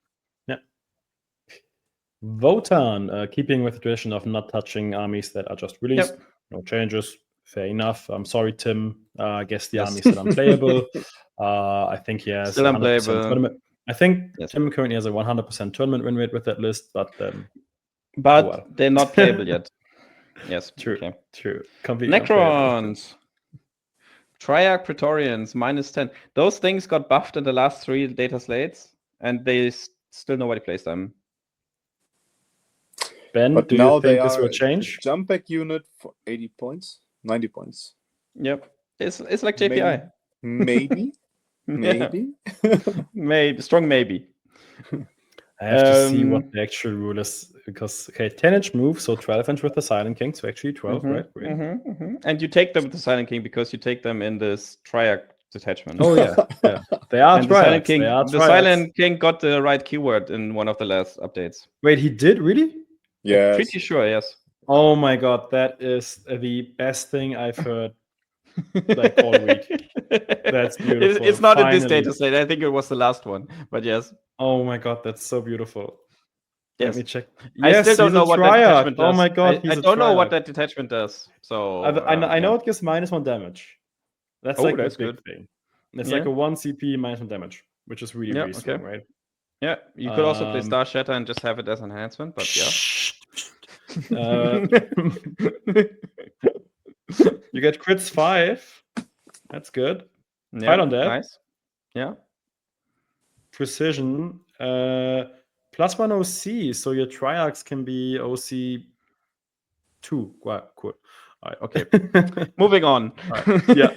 Yeah. Votann, keeping with the tradition of not touching armies that are just released. Yep. No changes. Fair enough. I'm sorry, Tim. I guess the army is still unplayable. I think he has Still 100% unplayable. tournament. I think Yes. Tim currently has a 100% tournament win rate with that list, but But they're not playable yet. Yes. True. Okay. True. Completely Necrons. Triarch Praetorians, -10. Those things got buffed in the last 3 data slates, and they still nobody plays them. Ben, But do now you they think this are will change? a jump back unit for 80 points, 90 points. Yep. It's like JPI. Maybe. Maybe. Maybe. Strong maybe. I have to see what the actual rule is, because 10-inch move, so 12-inch with the Silent King, so actually 12, right? Great. And you take them with the Silent King because you take them in this Triarch detachment. Oh yeah, they are and Triarchs. the Silent King got the right keyword in one of the last updates. Wait, he did really? Yes. Pretty sure, yes. Oh my god, that is the best thing I've heard like all week. That's beautiful. It's not Finally. in this data set. I think it was the last one, but yes. Oh my god, that's so beautiful. Yes. Let me check. I still don't know what that detachment does. Oh my god, I don't know what that detachment does. So I know it gives -1 damage. That's like that's the big good. thing. It's like a 1 CP -1 damage, which is really strong, right? Yeah, you could also play Star Shatter and just have it as enhancement, but yeah. You get crits 5. That's good. Yeah, Fight on that. Nice. Yeah. Precision. +1 OC, so your Triarchs can be OC 2. Wow, cool. All right. Okay. Moving on. Right. Yeah.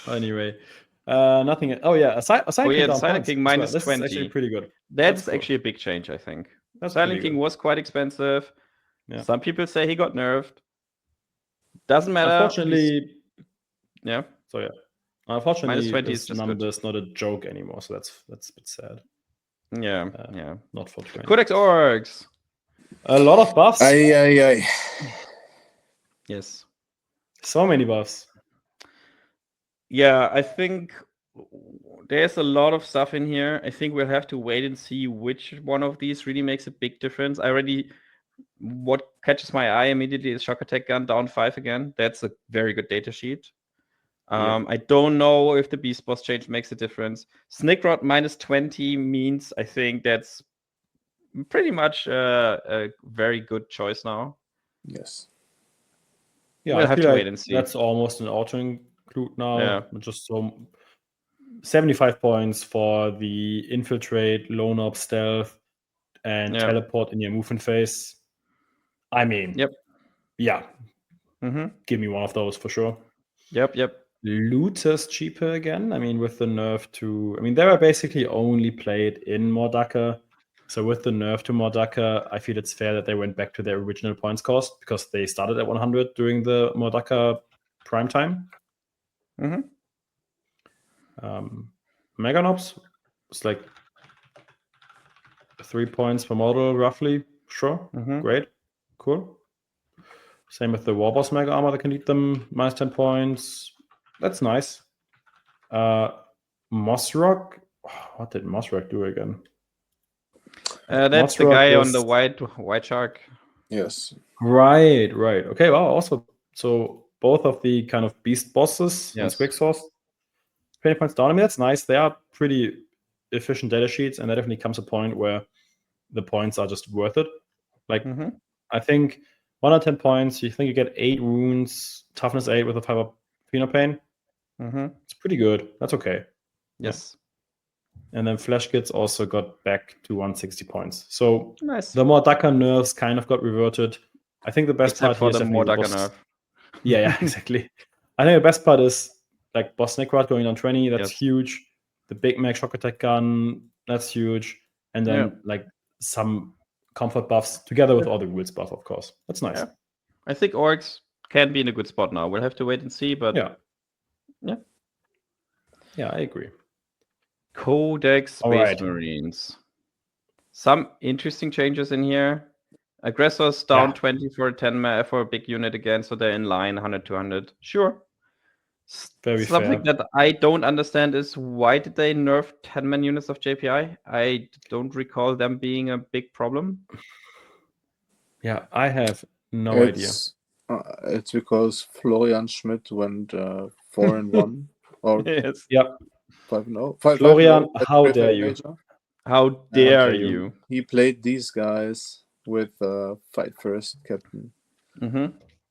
Anyway. Nothing. Oh yeah, a Silent King -20. This is actually pretty good. That's actually a big change, I think. Silent King was quite expensive. Yeah. Some people say he got nerfed. Doesn't matter. Unfortunately. Yeah. So yeah. Unfortunately, -20 this number is not a joke anymore, so that's a bit sad. Yeah. Not for 20. Codex Orks. A lot of buffs. Aye. Yes. So many buffs. Yeah, I think there's a lot of stuff in here. I think we'll have to wait and see which one of these really makes a big difference. What catches my eye immediately is Shock Attack Gun down 5 again. That's a very good data sheet. I don't know if the Beast Boss change makes a difference. Snake Rod -20 means I think that's pretty much a very good choice now. Yes. Yeah, we'll have to wait and see. That's almost an auto include now. Yeah. Just so 75 points for the infiltrate, lone up, stealth, and teleport in your movement phase. I mean, yeah. Give me one of those for sure. Yep. Looters cheaper again. I mean, with the nerf to... I mean, they were basically only played in Mordaka. So with the nerf to Mordaka, I feel it's fair that they went back to their original points cost because they started at 100 during the Mordaka prime time. Meganops, it's like 3 points per model, roughly. Sure. Great. Cool. Same with the Warboss Mega Armor that can lead them -10 points. That's nice. Mossrock. What did Mossrock do again? That's the guy on the white shark. Yes. Right. Okay, well, also, so both of the kind of beast bosses and Yes. Squig Source, 20 points down. I mean, that's nice. They are pretty efficient data sheets, and there definitely comes a point where the points are just worth it. Like, I think 1 out of 10 points, you think you get 8 wounds, toughness 8 with a 5 up Pain. It's pretty good. That's okay. Yes. And then Flesh Kits also got back to 160 points. So Nice. the Mordaka nerfs kind of got reverted. I think the best Except part for here is the definitely the Mordaka boss. nerf. Yeah, exactly. I think the best part is like Boss Necrot going on 20. That's Yes. huge. The Big Mac Shock Attack Gun, that's huge. And then like some comfort buffs together with all the rules buff, of course. That's nice. Yeah. I think Orks can be in a good spot now. We'll have to wait and see, but yeah, I agree. Codex Space Marines. Some interesting changes in here. Aggressors down 20 for a 10 for a big unit again, so they're in line 100 200. Sure. Very Something fair. that I don't understand is why did they nerf 10-man units of JPI? I don't recall them being a big problem. Yeah, I have no idea. It's because Florian Schmidt went 4-1 or Yes. 5-0. Florian, 5-0 how dare you? Major. How dare you? He played these guys with Fight First Captain.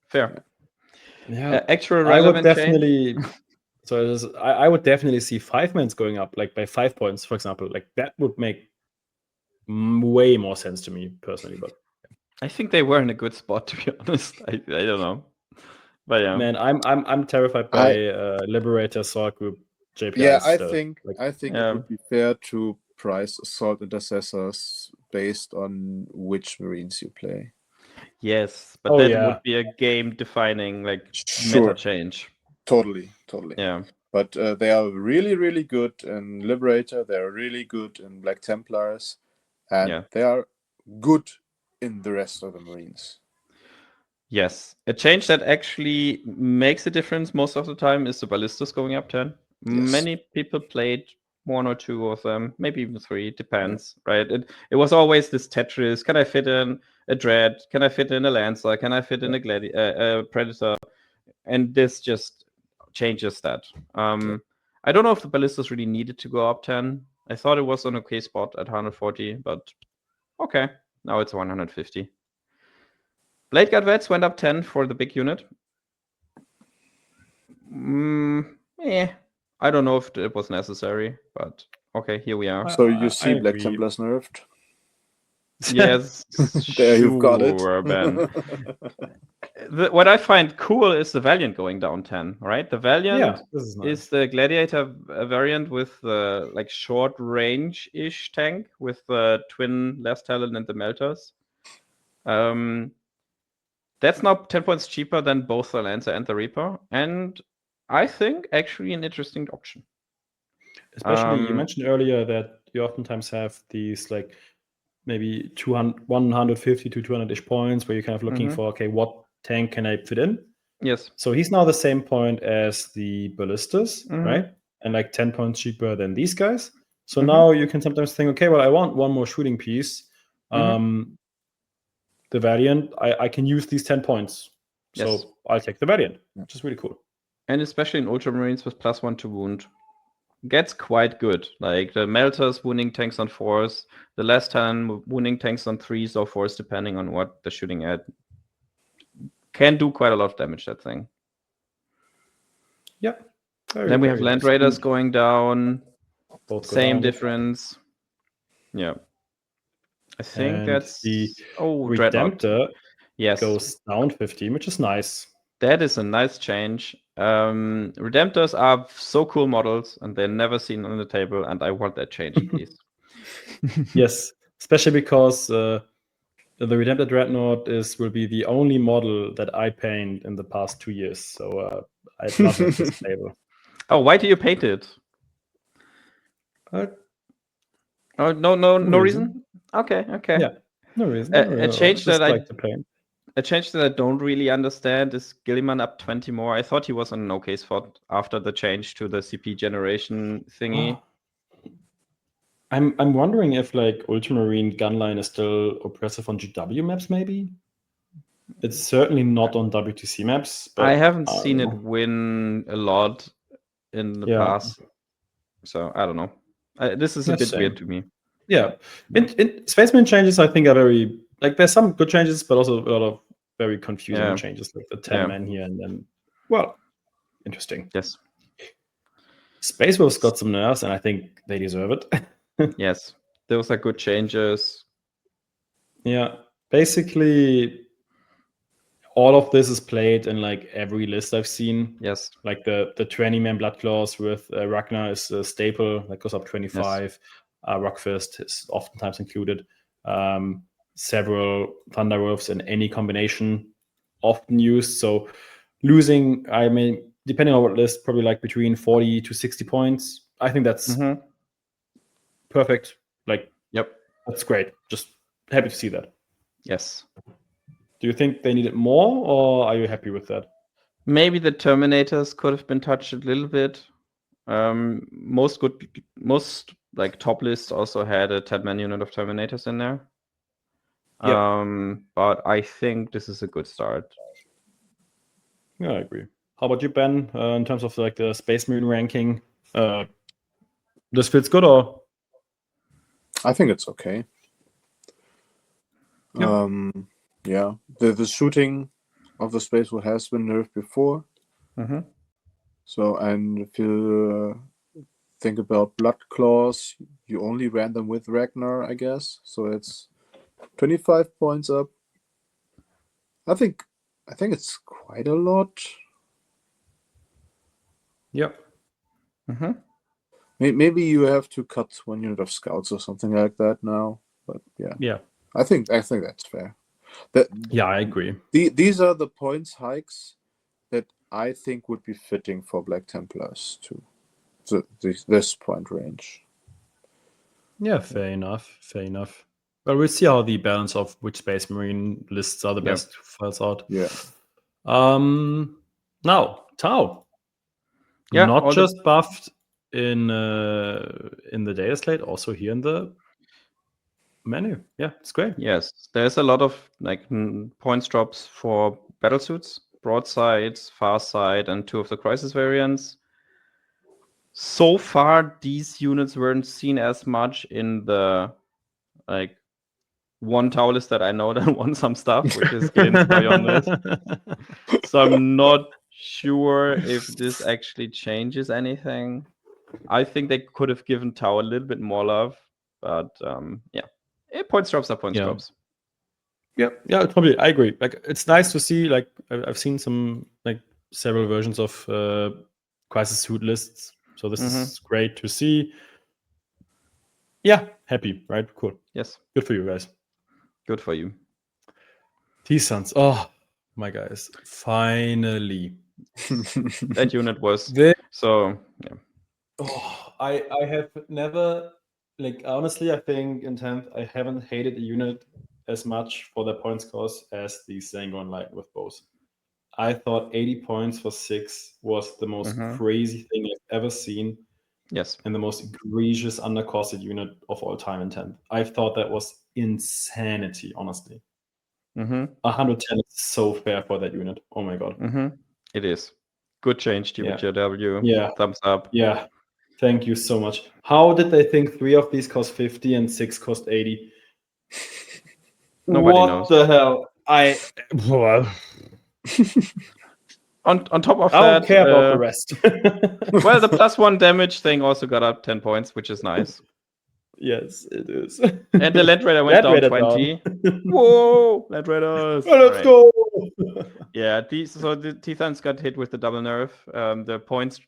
Fair. Yeah, actual I would relevant definitely. So I would definitely see 5-mans going up, like by 5 points, for example. Like that would make way more sense to me personally. But I think they were in a good spot, to be honest. I don't know, but yeah. Man, I'm terrified by Liberator Assault Group JPI. Yeah, I still. think it would be fair to price Assault Intercessors based on which Marines you play. Yes, but that would be a game-defining meta change. Totally. Yeah. But they are really, really good in Liberator. They are really good in Black Templars, and they are good in the rest of the Marines. Yes, a change that actually makes a difference most of the time is the Ballistas going up 10. Yes. Many people played 1 or 2 of them, maybe even 3, depends, right? It was always this Tetris. Can I fit in a Dread? Can I fit in a Lancer? Can I fit in a Predator? And this just changes that. I don't know if the Ballistas really needed to go up 10. I thought it was an okay spot at 140, but okay, now it's 150. Blade Guard Vets went up 10 for the big unit. I don't know if it was necessary, but okay, here we are. So you see Black Templars nerfed? Yes, there you've got it. Ben. What I find cool is the Valiant going down 10, right? The Valiant is the Gladiator variant with the short range-ish tank with the twin Last Talon and the Melters. That's now 10 points cheaper than both the Lancer and the Reaper, and I think actually an interesting option. Especially, you mentioned earlier that you oftentimes have these maybe 150 to 200-ish points where you're kind of looking for, okay, what tank can I fit in? Yes. So he's now the same point as the Ballistas, right? And 10 points cheaper than these guys. So now you can sometimes think, okay, well, I want one more shooting piece. The Valiant, I can use these 10 points. So I'll take the Valiant, which is really cool. And especially in Ultramarines with +1 to wound. Gets quite good. Like the Melters wounding tanks on 4s, the Last Talon wounding tanks on 3s or 4s, depending on what they're shooting at. Can do quite a lot of damage, that thing. Yeah. Then we have Land Raiders going down. Both same difference. Yeah. I think that's the Redemptor goes down 15, which is nice. That is a nice change. Redemptors are so cool models, and they're never seen on the table, and I want that change, please. Yes, especially because the Redemptor Dreadnought will be the only model that I paint in the past 2 years. So I'd love it this table. Oh, why do you paint it? No reason? Okay. Yeah, no reason. A change that a change that I don't really understand is Gilliman up 20 more. I thought he was on an okay spot after the change to the CP generation thingy. I'm wondering if Ultramarine Gunline is still oppressive on GW maps, maybe? It's certainly not on WTC maps. But I haven't seen it win a lot in the Yeah. past, so I don't know. This is a Yeah, bit same. weird to me. Yeah, in Space Marine changes, I think are very like there's some good changes, but also a lot of very confusing Yeah. changes, like the 10 Yeah. men here and then. Well, interesting. Yes. Space Wolves got some nerfs, and I think they deserve it. Yes, those are good changes. Yeah, basically, all of this is played in like every list I've seen. Yes. Like the 20-man Blood Claws with Ragnar is a staple that goes up 25. Rockfist is oftentimes included. Several Thunder Wolves in any combination often used. So losing, I mean, depending on what list, probably like between 40 to 60 points. I think that's perfect. Like, Yep. that's great. Just happy to see that. Yes. Do you think they needed more, or are you happy with that? Maybe the Terminators could have been touched a little bit. Most like top lists also had a 10-man unit of Terminators in there. Yep. But I think this is a good start. Yeah, I agree. How about you, Ben? In terms of like the Space Marine ranking, this feels good, or? I think it's okay. Yep. Yeah, the shooting of the Space Wolf has been nerfed before. So, and if you think about Blood Claws, you only ran them with Ragnar, I guess. So it's 25 points up. I think it's quite a lot. Yep. Maybe you have to cut 1 unit of scouts or something like that now. But yeah. I think that's fair. Yeah, I agree. These are the points hikes that I think would be fitting for Black Templars too. So this point range. Yeah, fair enough. Well, we'll see how the balance of which Space Marine lists are the best falls out. Yeah. Now, T'au. Yeah, Not just buffed in the Dataslate, also here in the menu. Yeah, it's great. Yes, there's a lot of like points drops for battlesuits, broadsides, farside, and 2 of the crisis variants. So far, these units weren't seen as much in the like one T'au list that I know that won some stuff, which is Gillen's. So I'm not sure if this actually changes anything. I think they could have given T'au a little bit more love, but yeah. Points drops are points drops. Yeah, probably. I agree. Like, it's nice to see. Like, I've seen some like several versions of crisis suit lists, so this is great to see. Yeah, happy, right? Cool. Yes. Good for you guys. Good for you. T-Sons. Oh my guys, finally. That unit was so. Yeah. Oh, I have never, like, honestly, I think in 10th I haven't hated a unit as much for their points cost as the Sanguine Light with bows. I thought 80 points for 6 was the most crazy thing I've ever seen. Yes. And the most egregious undercosted unit of all time in 10th. I thought that was insanity, honestly. 110 is so fair for that unit. Oh my god. It is. Good change, GBGW. Yeah. Thumbs up. Yeah. Thank you so much. How did they think 3 of these cost 50 and 6 cost 80? Nobody what knows. The hell? On top of I that, don't care about the rest. Well, the +1 damage thing also got up 10 points, which is nice. Yes, it is. And the Land Raider went down 20. Whoa, Land Raiders! Oh, let's go! Yeah, the T-Thons got hit with the double nerf, the points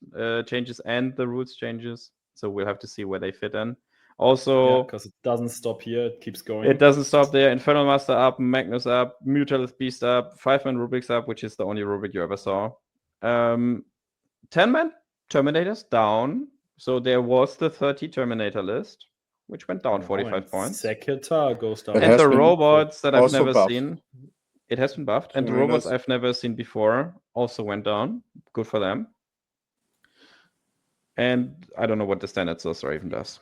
changes and the rules changes. So we'll have to see where they fit in. Also, because it doesn't stop here, it keeps going. It doesn't stop there. Infernal Master up, Magnus up, Mutalist Beast up, 5-man Rubrics up, which is the only rubric you ever saw. 10-man Terminators down. So there was the 30 Terminator list, which went down 45 points. Sekitar goes down. And the robots that I've never seen. It has been buffed. And the robots I've never seen before also went down. Good for them. And I don't know what the standard sorcerer even does.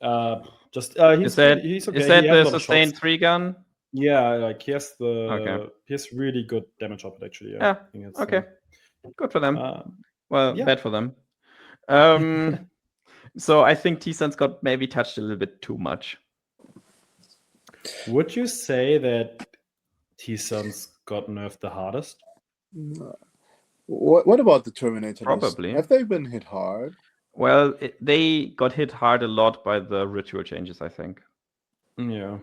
He's okay. Is that the sustained 3-gun? Yeah, like he has Okay. he has really good damage output actually. Yeah. Yeah. I think it's, Okay. Good for them. Well, yeah. bad for them. So I think T-Sons got maybe touched a little bit too much. Would you say that T-Sons got nerfed the hardest? What about the Terminator list? Probably. Have they been hit hard? Well, they got hit hard a lot by the ritual changes, I think. Yeah.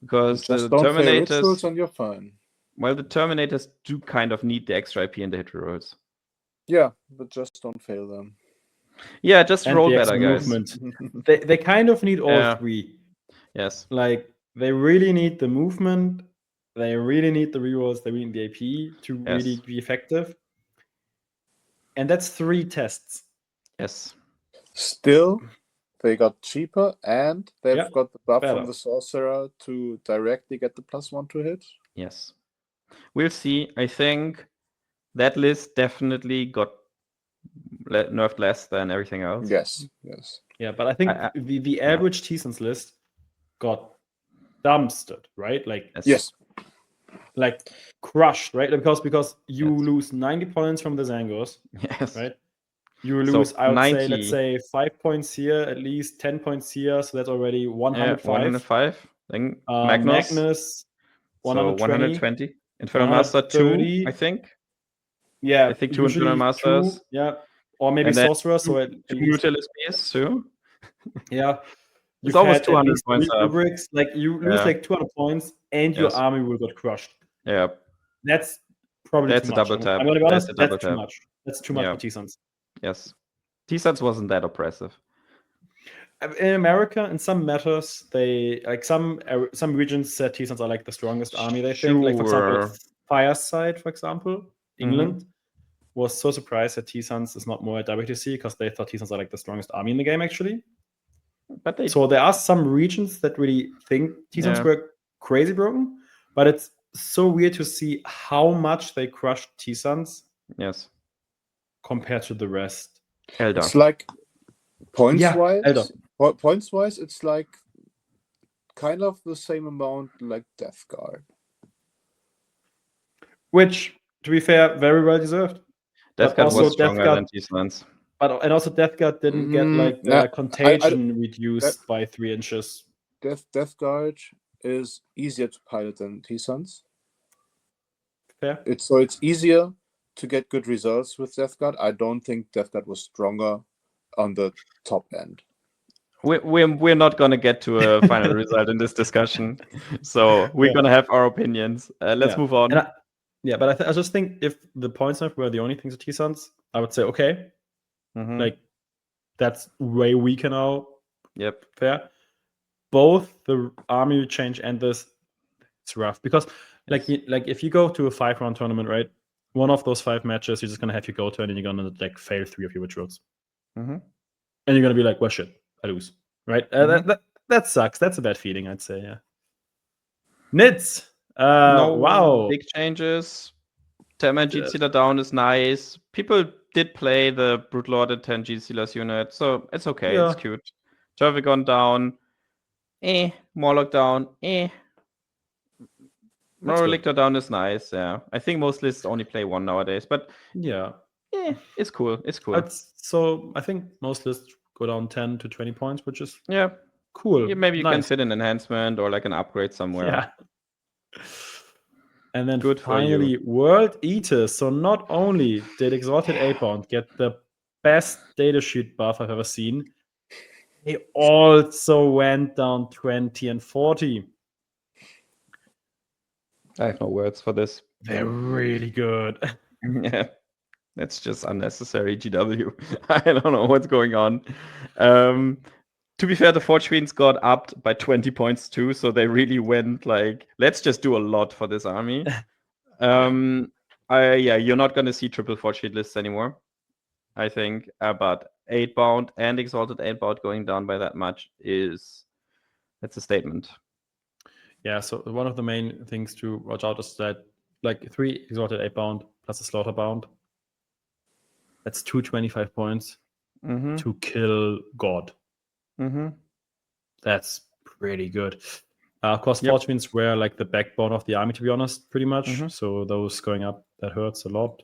Because Just the don't fail rituals Terminators, and you're fine. well, the Terminators do kind of need the extra IP in the hit rolls. Yeah, but just don't fail them. Yeah, just And roll the better, extra guys. movement. they kind of need all Yeah. three. Yes. Like they really need the movement, they really need the rerolls, they really need the AP to Yes. really be effective. And that's 3 tests. Yes. Still, they got cheaper and they've Yeah, got the buff better. from the sorcerer to directly get the +1 to hit. Yes. We'll see. I think that list definitely got nerfed less than everything else. Yes, yes. Yeah, but I think the average T-Sons list got dumpstered, right? Like Yes. like crushed, right? Because you lose 90 points from the Zangos, Yes. right? You lose, So I would 90. say, let's say 5 points here, at least 10 points here, so that's already 105. 105. Then Magnus. Magnus, So 120. 120. Infernal Master 2, I think. Yeah, I think 2 usually Infernal Masters. 2, yeah, or maybe And then Sorcerer. So at 2 least, Mutual SPs too. yeah, It's almost had 200 at least points 3 up. rubrics. Like you lose Yeah. like 200 points, and your Yes. army will get crushed. Yeah. That's probably That's too a much. double tap. I'm gonna be honest. That's a double That's too tap. much. That's too much Yeah. for T-Sons. Yes. T-Sons wasn't that oppressive. In America, in some matters, they like some regions said T-Sons are like the strongest army. They think, like for example, Fireside, for example, England was so surprised that T-Sons is not more at WTC because they thought T-Sons are like the strongest army in the game actually. But they So there are some regions that really think T-Sons were crazy broken, but it's so weird to see how much they crushed T-Sons. Yes. Compared to the rest. Eldar. It's like points-wise. Eldar. Points-wise, it's like kind of the same amount like Death Guard. Which, to be fair, very well deserved. Death Guard was stronger than T-Sons. And also Death Guard didn't get like contagion reduced by 3 inches. Death Guard is easier to pilot than T-Sons. Fair. It's easier to get good results with Death Guard. I don't think Death Guard was stronger on the top end. We're not going to get to a final result in this discussion, so we're going to have our opinions. Let's move on. But I just think if the points nerf were the only things of T-Sons, I would say okay, like that's way weaker now. Yep. Fair. Both the army change and this, it's rough because like if you go to a 5-round tournament, right? One of those 5 matches, you're just gonna have your go turn and you're gonna like fail 3 of your rituals, and you're gonna be like, well, shit, I lose, right? That sucks. That's a bad feeling, I'd say. Yeah. Nids. No wow. big changes. 10 Genestealer down is nice. People did play the Brute and 10 Genestealers unit, so it's okay. It's cute. Turvigon down. Morlock down. Relictor down is nice, yeah. I think most lists only play 1 nowadays, but it's cool. It's cool. So I think most lists go down 10 to 20 points, which is cool. Yeah, maybe you can fit an enhancement or like an upgrade somewhere. Yeah. And then finally, World Eaters. So not only did Exalted A-Bound get the best datasheet buff I've ever seen, they also went down 20 and 40. I have no words for this. They're really good. Yeah. That's just unnecessary GW. I don't know what's going on. To be fair, the Forge Fiends got upped by 20 points too, so they really went like, let's just do a lot for this army. You're not going to see triple Forge Fiend lists anymore, I think. But 8-bound and Exalted 8-bound going down by that much that's a statement. Yeah, so one of the main things to watch out is that like 3 Exalted 8-bound plus a Slaughter bound. That's 225 points to kill God. That's pretty good. Of course, Yep. Fortunes were like the backbone of the army, to be honest, pretty much. Mhm. So those going up, that hurts a lot.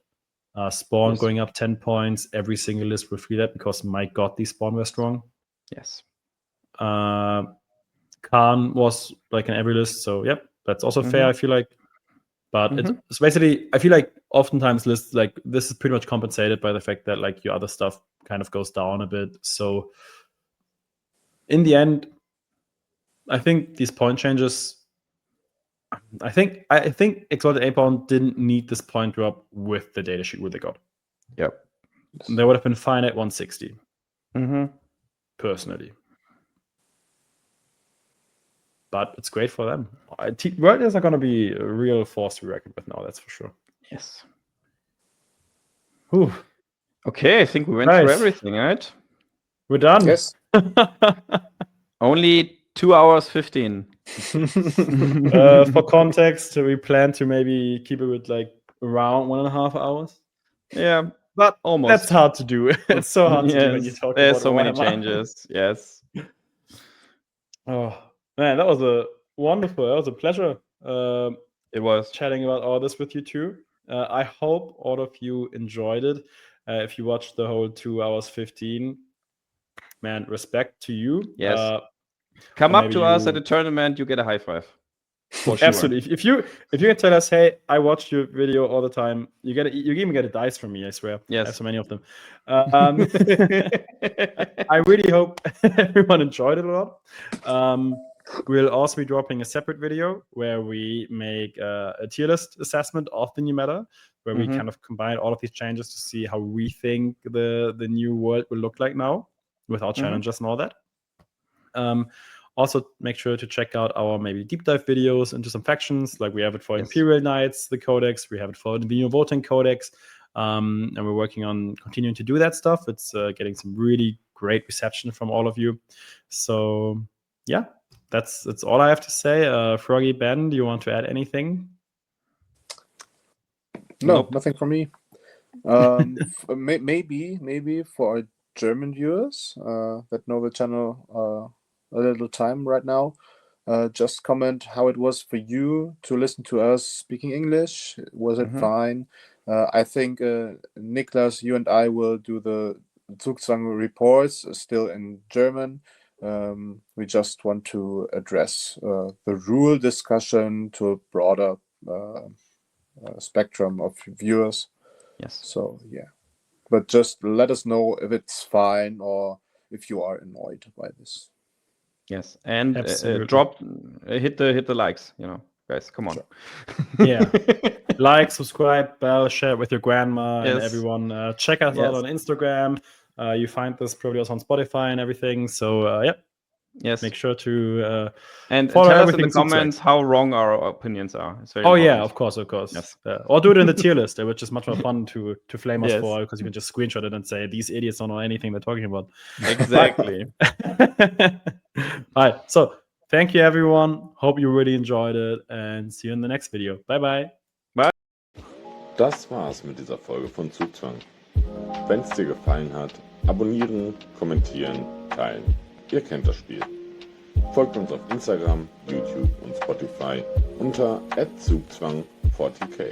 Spawn Yes. going up 10 points. Every single list will feel that because, my God, these Spawn were strong. Yes. Khan was like in every list. So, yep, that's also fair, Mhm. I feel like. But Mhm. it's basically, I feel like oftentimes lists like this is pretty much compensated by the fact that like your other stuff kind of goes down a bit. So in the end, I think these point changes. I think Exalted Apeon didn't need this point drop with the data sheet they got. Yep. They would have been fine at 160, Mhm. personally. But it's great for them. World Eaters are going to be a real force to be reckoned with now, that's for sure. Yes. Whew. Okay, I think we went through Nice. everything, right? We're done. Yes. Only 2 hours 15. For context, we plan to maybe keep it with like around 1.5 hours. Yeah, But almost. that's hard to do. It's so hard to do when you talk There's about so many Warhammer. changes. Yes. Oh man, that was a pleasure It was. chatting about all this with you too. I hope all of you enjoyed it. If you watched the whole 2 hours 15, man, respect to you. Yes. Come or up maybe to us you- at a tournament, you get a high five. For sure. Absolutely. If you can tell us, hey, I watched your video all the time, you even get a dice from me, I swear. Yes. I have so many of them. I really hope everyone enjoyed it a lot. We'll also be dropping a separate video where we make a tier list assessment of the new meta, where we kind of combine all of these changes to see how we think the new world will look like now, with our challenges and all that. Also, make sure to check out our maybe deep dive videos into some factions. Like we have it for Imperial Knights, the Codex. We have it for the Legion of Votann Codex. And we're working on continuing to do that stuff. It's getting some really great reception from all of you. So, yeah, that's all I have to say. Froggy, Ben, do you want to add anything? No, Nope. nothing from me. Maybe for our German viewers that know the channel a little time right now, just comment how it was for you to listen to us speaking English. Was it fine? I think Niklas, you and I will do the Zugzwang reports still in German. We just want to address the rule discussion to a broader spectrum of viewers. Yes. So yeah, but just let us know if it's fine or if you are annoyed by this. Yes, and Absolutely. hit the likes, guys. Come on. Sure. Yeah. Like, subscribe, bell, share it with your grandma and Yes. everyone. Check us out on Instagram. You find this probably also on Spotify and everything. So yeah, Yes. make sure to and follow tell us in the everything comments how wrong our opinions are. It's very Oh important. yeah, of course. Yes. Or do it in the tier list, which is much more fun to flame us Yes. for, because you can just screenshot it and say these idiots don't know anything they're talking about. Exactly. All right. So thank you, everyone. Hope you really enjoyed it, and see you in the next video. Bye bye. Das war's mit dieser Folge von Zugzwang. Wenn es dir gefallen hat, abonnieren, kommentieren, teilen. Ihr kennt das Spiel. Folgt uns auf Instagram, YouTube und Spotify unter @Zugzwang40k.